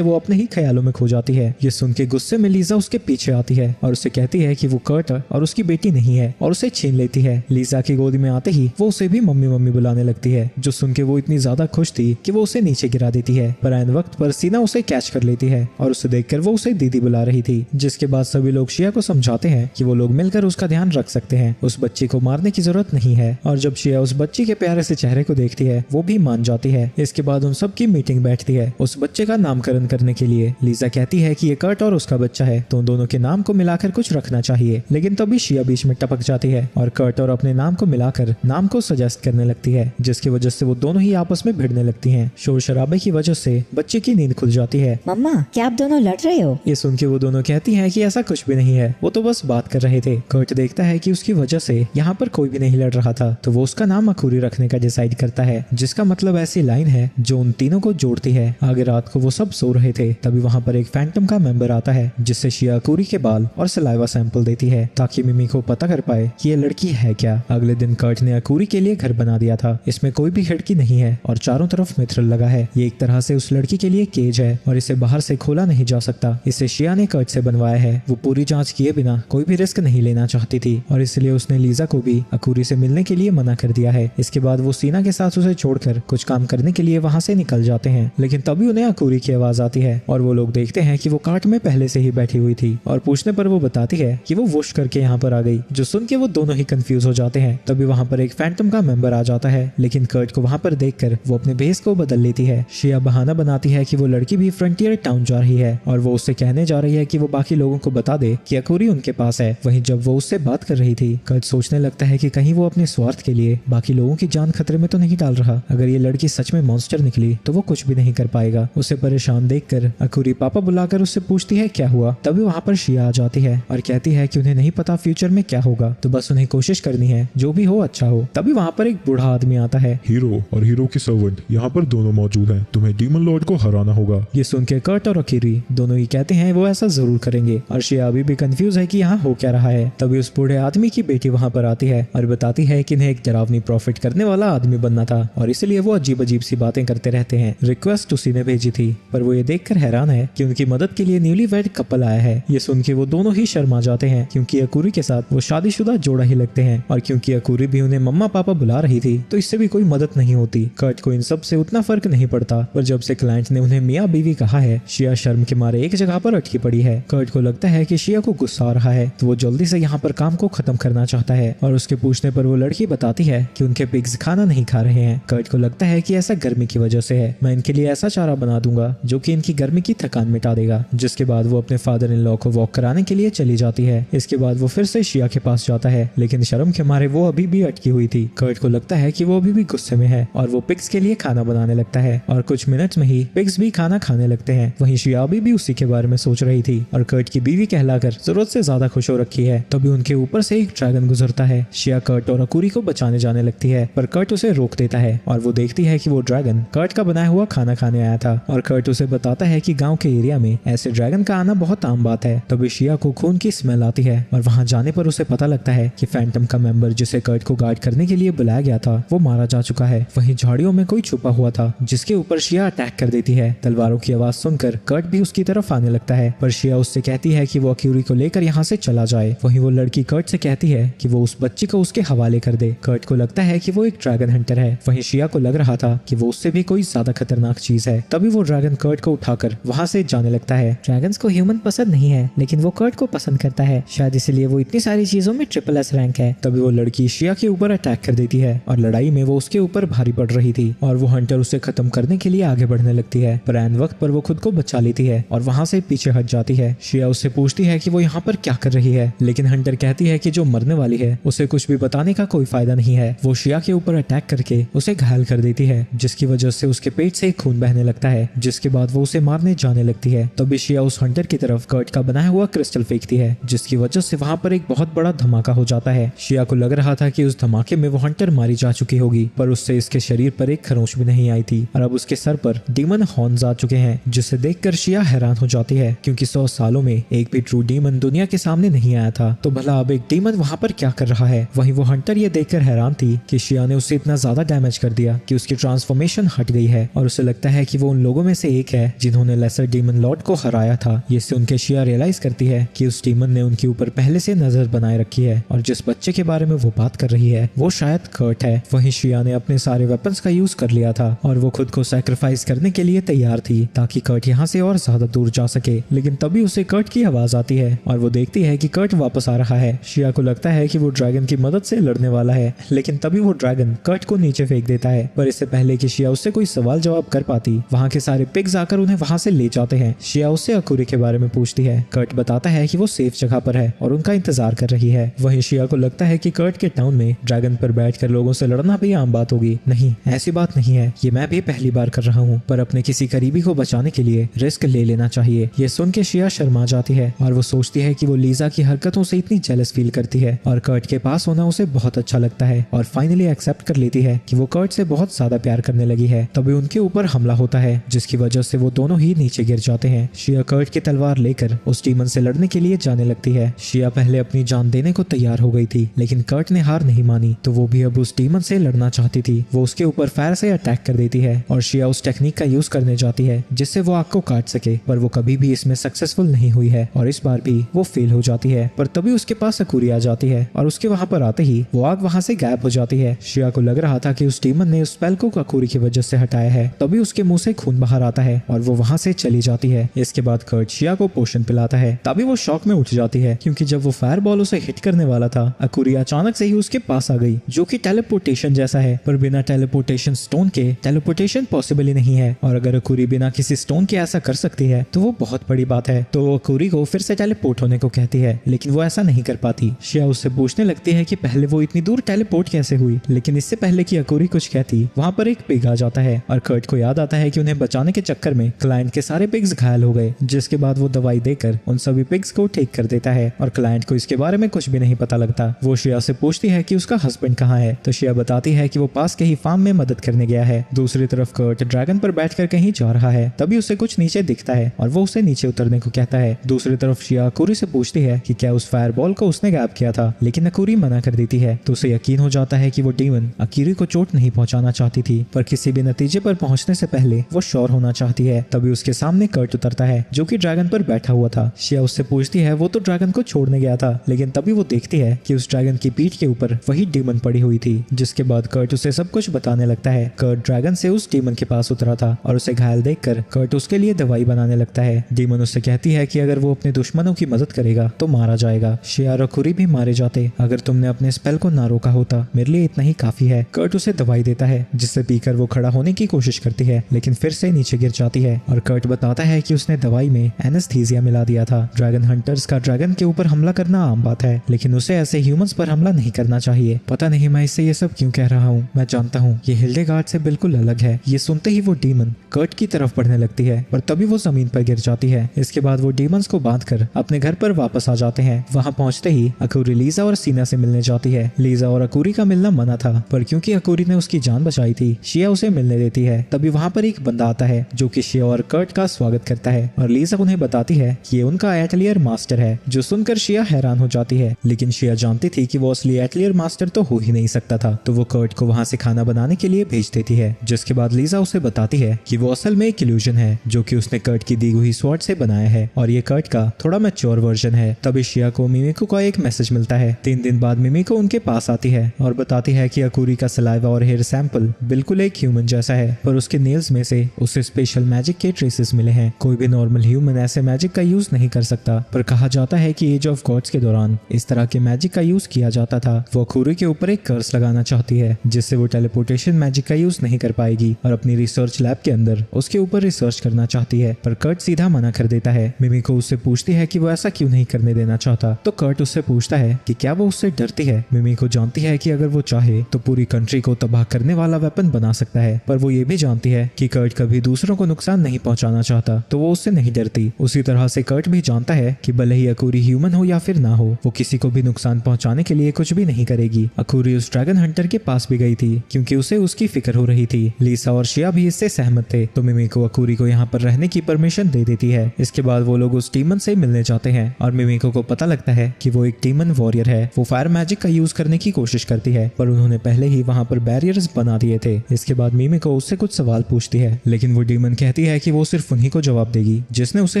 वो अपने ही ख्यालों में खो जाती है। ये सुन के गुस्से में लीजा उसके पीछे आती है और उसे कहती है कि वो कर्ट और उसकी बेटी नहीं है और उसे छीन लेती है। लीजा की गोद में आते ही वो उसे भी मम्मी मम्मी बुलाने लगती है जो सुन के वो इतनी ज्यादा खुश थी कि वो उसे नीचे गिरा देती है। पर ऐन वक्त पर सीना उसे कैच कर लेती है और उसे देखकर वो उसे दीदी बुला रही थी। जिसके बाद सभी लोग शिया को समझाते हैं कि वो लोग मिलकर उसका ध्यान रख सकते हैं, उस बच्ची को मारने की जरूरत नहीं है। और जब शिया उस बच्ची के प्यारे से चेहरे को देखती है वो भी मान जाती है। इसके बाद उन सब की मीटिंग बैठती है उस बच्चे का नामकरण करने के लिए। लीजा कहती है कि ये कर्ट और उसका बच्चा है तो उन दोनों के नाम को मिलाकर कुछ रखना चाहिए, लेकिन तभी शिया बीच में टपक जाती है और कर्ट और अपने नाम को मिलाकर नाम को सजेस्ट करने लगती है, जिसकी वजह से वो दोनों ही आपस में भिड़ने लगती हैं। शोर शराबे की वजह से बच्चे की नींद खुल जाती है। मम्मा क्या आप दोनों लड़ रहे हो? ये सुन के वो दोनों कहती हैं कि ऐसा कुछ भी नहीं है, वो तो बस बात कर रहे थे। कर्ट देखता है कि उसकी वजह से यहाँ पर कोई भी नहीं लड़ रहा था तो वो उसका नाम अखूरी रखने का डिसाइड करता है, जिसका मतलब ऐसी लाइन है जो उन तीनों को जोड़ती है। आगे रात को वो सब सो रहे थे तभी वहाँ पर एक फैंटम का मेंबर आता है जिससे शिया अखूरी के बाल और सलाइवा सैंपल देती है ताकि मिमी को पता कर पाए कि ये लड़की है क्या। अगले दिन कर्ट ने अखूरी के लिए घर बना दिया था। इसमें कोई भी खिड़की नहीं है और चारों तरफ मित्रल लगा है। ये एक तरह से उस लड़की के लिए केज है और इसे बाहर से खोला नहीं जा सकता। इसे शिया ने कर्ट से बनवाया है। वो पूरी जांच किए बिना कोई भी रिस्क नहीं लेना चाहती थी और इसलिए उसने लीजा को भी अखूरी से मिलने के लिए मना कर दिया है। इसके बाद वो सीना के साथ उसे छोड़कर कुछ काम करने के लिए वहाँ से निकल जाते हैं, लेकिन तभी उन्हें अखूरी की आवाज आती है और वो लोग देखते हैं कि वो कार्ट में पहले से ही बैठी हुई थी और पूछने पर वो बताती है कि वो वुश करके यहाँ पर आ गई। जो सुन के वो दोनों ही कंफ्यूज हो जाते हैं। तभी वहाँ पर एक फैंटम का मेंबर आ जाता है, लेकिन कर्ट को वहाँ पर देखकर वो अपने भेस को बदल लेती है। शिया बहाना बनाती है कि वो लड़की भी फ्रंटियर टाउन जा रही है और वो उससे कहने जा रही है कि वो बाकी लोगों को बता दे कि अखूरी उनके पास है। वहीं जब वो उससे बात कर रही थी कर्ट सोचने लगता है कि कहीं वो अपने स्वार्थ के लिए बाकी लोगों की जान खतरे में तो नहीं डाल रहा। अगर ये लड़की सच में मॉन्स्टर निकली तो वो कुछ भी नहीं कर पाएगा। उसे परेशान देखकर अखूरी पापा बुलाकर उससे पूछती है क्या हुआ। तभी वहाँ पर शिया आ जाती है और कहती है कि उन्हें नहीं पता फ्यूचर में क्या होगा, तो बस उन्हें कोशिश करनी है, जो भी हो अच्छा हो। तभी वहाँ पर एक बूढ़ा आदमी आता है। हीरो और हीरो की सर्वेंट यहाँ पर दोनों मौजूद हैं। तुम्हें डीमन लॉर्ड को हराना होगा। ये सुन के कर्ट और अखीरी दोनों ही कहते हैं वो ऐसा जरूर करेंगे और शिया अभी भी कंफ्यूज है कि यहाँ हो क्या रहा है। तभी उस बूढ़े आदमी की बेटी वहाँ पर आती है और बताती है कि इन्हें एक डरावनी प्रॉफिट करने वाला आदमी बनना था और इसलिए वो अजीब अजीब सी बातें करते रहते हैं। रिक्वेस्ट उसी ने भेजी थी, पर वो ये देखकर हैरान है कि उनकी मदद के लिए न्यूली वेड कपल आया है। ये सुन के वो दोनों ही शर्मा जाते हैं क्योंकि अखूरी के साथ वो शादीशुदा जोड़ा ही लगते हैं और क्योंकि अखूरी भी उन्हें मम्मा पापा बुला रही थी तो इससे भी कोई मदद नहीं होती। कर्ट को इन सब से उतना फर्क नहीं पड़ता, पर जब से क्लाइंट ने उन्हें मियाँ बीवी कहा है शिया शर्म के मारे एक जगह पर अटकी पड़ी है। कर्ट को लगता है कि शिया को गुस्सा आ रहा है तो वो जल्दी से यहाँ पर काम को खत्म करना चाहता है और उसके पूछने पर वो लड़की बताती है कि उनके पिग्स खाना नहीं खा रहे हैं। कर्ट को लगता है कि ऐसा गर्मी की वजह से है। मैं इनके लिए ऐसा चारा बना दूंगा जो कि इनकी गर्मी की थकान मिटा देगा। जिसके बाद वो अपने फादर इन लॉ को वॉक कराने के लिए चली जाती है। इसके बाद वो फिर से शिया के पास जाता है, लेकिन शर्म के मारे वो अभी भी अटकी हुई थी। कर्ट को लगता है कि वो अभी भी गुस्से में है और वो पिग्स के लिए खाना बनाने लगता है और कुछ मिनट में ही पिग्स भी खाना खाने लगते हैं। वहीं शिया अभी भी उसी के बारे में सोच रही थी और कर्ट की बीवी कहलाकर जरूरत से ज्यादा खुश हो रखी है। तभी उनके ऊपर से एक ड्रैगन गुजरता है। शिया कर्ट और अखूरी को बचाने जाने लगती है, पर कर्ट उसे रोक देता है और वो देखती है कि वो ड्रैगन कर्ट का बनाया हुआ खाना खाने आया था और कर्ट उसे बताता है कि गांव के एरिया में ऐसे ड्रैगन का आना बहुत आम बात है। तभी शिया को खून की स्मेल आती है और वहां जाने पर उसे पता लगता है कि फैंटम का मेंबर जिसे कर्ट को गार्ड करने के लिए बुलाया गया था वो मारा जा चुका है। वहीं झाड़ियों में कोई छुपा हुआ था जिसके ऊपर शिया अटैक कर देती है। तलवारों की आवाज सुनकर कर्ट भी उसकी तरफ आने लगता है, पर शिया उससे कहती है कि वो अक्यूरी को लेकर यहाँ से चला जाए। वहीं वो लड़की कर्ट से कहती है कि वो उस बच्ची को उसके हवाले कर दे। कर्ट को लगता है कि वो एक ड्रैगन हंटर है। वहीं शिया को लग रहा था कि वो उससे भी कोई ज्यादा खतरनाक चीज है। तभी वो ड्रैगन कर्ट को उठाकर वहाँ से जाने लगता है। ड्रैगन्स को ह्यूमन पसंद नहीं है, लेकिन वो कर्ट को पसंद करता है, शायद इसलिए वो इतनी सारी चीजों में SSS रैंक है। तभी वो लड़की शिया के ऊपर अटैक कर देती है और लड़ाई में वो उसके ऊपर भारी पड़ रही थी और वो हंटर उसे खत्म करने के लिए आगे बढ़ने लगती है, पर ऐन वक्त पर वो खुद को बचा लेती है और वहाँ से पीछे हट जाती है। शिया उससे पूछती है कि वो यहाँ पर क्या कर रही है, लेकिन हंटर कहती है कि जो मरने वाली है उसे कुछ भी बताने का कोई फायदा नहीं है। वो शिया के ऊपर अटैक करके उसे घायल कर देती है, जिसकी वजह से उसके पेट से खून बहने लगता है, जिसके बाद वो उसे मारने जाने लगती है। तभी शिया उस हंटर की तरफ कर्ट का बनाया हुआ क्रिस्टल फेंकती है, जिसकी वजह से वहाँ पर एक बहुत बड़ा धमाका हो जाता है। शिया को लग रहा था कि उस धमाके में वो हंटर मारी जा चुकी होगी, पर उससे इसके शरीर पर एक खरोंच भी नहीं आई थी और अब उसके सर पर डीमन हॉर्न्स आ चुके हैं, जिसे देखकर शिया हैरान हो जाती है, क्योंकि 100 सालों में एक भी ट्रू डीमन दुनिया के सामने नहीं आया था। तो भला अब एक डीमन वहाँ पर क्या कर रहा है? वहीं वो हंटर ये देखकर हैरान थी कि शिया ने उसे इतना ज्यादा डैमेज कर दिया कि उसकी ट्रांसफॉर्मेशन हट गई है और उसे लगता है कि वो उन लोगों में से एक है जिन्होंने लेसर डीमन लॉर्ड को हराया था। ये सुन के शिया रियलाइज करती है कि उस डीमन ने उनके ऊपर पहले से नजर बनाए रखी है और जिस बच्चे के बारे में वो बात कर रही है वो शायद कर्ट है। वहीं शिया ने अपने सारे वेपन्स का यूज कर लिया था और वो खुद को सैक्रिफाइस करने के लिए तैयार थी ताकि कर्ट यहाँ से और ज्यादा दूर जा सके। लेकिन तभी उसे कर्ट की आवाज आती है और वो देखती है कि कर्ट वापस आ रहा है। शिया को लगता है कि वो ड्रैगन की मदद से लड़ने वाला है, लेकिन तभी वो ड्रैगन कर्ट को नीचे फेंक देता है। पर इससे पहले कि शिया उससे कोई सवाल जवाब कर पाती, वहाँ के सारे पिग्स आकर उन्हें वहाँ से ले जाते हैं। शिया उससे अकुरी के बारे में पूछती है। कर्ट बताता है कि वो सेफ जगह पर है और उनका इंतजार कर रही है। वहीं शिया को लगता है कि कर्ट के टाउन में ड्रैगन पर बैठकर लोगों से लड़ना भी आम बात होगी। नहीं, ऐसी बात नहीं है, ये मैं भी पहली बार कर रहा हूँ, पर अपने किसी करीबी को बचाने के लिए रिस्क ले लेना चाहिए। ये सुन के शिया शर्मा जाती है और वो सोचती है कि वो लीजा की हरकतों से इतनी जेलस फील करती है और कर्ट के पास होना उसे बहुत अच्छा लगता है और फाइनली एक्सेप्ट कर लेती है कि वो कर्ट से बहुत ज्यादा प्यार करने लगी है। तभी उनके ऊपर हमला होता है, जिसकी वजह से वो दोनों ही नीचे गिर जाते हैं। शिया कर्ट की तलवार लेकर उस डीमन से लड़ने के लिए जाने लगती है। शिया पहले अपनी जान देने को तैयार हो गई थी, लेकिन कर्ट ने हार नहीं मानी, तो वो भी अब उस डीमन से लड़ना चाहती थी। वो उसके ऊपर फायर से अटैक कर देती है और शिया उस टेक्निक का यूज करने जाती है जिससे वो आग को काट सके, पर वो कभी भी इसमें सक्सेसफुल नहीं हुई है और इस बार भी वो फेल हो जाती है। पर तभी उसके पास अकुरी आ जाती है और उसके वहां पर आते ही वो आग वहां से गायब हो जाती है। शिया को लग रहा था कि उस डीमन ने उस स्पेल को अकुरी की वजह से हटाया है। तभी उसके मुंह से खून बाहर आता है और वो वहां से चली जाती है। इसके बाद कर्ट शिया को पोशन पिलाता है। तभी वो शॉक में उठ जाती है, क्योंकि जब वो फायर बॉल उसे हिट करने वाला था, अकुरी अचानक से ही उसके पास आ गई, जो कि टेलीपोर्टेशन जैसा है, पर बिना टेलीपोर्टेशन स्टोन के टेलीपोर्टेशन पॉसिबल ही नहीं है। और अगर अकुरी बिना किसी स्टोन के ऐसा कर सकती है तो वो बहुत बड़ी बात है। तो वो अकुरी को फिर से टेलीपोर्ट होने को कहती है, लेकिन वो ऐसा नहीं कर पाती। शिया उससे पूछने लगती है कि पहले वो इतनी दूर टेलीपोर्ट कैसे हुई, लेकिन इससे पहले कि अकुरी कुछ कहती, वहाँ पर एक पिग आ जाता है और कर्ट को याद आता है कि उन्हें बचाने के चक्कर में क्लाइंट के सारे पिग्स घायल हो गए, जिसके बाद वो दवाई देकर उन सभी पिग्स को ठीक कर देता है और क्लाइंट को इसके बारे में कुछ भी नहीं पता लगता। वो शिया से पूछती है कि उसका हस्बैंड कहाँ है, तो शिया बताती है कि वो पास के ही फार्म में मदद करने गया है। दूसरी तरफ कर्ट ड्रैगन पर बैठकर कहीं जा रहा है। तभी उसे कुछ नीचे दिखता है और वो उसे नीचे उतरने को कहता है। दूसरी तरफ शिया अकुरी से पूछती है कि क्या उस फायर बॉल को उसने गायब किया था, लेकिन अकुरी मना कर देती है। तो उसे यकीन हो जाता है कि वो डीमन अकुरी को चोट नहीं पहुंचाना चाहती थी, पर किसी भी नतीजे पर पहुंचने से पहले वो श्योर होना चाहती है। तभी उसके सामने कर्ट उतरता है, जो कि ड्रैगन पर बैठा हुआ था। शिया उससे पूछती है वो तो ड्रैगन को छोड़ने गया था, लेकिन तभी वो देखती है कि उस ड्रैगन की पीठ के ऊपर वही डीमन पड़ी हुई थी। जिसके बाद कर्ट उसे सब कुछ बताने लगता है। कर्ट ड्रैगन से उस डीमन के पास उतरा था और उसे घायल देखकर कर्ट उसके लिए दवाई बनाने लगता है। डीमन उससे कहती है कि अगर वो अपने दुश्मनों की मदद करेगा तो मारा जाएगा। शिया और अकुरी भी मारे जाते। अगर तुमने अपने स्पेल को ना रोका होता, मेरे लिए इतना ही काफी है। कर्ट उसे दवाई देता है, जिससे पीकर वो खड़ा होने की कोशिश करती है, लेकिन फिर से नीचे गिर जाती है। और कर्ट बताता है कि उसने दवाई में एनेस्थीसिया मिला दिया था। ड्रैगन हंटर्स का ड्रैगन के ऊपर हमला करना आम बात है, लेकिन उसे ऐसे ह्यूमंस पर हमला नहीं करना चाहिए। पता नहीं मैं इससे ये सब क्यों कह रहा हूँ। मैं जानता हूँ ये हिल्डेगार्ड से बिल्कुल अलग है। ये सुनते ही वो डीमन कर्ट की तरफ बढ़ने लगती है, पर तभी वो जमीन पर गिर जाती है। इसके बाद वो डीमंस को बांधकर अपने घर पर वापस आ जाते हैं। वहाँ पहुँचते ही अकुरी लीजा और सीना से मिलने जाती है। लीजा और अकुरी का मिलना मना था, पर क्योंकि अकुरी ने उसकी जान बचाई थी, शिया उसे मिलने देती है। तभी वहाँ पर एक बंदा आता है जो कि शिया और कर्ट का स्वागत करता है और लीजा उन्हें बताती है कि ये उनका एटलियर मास्टर है, जो सुनकर शिया हैरान हो जाती है। लेकिन शिया जानती थी कि वो असली एटलियर मास्टर तो हो ही नहीं सकता था, तो वो कर्ट को वहाँ से खाना बनाने के लिए भेज देती है। जिसके बाद लीजा उसे बताती है कि वो असल में एक इल्यूजन है, जो कि उसने कर्ट की दी हुई स्वॉर्ड से बनाया है और ये कर्ट का थोड़ा मैच्योर वर्जन है। तभी शिया को मिमिको का एक मैसेज मिलता है। 3 दिन बाद मिमिको उनके पास आती है और बताती है कि अकुरी का सलाइवा और हेयर सैंपल बिल्कुल एक ह्यूमन जैसा है, पर उसके नेल्स में से उसे स्पेशल मैजिक के ट्रेसेस मिले हैं। कोई भी नॉर्मल ह्यूमन ऐसे मैजिक का यूज नहीं कर सकता, पर कहा जाता है कि एज ऑफ गॉड्स के दौरान इस तरह के मैजिक का यूज किया जाता था। वो अकुरी के ऊपर एक कर्स लगाना चाहती है, जिससे वो टेलीपोर्टेशन मैजिक का यूज नहीं कर पाएगी और अपनी रिसर्च लैब के अंदर उसके ऊपर रिसर्च करना चाहती है, पर कर्ट सीधा मना कर देता है। मिमिको उससे पूछती है कि वो ऐसा क्यों नहीं करने देना चाहता, तो कर्ट उससे पूछता है कि क्या वो उससे डरती है। मिमीको जानती है कि अगर वो चाहे तो पूरी कंट्री को तबाह करने वाला वेपन बना सकता है, पर वो ये भी जानती है कि कर्ट कभी दूसरों को नुकसान नहीं पहुंचाना चाहता, तो वो उससे नहीं डरती। उसी तरह से कर्ट भी जानता है कि भले ही अकूरी ह्यूमन हो या फिर ना हो, वो किसी को भी नुकसान पहुंचाने के लिए कुछ भी नहीं करेगी। अकूरी उस ड्रैगन हंटर के पास भी गई थी क्योंकि उसे उसकी फिक्र हो रही थी। लीसा और शिया भी इससे सहमत थे, तो मिमीको अकूरी को यहाँ पर रहने की परमिशन दे देती है। इसके बाद वो लोग उस डीमन से मिलने जाते हैं और मिमीको को पता लगता है कि वो एक डीमन वॉरियर है। वो फायर मैजिक का यूज करने की कोशिश करती है, पर उन्होंने पहले ही वहाँ पर बैरियर्स बना दिए थे। इसके बाद मिमीको उससे कुछ सवाल पूछती है, लेकिन वो डीमन कहती है कि वो सिर्फ उन्हीं को जवाब देगी जिसने उसे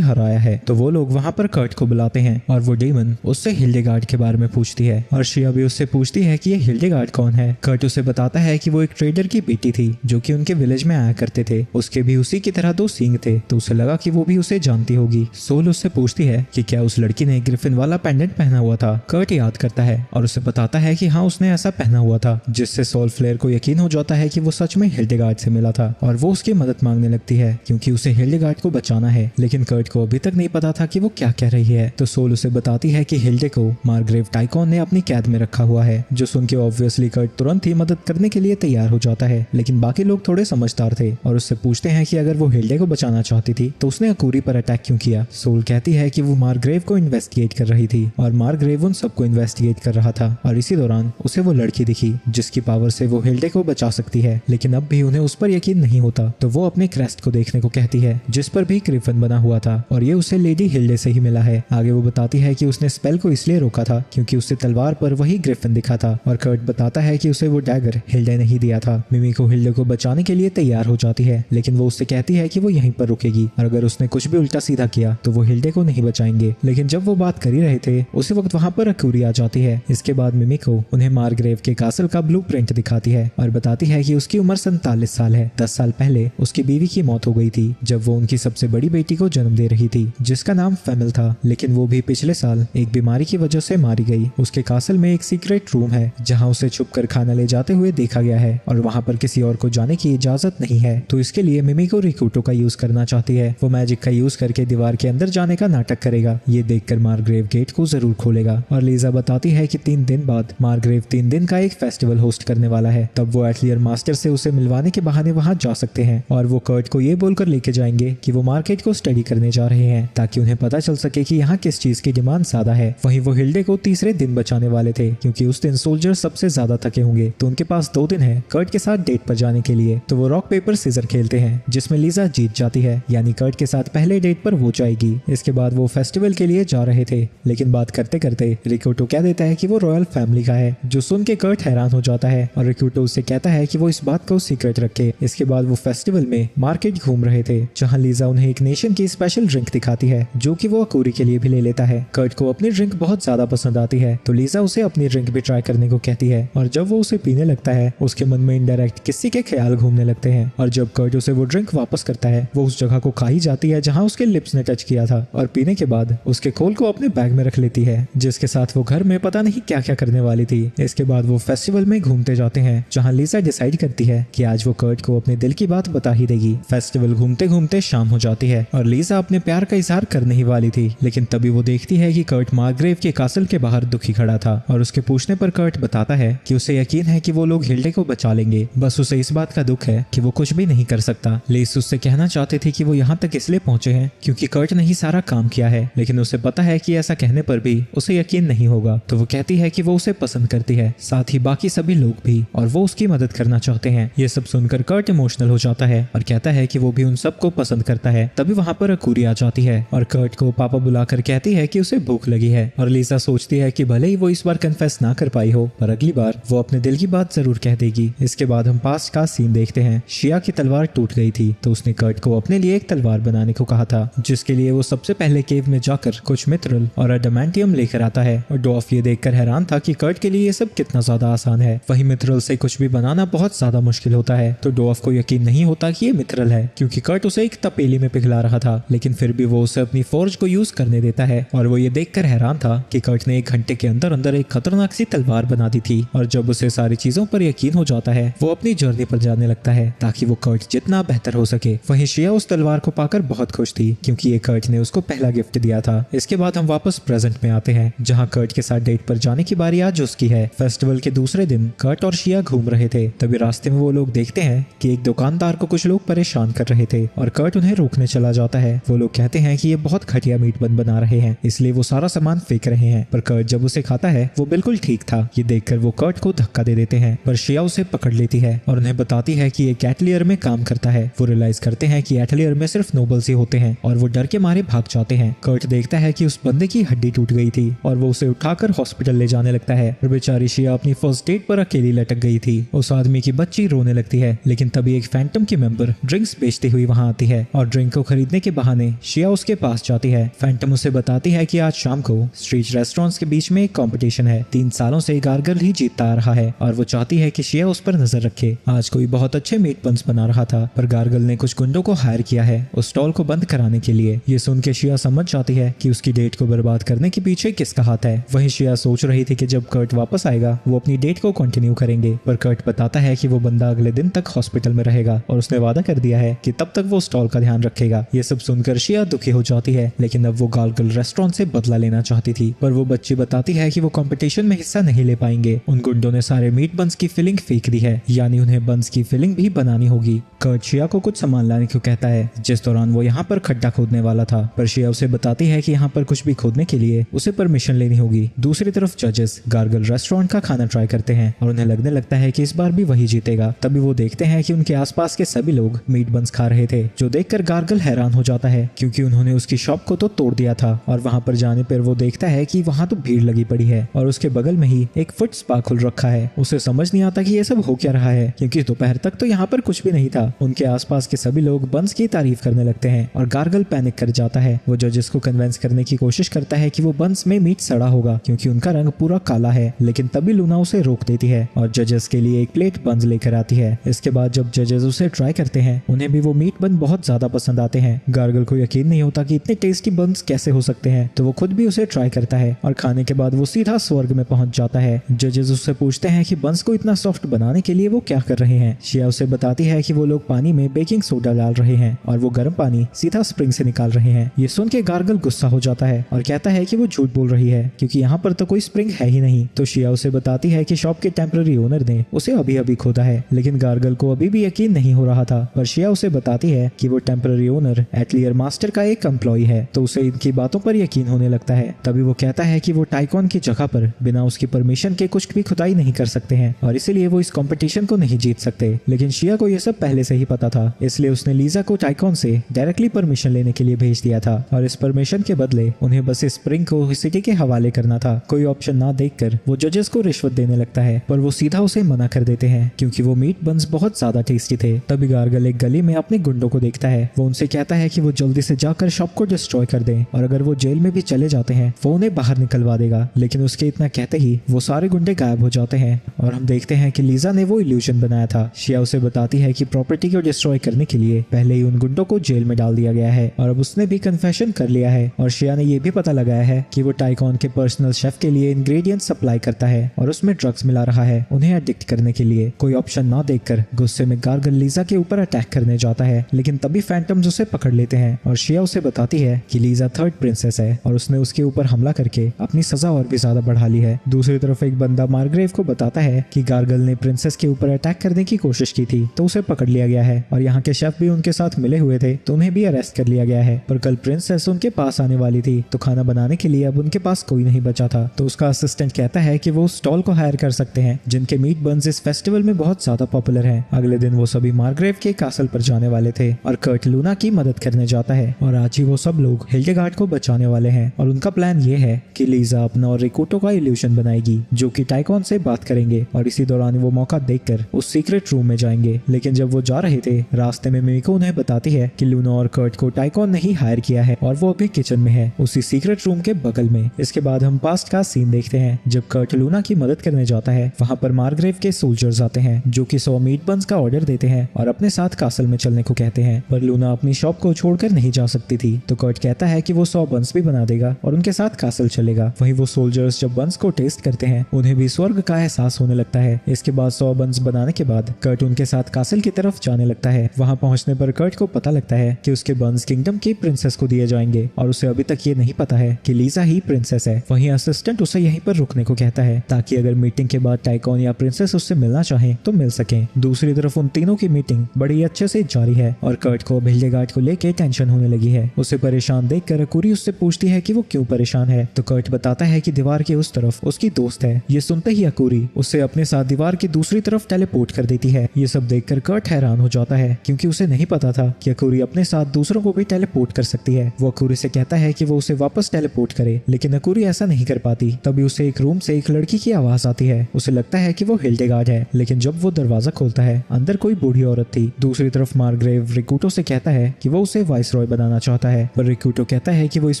हराया है। तो वो लोग वहाँ पर कर्ट को बुलाते हैं और वो डीमन उससे हिल्डेगार्ड के बारे में पूछती है और शिया भी उससे पूछती है कि ये हिल्डेगार्ड कौन है। कर्ट उसे बताता है कि वो एक ट्रेडर की बेटी थी जो कि उनके विलेज में आया करते थे। उसके भी उसी की तरह 2 सींग थे, तो उसे लगा कि वो भी उसे जानती होगी। सोल उससे पूछती है कि क्या उस लड़की ने ग्रिफिन वाला पेंडेंट पहना हुआ था। कर्ट याद करता है और उसे बताता है कि हाँ, उसने ऐसा पहना हुआ था, जिससे सोल फ्लेयर को यकीन हो जाता है कि वो सच में हिल्डेगार्ड से मिला था और वो उसकी मदद मांगने लगती है क्योंकि उसे हिल्डेगार्ड को बचाना है। लेकिन कर्ट को अभी तक नहीं पता था कि वो क्या कह रही है। तो सोल उसे बताती है कि हिल्डे को मार्ग्रेव टाइकॉन ने अपनी कैद में रखा हुआ है, जो सुन के ऑब्वियसली कर्ट तुरंत ही मदद करने के लिए तैयार हो जाता है। लेकिन बाकी लोग थोड़े समझदार थे और उससे पूछते हैं कि अगर वो हिल्डे को बचाना चाहती थी तो उसने अकूरी पर अटैक क्यों किया। सोल कहती है कि वो मार्ग्रेव को इन्वेस्टिगेट कर रही थी और मार्ग्रेव उन सबको इन्वेस्टिगेट कर रहा था और इसी दौरान उसे वो लड़की दिखी जिसकी पावर से वो हिल्डे को बचा सकती है। लेकिन अब भी उन्हें उस पर यकीन नहीं होता, तो वो अपने क्रेस्ट को देखने को कहती है जिस पर भी ग्रिफिन बना हुआ था और ये उसे लेडी हिल्डे से ही मिला है। आगे वो बताती है कि उसने स्पेल को इसलिए रोका था क्योंकि उससे तलवार पर वही ग्रिफिन दिखा था और कर्ट बताता है कि उसे वो डैगर हिल्डे ने ही दिया था। मिमीको हिल्डे को बचाने के लिए तैयार हो जाती है, लेकिन वो उससे कहती है कि वो यहीं पर रुकेगी और अगर उसने कुछ भी उल्टा सीधा किया तो वो हिल्डे को नहीं बचाएंगे। लेकिन जब वो बात कर ही रहे थे उसी वक्त वहाँ पर अकूरी आ जाती है। इसके बाद मिमीको उन्हें मार्ग्रेव के कासल का ब्लूप्रिंट दिखाती है और बताती है कि उसकी उम्र 47 साल है। 10 साल पहले उसकी बीवी की मौत हो गई थी जब वो उनकी सबसे बड़ी बेटी को जन्म दे रही थी जिसका नाम फेमिल था, लेकिन वो भी पिछले साल एक बीमारी की वजह से मारी गई। उसके कासल में एक सीक्रेट रूम है जहाँ उसे छुपकर खाना ले जाते हुए देखा गया है और वहाँ पर किसी और को जाने की इजाजत नहीं है। तो इसके लिए मिमीको रिक्रूटो का यूज करना चाहती है। वो मैजिक का यूज करके दीवार के अंदर जाने का नाटक करेगा। ये देखकर मार्ग्रेव गेट को जरूर खोलेगा और लीजा बताती है कि 3 दिन बाद मार्ग्रेव 3 दिन का एक फेस्टिवल होस्ट करने वाला है। तब वो एटलियर मास्टर से उसे मिलवाने के बहाने वहाँ जा सकते हैं और वो कर्ट को ये बोलकर लेके जाएंगे कि वो मार्केट को स्टडी करने जा रहे हैं ताकि उन्हें पता चल सके कि यहाँ किस चीज की डिमांड ज्यादा है। वहीं वो हिल्डे को तीसरे दिन बचाने वाले थे क्योंकि उस दिन सोल्जर सबसे ज्यादा थके होंगे, तो उनके पास 2 दिन है कर्ट के साथ डेट पर जाने के लिए। तो वो रॉक पेपर सीजर खेलते हैं जिसमें लीजा जीत जाती है, यानी कर्ट के साथ पहले डेट पर वो जाएगी। इसके बाद वो फेस्टिवल के लिए जा रहे थे, लेकिन बात करते करते रिक्रूटो कह देता है कि वो रॉयल फैमिली का है, जो सुन के कर्ट हैरान हो जाता है और रिक्रूटो उससे कहता है कि वो इस बात को सीक्रेट रखे। इसके बाद वो फेस्टिवल में मार्केट घूम रहे थे जहाँ लीजा उन्हें एक नेशन की स्पेशल ड्रिंक दिखाती है जो कि वो अकूरी के लिए भी ले लेता है। कर्ट को अपनी ड्रिंक बहुत ज्यादा पसंद आती है, तो लीजा उसे अपनी ड्रिंक भी ट्राई करने को कहती है और जब वो उसे पीने लगता है उसके मन में इनडायरेक्ट किसी के ख्याल घूमने लगते हैं और जब कर्ट उसे वो ड्रिंक वापस करता है वो उस जगह को खा ही जाती है जहाँ उसके लिप्स ने टच किया था और पीने के बाद उसके खोल को अपने बैग में रख लेती है, जिसके साथ वो घर में पता नहीं क्या क्या करने वाली थी। इसके बाद वो फेस्टिवल में घूमते जाते हैं जहाँ लीजा डिसाइड करती है कि आज वो कर्ट को अपने दिल की बात बता ही देगी। फेस्टिवल घूमते घूमते शाम हो जाती है और लीजा अपने प्यार का इजहार करने ही वाली थी, लेकिन तभी वो देखती है कि कर्ट मार्ग्रेव के कासल के बाहर दुखी खड़ा था और उसके पूछने पर कर्ट बताता है कि उसे यकीन है कि वो लोग हिल्डे को बचा लेंगे, बस उसे इस बात का दुख है कि वो कुछ भी नहीं कर सकता। लीज उससे कहना चाहते थे कि वो यहाँ तक इसलिए पहुंचे हैं क्योंकि कर्ट ने ही सारा काम किया है, लेकिन उसे पता है कि ऐसा कहने पर भी उसे यकीन नहीं होगा। तो वो कहती है कि वो उसे पसंद करती है, साथ ही बाकी सभी लोग भी, और वो उसकी मदद करना चाहते हैं। ये सब सुनकर कर्ट इमोशनल हो जाता है और कहता है कि वो भी उन सबको पसंद करता है। तभी वहाँ पर अकूरी आ जाती है और कर्ट को पापा बुलाकर कहती है कि उसे भूख लगी है और लीजा सोचती है कि भले ही वो इस बार कन्फेस ना कर पाई हो पर अगली बार वो अपने दिल की बात जरूर कह देगी। इसके बाद हम पास्ट का सीन देखते हैं। शिया की तलवार टूट गई थी तो उसने कर्ट को अपने लिए एक तलवार बनाने को कहा था, जिसके लिए वो सबसे पहले केव में जाकर कुछ मिथरल और अडमेंटियम लेकर आता है और डॉफ ये देखकर हैरान था कि कर्ट के लिए ये सब कितना ज्यादा आसान है। वही मिथरल से कुछ भी बनाना बहुत ज्यादा मुश्किल होता है, तो डॉफ को यकीन नहीं होता कि ये मिथरल है क्योंकि कर्ट उसे एक तपेली में पिघला रहा था, लेकिन फिर भी वो उसे अपनी फोर्ज को यूज करने देता है और वो ये देखकर हैरान था कि कर्ट ने 1 घंटे के अंदर अंदर एक खतरनाक सी तलवार बना दी थी। और जब उसे सारी चीजों पर यकीन हो जाता है वो अपनी जर्नी पर जाने लगता है ताकि वो कर्ट जितना बेहतर हो सके। वहीं शिया उस तलवार को पाकर बहुत खुश थी क्योंकि ये कर्ट ने उसको पहला गिफ्ट दिया था। इसके बाद हम वापस प्रेजेंट में आते हैं जहाँ कर्ट के साथ डेट डेट पर जाने की बारी आज उसकी है। फेस्टिवल के दूसरे दिन कर्ट और शिया घूम रहे थे, तभी रास्ते में वो लोग देखते हैं कि एक दुकानदार को कुछ लोग परेशान कर रहे थे और कर्ट उन्हें रोकने चला जाता है। वो लोग कहते हैं कि ये बहुत घटिया मीट बन बना रहे हैं, इसलिए वो सारा सामान फेंक रहे हैं। पर कर्ट जब उसे खाता है वो बिल्कुल ठीक था। ये देखकर वो कर्ट को धक्का दे देते हैं, पर शिया उसे पकड़ लेती है और उन्हें बताती है कि एक एटलियर में काम करता है। वो रियलाइज करते हैं कि एटलियर में सिर्फ नोबल्स ही होते हैं और वो डर के मारे भाग जाते हैं। कर्ट देखता है कि उस बंदे की हड्डी टूट गई थी और वो उसे उठाकर हॉस्पिटल ले जाने लगता है। और बेचारी शिया अपनी फर्स्ट डेट पर अकेली लटक गई थी। उस आदमी की बच्ची रोने लगती है, लेकिन तभी एक फैंटम की मेंबर ड्रिंक्स बेचती हुई वहां आती है और ड्रिंक को खरीदने के बहाने शिया उसके पास जाती है। फैंटम उसे बताती है कि आज शाम को स्ट्रीट रेस्टोरेंट्स के बीच में एक कंपटीशन है। 3 सालों से गार्गल ही जीतता आ रहा है और वो चाहती है कि शिया उस पर नजर रखे। आज कोई बहुत अच्छे मीट बंस बना रहा था, पर गार्गल ने कुछ गुंडों को हायर किया है उस स्टॉल को बंद कराने के लिए। ये सुन के शिया समझ जाती है कि उसकी डेट को बर्बाद करने के पीछे किसका हाथ है। वहीं शिया सोच रही थी कि जब कर्ट वापस आएगा वो अपनी डेट को कंटिन्यू करेंगे, पर कर्ट बताता है कि वो बंदा अगले दिन तक हॉस्पिटल में रहेगा और उसने वादा कर दिया है कि तब तक वो स्टॉल का ध्यान रखेगा। ये सब सुनकर शिया दुखी हो जाती है, लेकिन अब वो गार्गल रेस्टोरेंट से बदला लेना चाहती थी। पर वो बच्ची बताती है कि वो कंपटीशन में हिस्सा नहीं ले पाएंगे। उन गुंडों ने सारे मीट बंस की फिलिंग फेंक दी है, यानी उन्हें बंस की फिलिंग भी बनानी होगी। कर्ट शिया को कुछ सामान लाने को कहता है, जिस दौरान वो यहाँ पर खड्डा खोदने वाला था, पर शिया उसे बताती है कि यहाँ पर कुछ भी खोदने के लिए उसे परमिशन लेनी होगी। दूसरी तरफ जजेस गार्गल रेस्टोरेंट का खाना ट्राई करते हैं और उन्हें लगने लगता है कि इस बार भी वही जीतेगा। तभी वो देखते हैं कि उनके आसपास के सभी लोग मीट बंस खा रहे थे, जो देखकर गार्गल हैरान हो जाता है क्योंकि उन्होंने उसकी शॉप को तो तोड़ दिया था। और वहां पर जाने पर वो देखता है कि वहां तो भीड़ लगी पड़ी है और उसके बगल में ही एक फुट स्पा खुल रखा है। उसे समझ नहीं आता कि ये सब हो क्या रहा है, क्योंकि दोपहर तक तो यहाँ पर कुछ भी नहीं था। उनके आसपास के सभी लोग बंस की तारीफ करने लगते हैं और गार्गल पैनिक कर जाता है। वो जजेस को कन्विंस करने की कोशिश करता है कि वो बंस में मीट सड़ा होगा क्योंकि उनका रंग पूरा काला है, लेकिन तभी लूना उसे रोक देती है और जजेस के लिए एक प्लेट बंस लेकर आती है। इसके बाद जब जजेस उसे ट्राई करते हैं उन्हें भी वो मीट बन बहुत ज्यादा पसंद आते हैं। गार्गल को यकीन नहीं होता कि इतने टेस्टी बंस कैसे हो सकते हैं, तो वो खुद भी उसे ट्राई करता है और खाने के बाद वो सीधा स्वर्ग में पहुंच जाता है। जजेस उससे पूछते हैं कि बंस को इतना सॉफ्ट बनाने के लिए वो क्या कर रहे हैं। शिया उसे बताती है कि वो लोग पानी में बेकिंग सोडा डाल रहे हैं और वो गर्म पानी सीधा स्प्रिंग से निकाल रहे हैं। ये सुन के गार्गल गुस्सा हो जाता है और कहता है कि वो झूठ बोल रही है क्योंकि यहाँ पर तो कोई स्प्रिंग है ही नहीं। तो शिया उसे बताती है कि शॉप के टेम्पररी ओनर ने उसे अभी अभी खोदा है, लेकिन गार्गल को अभी भी यकीन नहीं हो रहा था। पर शिया उसे बताती है कि वो टेम्पररी ओनर एटलियर मास्टर का एक एम्प्लॉय है, तो उसे इनकी बातों पर यकीन होने लगता है। तभी वो कहता है कि वो टाइकॉन की जगह पर बिना उसकी परमिशन के कुछ भी खुदाई नहीं कर सकते हैं और इसीलिए वो इस कंपटीशन को नहीं जीत सकते। लेकिन शिया को यह सब पहले से ही पता था, इसलिए उसने लीजा को टाइकॉन से डायरेक्टली परमिशन लेने के लिए भेज दिया था और इस परमिशन के बदले उन्हें बस इस स्प्रिंग को सिटी के हवाले करना था। कोई ऑप्शन ना देखकर वो जजेस को रिश्वत देने लगता है, पर वो सीधा उसे मना कर देते हैं क्योंकि वो मीट बंस बहुत ज्यादा टेस्टी थे। तभी गार्गल एक गली में अपने गुंडों को देखता है। वो उनसे कहता है कि वो जल्दी से जाकर शॉप को डिस्ट्रॉय कर दें और अगर वो जेल में भी चले जाते हैं वो उन्हें बाहर निकलवा देगा। लेकिन उसके इतना कहते ही वो सारे गुंडे गायब हो जाते हैं और हम देखते हैं कि लीजा ने वो इल्यूजन बनाया था। शिया उसे बताती है कि प्रॉपर्टी को डिस्ट्रॉय करने के लिए पहले ही उन गुंडों को जेल में डाल दिया गया है और अब उसने भी कन्फेशन कर लिया है। और शिया ने ये भी पता लगाया है कि वो टाइकॉन के पर्सनल शेफ के लिए इंग्रेडिएंट्स सप्लाई करता है और उसमें ड्रग्स मिला रहा है उन्हें एडिक्ट करने के लिए। कोई ऑप्शन ना देखकर गुस्से में गार्गल लीजा के ऊपर अटैक करने जाता है, लेकिन तभी फैंटम्स उसे पकड़ लेते हैं और शिया उसे बताती है कि लीजा थर्ड प्रिंसेस है और उसने उसके ऊपर हमला करके अपनी सजा और भी ज्यादा बढ़ा ली है। दूसरी तरफ एक बंदा मार्ग्रेव को बताता है कि गार्गल ने प्रिंसेस के ऊपर अटैक करने की कोशिश की थी, तो उसे पकड़ लिया गया है और यहाँ के शेफ भी उनके साथ मिले हुए थे, तो उन्हें भी अरेस्ट कर लिया गया है। पर कल प्रिंसेस उनके पास आने वाली थी, तो खाना बनाने के लिए अब उनके पास कोई नहीं बचा था। तो उसका असिस्टेंट कहता है कि वो स्टॉल को हायर कर सकते हैं जिनके मीट बंस इस फेस्टिवल में बहुत ज्यादा पॉपुलर हैं। अगले दिन वो सभी मार्ग्रेव के कासल पर जाने वाले थे और कर्ट लूना की मदद करने जाता है और आज ही वो सब लोग हिल्डेगार्ड को बचाने वाले हैं और उनका प्लान ये है कि लीजा अपना और रिकोटो का इल्यूशन बनाएगी जो कि टाइकॉन से बात करेंगे और इसी दौरान वो मौका देखकर उस सीक्रेट रूम में जाएंगे। लेकिन जब वो जा रहे थे रास्ते में मिमिको उन्हें बताती है कि लूना और कर्ट को टाइकॉन ने ही हायर किया है और वो अभी किचन में है उसी सीक्रेट रूम के बगल में। इसके बाद हम पास्ट का सीन देखते हैं जब कर्ट लूना की मदद करने जाता है। वहाँ पर मार्ग्रेव के सोल्जर्स आते हैं जो कि 100 मीट बंस का ऑर्डर देते हैं और अपने साथ कासल में चलने को कहते हैं, पर लूना अपनी शॉप को छोड़कर नहीं जा सकती थी। तो कर्ट कहता है कि वो 100 बंस भी बना देगा और उनके साथ कासल चलेगा। वहीं वो सोल्जर्स जब बंस को टेस्ट करते हैं उन्हें भी स्वर्ग का एहसास होने लगता है। इसके बाद 100 बंस बनाने के बाद कर्ट उनके साथ कासल की तरफ जाने लगता है। वहाँ पहुंचने पर कर्ट को पता लगता है कि उसके बंस किंगडम की प्रिंसेस को दिए जाएंगे और उसे अभी तक ये नहीं पता है कि लीजा ही प्रिंसेस है। वहीं असिस्टेंट एजेंट उसे यहीं पर रुकने को कहता है ताकि अगर मीटिंग के बाद टाइकॉन या प्रिंसेस उससे मिलना चाहे तो मिल सके। दूसरी तरफ उन तीनों की मीटिंग बड़ी अच्छे से जारी है और कर्ट को हिल्डेगार्ड को लेके टेंशन होने लगी है। उसे परेशान देखकर अकूरी उससे पूछती है कि वो क्यों परेशान है, तो कर्ट बताता है कि दीवार के उस तरफ उसकी दोस्त है। ये सुनते ही अकूरी उसे अपने साथ दीवार की दूसरी तरफ टेलीपोर्ट कर देती है। ये सब देखकर कर्ट हैरान हो जाता है क्योंकि उसे नहीं पता था कि अकूरी अपने साथ दूसरों को भी टेलीपोर्ट कर सकती है। वो अकूरी से कहता है कि वो उसे वापस टेलीपोर्ट करे, लेकिन अकूरी ऐसा नहीं कर पाती। तभी उसे एक रूम से एक लड़की की आवाज आती है। उसे लगता है कि वो हिल्डेगार्ड है, लेकिन जब वो दरवाजा खोलता है अंदर कोई बूढ़ी औरत थी। दूसरी तरफ मार्ग्रेव रिक्रूटो से कहता है कि वो उसे वाइसरॉय बनाना चाहता है, पर रिक्रूटो कहता है कि वो इस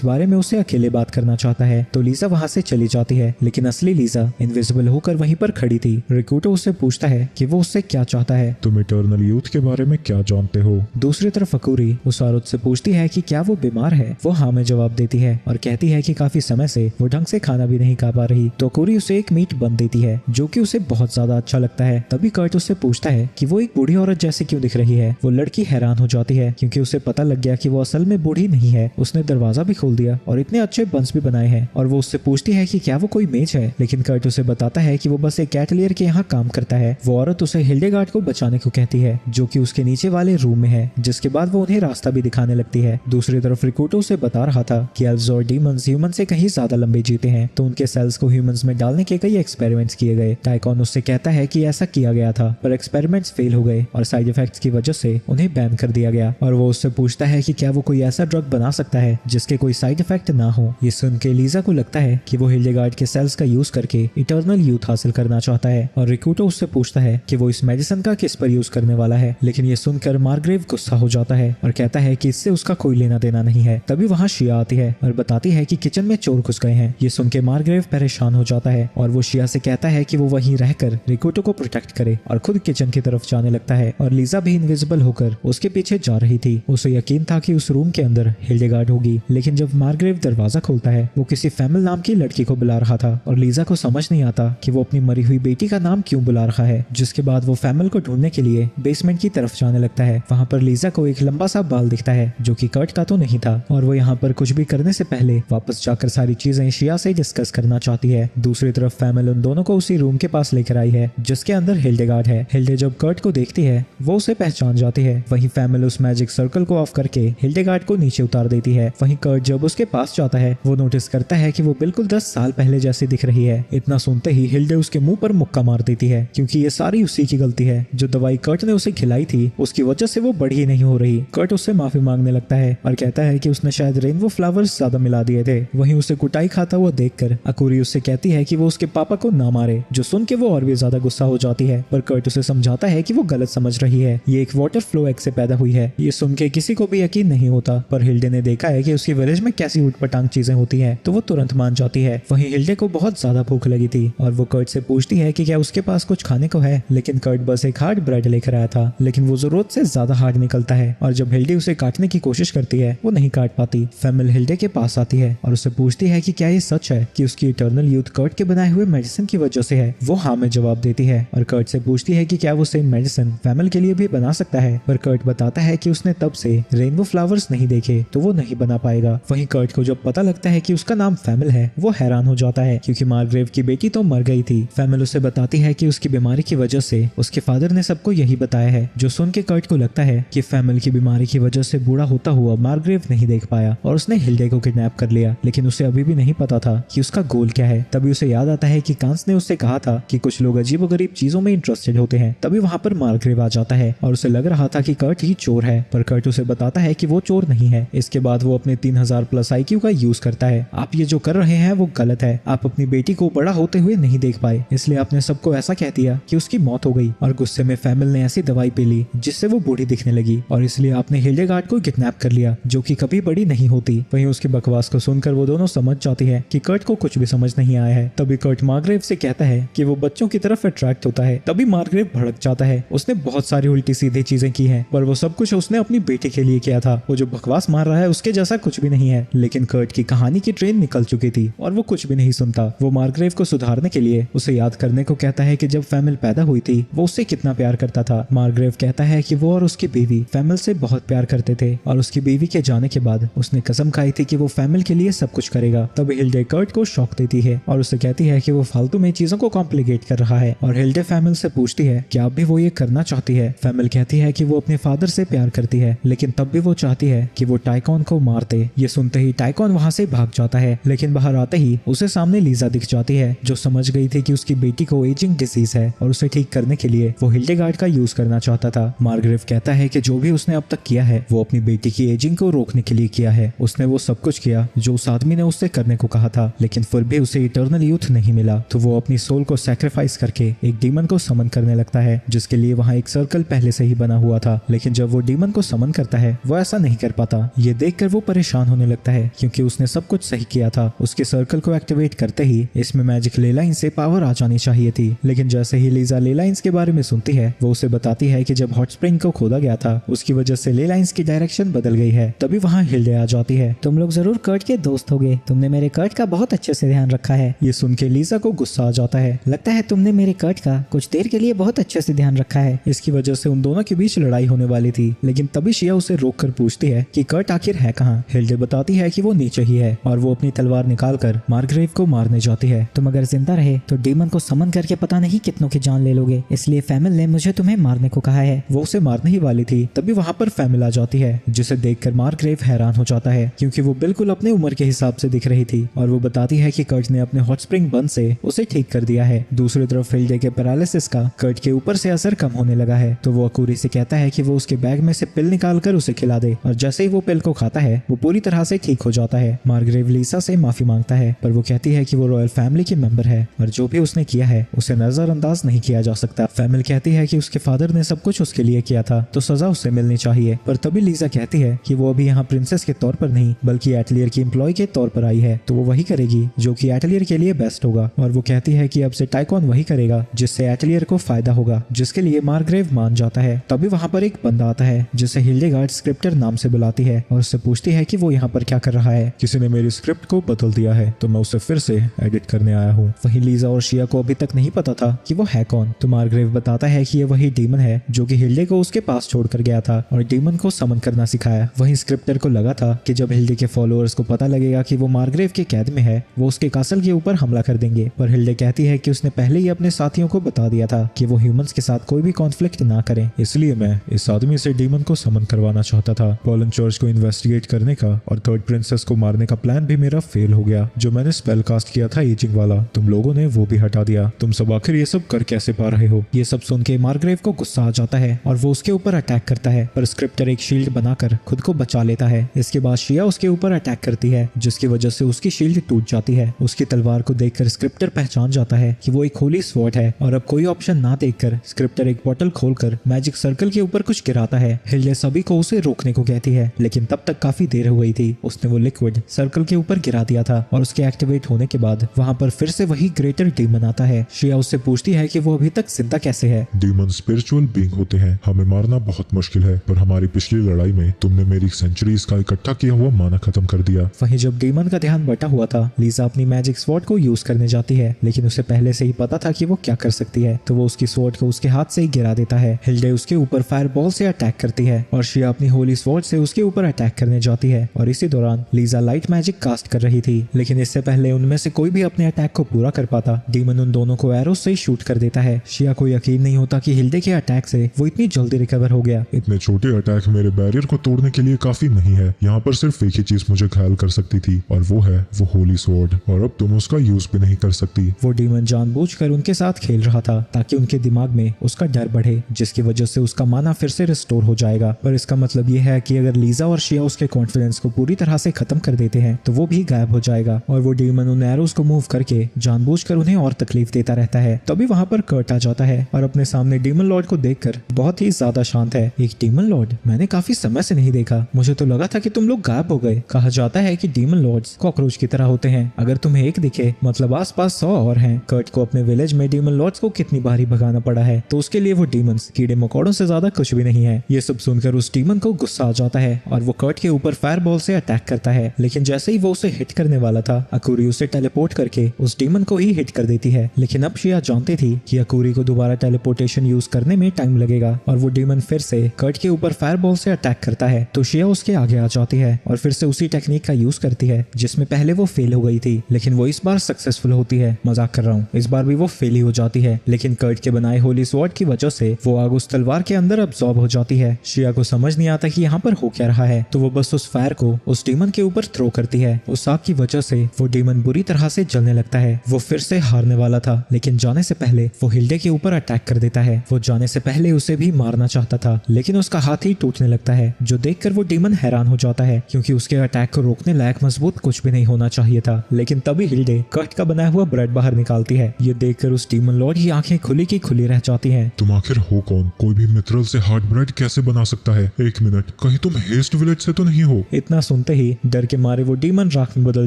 बारे में उसे अकेले बात करना चाहता है। तो लीजा वहाँ से चली जाती है, लेकिन असली लीजा इनविजिबल होकर वहीं पर खड़ी थी। रिक्रूटो उससे पूछता है कि वो उससे क्या चाहता है। तुम इटर्नल यूथ के बारे में क्या जानते हो? दूसरी तरफ अकूरी उस औरत से पूछती है कि क्या वो बीमार है। वो हाँ में जवाब देती है और कहती है कि काफी समय से वो ढंग से खाना भी नहीं खा पा रही। तो अकूरी उसे एक मीट बन देती है जो कि उसे बहुत ज्यादा अच्छा लगता है। तभी कर्ट उससे पूछता है कि वो एक बूढ़ी औरत जैसी क्यों दिख रही है। वो लड़की हैरान हो जाती है क्योंकि उसे पता लग गया कि वो असल में बूढ़ी नहीं है। उसने दरवाजा भी खोल दिया और इतने अच्छे बंस भी बनाए हैं। और वो उससे पूछती है कि क्या वो कोई मेज है, लेकिन कर्ट उसे बताता है कि वो बस एक कैटलियर के यहाँ काम करता है। वो औरत उसे हिल्डेगार्ड को बचाने को कहती है जो कि उसके नीचे वाले रूम में है, जिसके बाद वो उन्हें रास्ता भी दिखाने लगती है। दूसरी तरफ रिक्रूटो उसे बता रहा था कि एल्व्स और डीमंस ह्यूमन से कहीं ज्यादा लंबे जीते हैं, तो उनके सेल्स को ह्यूमंस में डालने के कई एक्सपेरिमेंट्स किए गए। टाइकॉन उससे कहता है कि ऐसा किया गया था, पर एक्सपेरिमेंट्स फेल हो गए और साइड इफेक्ट्स की वजह से उन्हें बैन कर दिया गया। और वो उससे पूछता है कि क्या वो कोई ऐसा ड्रग बना सकता है जिसके कोई साइड इफेक्ट ना हो। ये सुन के लीजा को लगता है कि वो हिल्डेगार्ड के सेल्स का यूज करके इटर्नल यूथ हासिल करना चाहता है। और रिक्रूटो उससे पूछता है कि वो इस मेडिसिन का किस पर यूज करने वाला है, लेकिन ये सुनकर मार्ग्रेव गुस्सा हो जाता है और कहता है कि इससे उसका कोई लेना देना नहीं है। तभी वहाँ शिया आती है और बताती है कि किचन में चोर घुस गए हैं। ये सुन के मार्ग्रेव परेशान हो जाता है और वो शिया से कहता है कि वो वहीं रहकर रिक्रूटो को प्रोटेक्ट करे और खुद किचन की तरफ जाने लगता है। और लीजा भी इनविजिबल होकर उसके पीछे जा रही थी। उसे यकीन था कि उस रूम के अंदर हिल्डेगार्ड होगी, लेकिन जब मार्ग्रेव दरवाजा खोलता है वो किसी फैमिल नाम की लड़की को बुला रहा था और लीजा को समझ नहीं आता कि वो अपनी मरी हुई बेटी का नाम क्यों बुला रहा है। जिसके बाद वो फैमिल को ढूंढने के लिए बेसमेंट की तरफ जाने लगता है। वहाँ पर लीजा को एक लंबा सा बाल दिखता है जो कि कर्ट का तो नहीं था, और वो यहाँ पर कुछ भी करने से पहले वापस जाकर सारी चीजें शिया से डिस्कस करना चाहती है। दूसरी तरफ फैमिल उन दोनों को उसी रूम के पास लेकर आई है जिसके अंदर हिल्डेगार्ड है। हिल्डे जब कर्ट को देखती है वो उसे पहचान जाती है। वहीं फैमिल उस मैजिक सर्कल को ऑफ करके हिल्डेगार्ड को नीचे उतार देती है। वहीं कर्ट जब उसके पास जाता है वो नोटिस करता है कि वो बिल्कुल 10 साल पहले जैसी दिख रही है। इतना सुनते ही हिल्डे उसके मुंह पर मुक्का मार देती है क्योंकि ये सारी उसी की गलती है। जो दवाई कर्ट ने उसे खिलाई थी उसकी वजह से वो बड़ी ही नहीं हो रही। कर्ट उससे माफी मांगने लगता है और कहता है कि उसने शायद रेनबो फ्लावर्स ज्यादा मिला दिए थे। वहीं उसे कुटाई खाता हुआ देखकर अकूरी उससे कहती है कि वो उसके पापा को ना मारे, जो सुन के वो और भी ज्यादा गुस्सा हो जाती है। पर कर्ट उसे समझाता है कि वो गलत समझ रही है, ये एक वाटर फ्लो एग से पैदा हुई है। ये सुन के किसी को भी यकीन नहीं होता, पर हिल्डे ने देखा है कि उसकी विलेज में कैसी उटपटांग चीजें होती है, तो वो तुरंत मान जाती है। वहीं हिल्डे को बहुत ज्यादा भूख लगी थी और वो कर्ट से पूछती है कि क्या उसके पास कुछ खाने को है, लेकिन कर्ट बस एक हार्ड ब्रेड लेकर आया था, लेकिन वो जरूरत से ज्यादा हार्ड निकलता है और जब हिल्डे उसे काटने की कोशिश करती है वो नहीं काट पाती। फैमिल हिल्डे के पास आती है और उससे पूछती है कि क्या ये सच है कि उसकी इटर्नल यूथ कर्ट के बनाए हुए मेडिसिन की वजह से है। वो हाँ में जवाब देती है और कर्ट से पूछती है कि क्या वो सेम मेडिसिन फैमिल के लिए भी बना सकता है, पर कर्ट बताता है कि उसने तब से रेनबो फ्लावर्स नहीं देखे तो वो नहीं बना पाएगा। वहीं कर्ट को जब पता लगता है कि उसका नाम फैमिल है वो हैरान हो जाता है क्योंकि मार्ग्रेव की बेटी तो मर गई थी। फैमिल उसे बताती है कि उसकी बीमारी की वजह से उसके फादर ने सबको यही बताया है, जो सुन के कर्ट को लगता है कि फैमिल की बीमारी की वजह से बूढ़ा होता हुआ मार्ग्रेव नहीं देख पाया और उसने हिल्डे को किडनैप कर लिया, लेकिन उसे अभी भी नहीं पता था कि उसका गोल क्या है। तभी उसे याद आता है कि कांस ने उससे कहा था कि कुछ लोग अजीबोगरीब चीजों में इंटरेस्टेड होते हैं। तभी वहाँ पर मार्ग्रेव आ जाता है और उसे लग रहा था कि कर्ट ही चोर है, पर कर्ट उसे बताता है कि वो चोर नहीं है। इसके बाद वो अपने 3000 प्लस IQ का यूज करता है। आप ये जो कर रहे हैं वो गलत है। आप अपनी बेटी को बड़ा होते हुए नहीं देख पाए, इसलिए आपने सबको ऐसा कह दिया कि उसकी मौत हो गई, और गुस्से में फैमिल ने ऐसी दवाई पी ली जिससे वो बूढ़ी दिखने लगी, और इसलिए आपने हिल्डेगार्ड को किडनैप कर लिया जो कि कभी बड़ी नहीं होती। वहीं उसकी बकवास को सुनकर वो दोनों समझ जाती है कि कर्ट को कुछ भी समझ नहीं आया है। तभी कर्ट मार्ग्रेव से कहता है कि वो बच्चों की तरफ अट्रैक्ट होता है। तभी मार्ग्रेव भड़क जाता है। उसने बहुत सारी उल्टी सीधी चीजें की हैं, पर वो सब कुछ उसने अपनी बेटी के लिए किया था। वो जो बकवास मार रहा है उसके जैसा कुछ भी नहीं है। लेकिन कर्ट की कहानी की ट्रेन निकल चुकी थी और वो कुछ भी नहीं सुनता। वो मार्ग्रेव को सुधारने के लिए उसे याद करने को कहता है कि जब फैमिल पैदा हुई थी वो उससे कितना प्यार करता था। मार्ग्रेव कहता है कि वो और उसकी बीवी फैमिल से बहुत प्यार करते थे और उसकी बीवी के जाने के बाद उसने कसम खाई थी कि वो फैमिल के लिए सब कुछ करेगा। तब हिल्डे कर्ट को को शॉक देती है और उसे कहती है कि वो फालतू में चीजों को कॉम्प्लिकेट कर रहा है और हिल्डे फैमिल से पूछती है कि अब भी वो ये करना चाहती है। फैमिल कहती है कि वो अपने फादर से प्यार करती है लेकिन तब भी वो चाहती है कि वो टाइकॉन को मार दे। ये सुनते ही टाइकॉन वहाँ से भाग जाता है लेकिन बाहर आते ही उसे सामने लीजा दिख जाती है जो समझ गई थी कि उसकी बेटी को एजिंग डिजीज है और उसे ठीक करने के लिए वो हिल्डेगार्ड का यूज करना चाहता था। मार्ग्रेव कहता है कि जो भी उसने अब तक किया है वो अपनी बेटी की एजिंग को रोकने के लिए किया है। उसने वो सब कुछ किया जो उस आदमी ने उससे करने को कहा था लेकिन फिर भी उसे इटर्नल यूथ नहीं मिला तो वो अपनी सोल को सैक्रिफाइस करके एक डीमन को समन करने लगता है जिसके लिए वहाँ एक सर्कल पहले से ही बना हुआ था। लेकिन जब वो डीमन को समन करता है वो ऐसा नहीं कर पाता। ये देखकर वो परेशान होने लगता है क्योंकि उसने सब कुछ सही किया था। उसके सर्कल को एक्टिवेट करते ही इसमें मैजिक लेलाइन से पावर आ जानी चाहिए थी लेकिन जैसे ही लीजा लेलाइंस के बारे में सुनती है वो उसे बताती है कि जब हॉट स्प्रिंग को खोदा गया था उसकी वजह से लेलाइंस की डायरेक्शन बदल गई है। तभी वहाँ हिल्डे आ जाती है। तुम लोग जरूर कर्ट के दोस्त होगे, तुमने मेरे कर्ट का बहुत अच्छे से ध्यान रखा है। ये सुन के लीजा को गुस्सा आ जाता है। लगता है तुमने मेरे कर्ट का कुछ देर के लिए बहुत अच्छे से ध्यान रखा है। इसकी वजह से उन दोनों के बीच लड़ाई होने वाली थी लेकिन तभी शिया उसे रोक कर पूछती है कि कर्ट आखिर है कहाँ। हिल्डे बताती है कि वो नीचे ही है और वो अपनी तलवार निकालकर मार्ग्रेव को मारने जाती है। तुम अगर जिंदा रहे तो डीमन को समन करके पता नहीं कितनों की जान ले लोगे, इसलिए फैमिल ने मुझे तुम्हें मारने को कहा है। वो उसे मारने ही वाली थी तभी वहाँ पर फैमिल आ जाती है जिसे देखकर मार्ग्रेव हैरान हो जाता है क्योंकि वो बिल्कुल अपने उम्र के हिसाब से दिख रही थी और वो बताती है कि कर्ट ने अपने हॉट स्प्रिंग बंद से उसे ठीक कर दिया है। दूसरी तरफ हिल्डे के पैरालिसिस का कर्ट के ऊपर से असर कम होने लगा है तो वो अकूरी से कहता है कि वो उसके बैग में से पिल निकाल कर उसे खिला दे और जैसे ही वो पिल को खाता है वो पूरी तरह से ठीक हो जाता है। मार्ग्रेव लीसा से माफी मांगता है पर वो कहती है कि वो रॉयल फैमिली की मेंबर है और जो भी उसने किया है उसे नजरअंदाज नहीं किया जा सकता। फैमिल कहती है कि उसके फादर ने सब कुछ उसके लिए किया था तो सजा उसे मिलनी चाहिए पर तभी लीजा कहती है कि वो अभी यहाँ प्रिंसेस के तौर पर नहीं बल्कि एटलियर की एम्प्लॉय के तौर पर आई है तो वो वही करेगी जो कि एटलियर के लिए बेस्ट होगा और वो कहती है कि अब से टाइकॉन वही करेगा जिससे एटलियर को फायदा होगा, जिसके लिए मार्ग्रेव मान जाता है। तभी वहाँ पर एक बंदा आता है जिसे हिल्डेगार्ड स्क्रिप्टर नाम से बुलाती है और उससे पूछती है कि वो यहाँ पर क्या कर रहा है। किसी ने मेरी स्क्रिप्ट को बदल दिया है तो मैं उसे फिर से एडिट करने आया हूँ। वहीं लीजा और शिया को अभी तक नहीं पता था कि वो है कौन तो मार्ग्रेव बताता है कि ये वही डीमन है जो कि हिल्डे को उसके पास छोड़कर गया था और डीमन को समन करना सिखाया। वहीं स्क्रिप्टर को लगा था कि जब हिल्डे के फॉलोअर्स को पता लगेगा कि वो मार्ग्रेव के कैद में है वो उसके कासल के ऊपर हमला कर देंगे पर हिल्डे कहती है कि उसने पहले ही अपने साथियों को बता दिया था कि वो ह्यूमंस के साथ कोई भी कॉन्फ्लिक्ट ना करें, इसलिए मैं इस आदमी से डीमन को समन करवाना चाहता था। पॉलन चर्च को इन्वेस्टिगेट करने का और थर्ड प्रिंसेस को मारने का प्लान भी मेरा फेल हो गया। जो मैंने स्पेल कास्ट किया था एजिंग वाला तुम लोगों ने वो भी हटा दिया। तुम सब आखिर ये सब कर कैसे पा रहे हो। ये सब सुन के मार्ग्रेव को गुस्सा आ जाता है और वो उसके ऊपर अटैक करता है पर स्क्रिप्टर एक शील्ड बनाकर खुद को बचा लेता है। इसके बाद शिया उसके ऊपर अटैक करती है जिसकी वजह से उसकी शील्ड टूट जाती है। उसकी तलवार को देखकर स्क्रिप्टर पहचान जाता है कि वो एक होली स्वॉर्ड है और अब कोई ऑप्शन ना देखकर स्क्रिप्टर एक बोतल खोलकर मैजिक सर्कल के ऊपर कुछ गिराता है। हिल्डे सभी को उसे रोकने को कहती है लेकिन तब तक काफी देर हो गई थी। उसने वो लिक्विड सर्कल के ऊपर गिरा दिया था और उसके एक्टिवेट होने के बाद वहाँ पर फिर से वही ग्रेटर डीमन आता है। शिया उससे पूछती है कि वो अभी तक जिंदा कैसे है। डीमन स्पिरिचुअल बीइंग होते हैं, हमें मारना बहुत मुश्किल है पर हमारी पिछली लड़ाई में तुमने मेरी सेंचुरीज का इकट्ठा किया हुआ माना खत्म कर दिया। वहीं जब डीमन का ध्यान बटा हुआ था लीजा अपनी मैजिक स्वॉर्ड को यूज करने जाती है लेकिन उसे पहले से ही पता था कि वो क्या कर सकती है तो वो उसकी स्वॉर्ड को उसके हाथ से ही गिरा देता है। हिल्डे उसके ऊपर फायर बॉल से अटैक करती है और शिया अपनी होली स्वॉर्ड से उसके ऊपर अटैक करने जाती है और इसी दौरान लीजा लाइट मैजिक कास्ट कर रही थी लेकिन इससे पहले उनमें से कोई भी अपने अटैक को पूरा कर पाता। डीमन उन दोनों को एरो से ही शूट कर देता है। शिया को यकीन नहीं होता कि हिल्डे के अटैक से वो इतनी जल्दी रिकवर हो गया। इतने छोटे अटैक मेरे बैरियर को तोड़ने के लिए काफी नहीं है। यहाँ पर सिर्फ एक ही चीज मुझे घायल कर सकती थी और वो है वो होली स्वॉर्ड और अब तुम उसका यूज भी नहीं कर सकती। वो डीमन जानबूझकर उनके साथ खेल रहा था ताकि उनके दिमाग में उसका डर बढ़े जिसकी वजह से उसका माना फिर से रिस्टोर हो जाएगा। पर इसका मतलब ये है कि अगर लीजा और शिया उसके कॉन्फिडेंस को पूरी तरह से खत्म कर देते हैं तो वो भी गायब हो जाएगा और वो डीमन उन एरोस को मूव करके जानबूझकर उन्हें और तकलीफ देता रहता है। तभी वहाँ पर कर्ट आ जाता है और अपने सामने डीमन लॉर्ड को देखकर बहुत ही ज्यादा शांत है। एक डीमन लॉर्ड मैंने काफी समय से नहीं देखा, मुझे तो लगा था कि तुम लोग गायब हो गए। कहा जाता है कि डीमन लॉर्ड्स कॉकरोच की तरह होते हैं, अगर तुम्हें एक दिखे मतलब आसपास 100 और हैं। कर्ट को अपने विलेज में डीमन लॉर्ड्स को कितनी बारी भगाना पड़ा है तो उसके लिए वो डीमंस कीड़े मकोड़ों से ज्यादा कुछ भी नहीं है। ये सब सुनकर उस डीमन को गुस्सा आ जाता है और वो कर्ट के ऊपर फायर बॉल से अटैक करता है लेकिन जैसे ही वो उसे हिट करने वाला था अकूरी उसे टेलीपोर्ट करके उस डीमन को ही हिट कर देती है। लेकिन अब शिया जानती थी कि अकूरी को दोबारा टेलीपोर्टेशन यूज करने में टाइम लगेगा और वो डीमन फिर से कर्ट के ऊपर फायर बॉल से अटैक करता है तो शिया उसके आगे आ जाती है और फिर से उसी टेक्निक का यूज करती है जिसमें पहले वो फेल हो गई गई थी, लेकिन वो इस बार सक्सेसफुल होती है। मजाक कर रहा हूँ, इस बार भी वो फेल ही हो जाती है, लेकिन कर्ट के बनाए होली स्वॉर्ड की वजह से वो आग उस तलवार के अंदर अब्सॉर्ब हो जाती है। शिया को समझ नहीं आता कि यहाँ पर हो क्या रहा है, तो वो बस उस फायर को उस डीमन के ऊपर थ्रो करती है। उस आग की वजह से वो डीमन बुरी तरह से जलने लगता है। वो फिर से हारने वाला था, लेकिन जाने से पहले वो हिल्डे के ऊपर अटैक कर देता है। वो जाने से पहले उसे भी मारना चाहता था, लेकिन उसका हाथ ही टूटने लगता है, जो देखकर वो डीमन हैरान हो जाता है, क्योंकि उसके अटैक को रोकने लायक मजबूत कुछ भी नहीं होना चाहिए था। लेकिन तभी हिल्डे कर्ट का बनाया हुआ ब्रेड बाहर निकालती है। ये देखकर उस डीमन लॉर्ड की आंखें खुली की खुली रह जाती हैं। तुम आखिर हो कौन? कोई भी मित्रल से हार्ड ब्रेड कैसे बना सकता है? एक मिनट, कहीं तुम हेस्ट विलेज से तो नहीं हो? इतना सुनते ही डर के मारे वो डीमन राख में बदल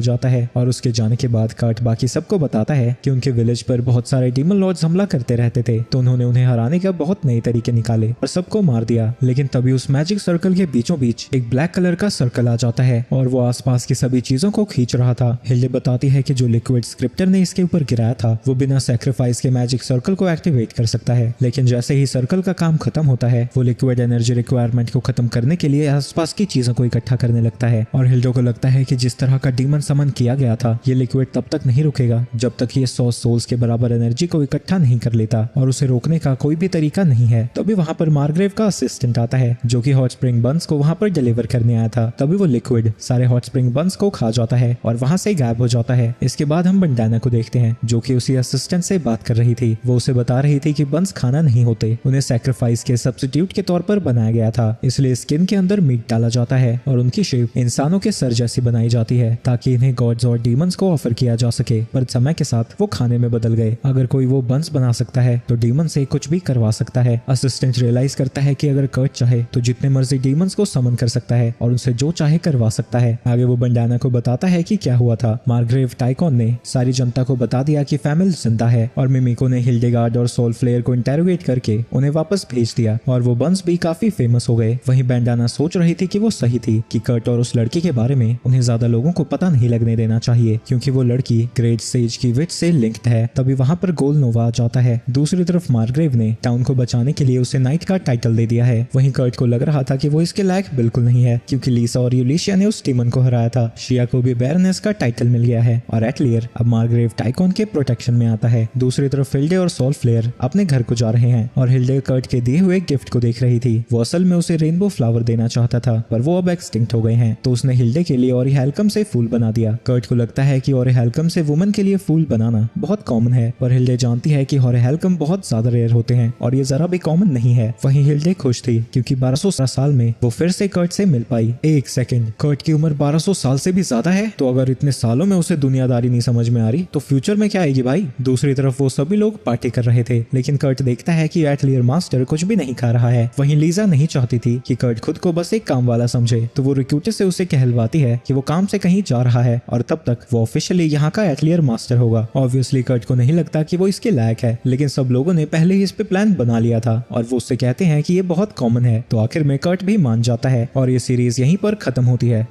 जाता है, और उसके जाने के बाद कर्ट बाकी सबको बताता है कि उनके विलेज पर बहुत सारे डीमन लॉर्ड्स हमला करते रहते थे, तो उन्होंने उन्हें हराने का बहुत नए तरीके निकाले और सबको मार दिया। लेकिन तभी उस मैजिक सर्कल के बीचों बीच एक ब्लैक कलर का सर्कल आ जाता है और वो आसपास की सभी चीजों को खींच रहा था। हिल्डे बताती है कि जो लिक्विड स्क्रिप्टर ने इसके ऊपर गिराया था वो बिना सैक्रिफाइस के मैजिक सर्कल को एक्टिवेट कर सकता है, लेकिन जैसे ही सर्कल का काम खत्म होता है वो लिक्विड एनर्जी रिक्वायरमेंट को खत्म करने के लिए आसपास की चीजों को इकट्ठा करने लगता है। और हिल्डो को लगता है कि जिस तरह का डीमन समन किया गया था ये लिक्विड तब तक नहीं रुकेगा जब तक ये 100 सोल्स के बराबर एनर्जी को इकट्ठा नहीं कर लेता, और उसे रोकने का कोई भी तरीका नहीं है। तभी वहां पर मार्ग्रेव का असिस्टेंट आता है जो कि हॉट स्प्रिंग बंस को वहां पर डिलीवर करने आया था। तभी वो लिक्विड सारे हॉट स्प्रिंग बंस को खा जाता है और वहां से गायब हो जाता है। इसके बाद हम बंडाना को देखते हैं जो कि उसी असिस्टेंट से बात कर रही थी। वो उसे बता रही थी कि बंस खाना नहीं होते, उन्हें सैक्रिफाइस के सब्स्टिट्यूट के तौर पर बनाया गया था, इसलिए स्किन के अंदर मीट डाला जाता है और उनकी शेप इंसानों के सर जैसी बनाई जाती है ताकि इन्हें गॉड्स और डीमंस को ऑफर किया जा सके। पर समय के साथ वो खाने में बदल गए। अगर कोई वो बंस बना सकता है तो डीमन से कुछ भी करवा सकता है। असिस्टेंट रियलाइज करता है कि अगर कर्ट चाहे तो जितने मर्जी डीमंस को समन कर सकता है और उनसे जो चाहे करवा सकता है। आगे वो बंडाना को बताता है कि क्या हुआ था। मार्ग्रेव टाइकॉन ने सारी जनता को बता दिया कि फैमिल जिंदा है और मिमिको ने हिल्डेगार्ड और सोल फ्लेयर को इंटेरोगेट करके उन्हें वापस भेज दिया और वो बंस भी काफी फेमस हो गए। वहीं बंडाना सोच रही थी कि वो सही थी कि कर्ट और उस लड़की के बारे में उन्हें ज्यादा लोगों को पता नहीं लगने देना चाहिए, क्योंकि वो लड़की ग्रेट सेज की विच से लिंक्ड है। तभी वहां पर गोल नोवा आ जाता है। दूसरी तरफ मार्ग्रेव ने टाउन को बचाने के लिए उसे नाइट का टाइटल दे दिया है। वहीं कर्ट को लग रहा था कि वो इसके लायक बिल्कुल नहीं है, क्योंकि लीसा और यूलिशिया ने उस डीमन को हराया था। शिया को भी बैरनेस का टाइटल मिल गया है और एटलियर अब मार्ग्रेव टाइकॉन के प्रोटेक्शन में आता है। दूसरी तरफ हिल्डे और सोल फ्लेयर अपने घर को जा रहे हैं और हिल्डे कर्ट के दिए हुए गिफ्ट को देख रही थी। वो असल में उसे रेनबो फ्लावर देना चाहता था, पर वो अब एक्सटिंक्ट हो गए हैं, तो उसने हिल्डे के लिए ओरिहेल्कम से फूल बना दिया। कर्ट को लगता है कि ओरिहेल्कम से वुमन के लिए फूल बनाना बहुत कॉमन है, पर हिल्डे जानती है कि ओरिहेल्कम बहुत ज्यादा रेयर होते हैं और ये जरा भी कॉमन नहीं है। वहीं हिल्डे खुश थी क्योंकि 1200 साल में वो फिर से कर्ट से मिल पाई। एक सेकंड, कर्ट की उम्र 1200 साल से भी ज्यादा है, तो अगर इतने सालों में उसे दुनियादारी नहीं समझ में आ रही तो फ्यूचर में क्या आएगी भाई। दूसरी तरफ वो सभी लोग पार्टी कर रहे थे, लेकिन कर्ट देखता है कि एटलियर मास्टर कुछ भी नहीं खा रहा है। वहीं लीजा नहीं चाहती थी कि कर्ट खुद को बस एक काम वाला समझे, तो वो रिक्रूटर से उसे कहलवाती है कि वो काम से कहीं जा रहा है और तब तक वो ऑफिशियली यहाँ का एटलियर मास्टर होगा। ऑब्वियसली कर्ट को नहीं लगता कि वो इसके लायक है, लेकिन सब लोगों ने पहले ही इस पे प्लान बना लिया था और वो उससे कहते हैं कि ये बहुत कॉमन है, तो आखिर में कर्ट भी मान जाता है और ये सीरीज यहीं पर खत्म होती है।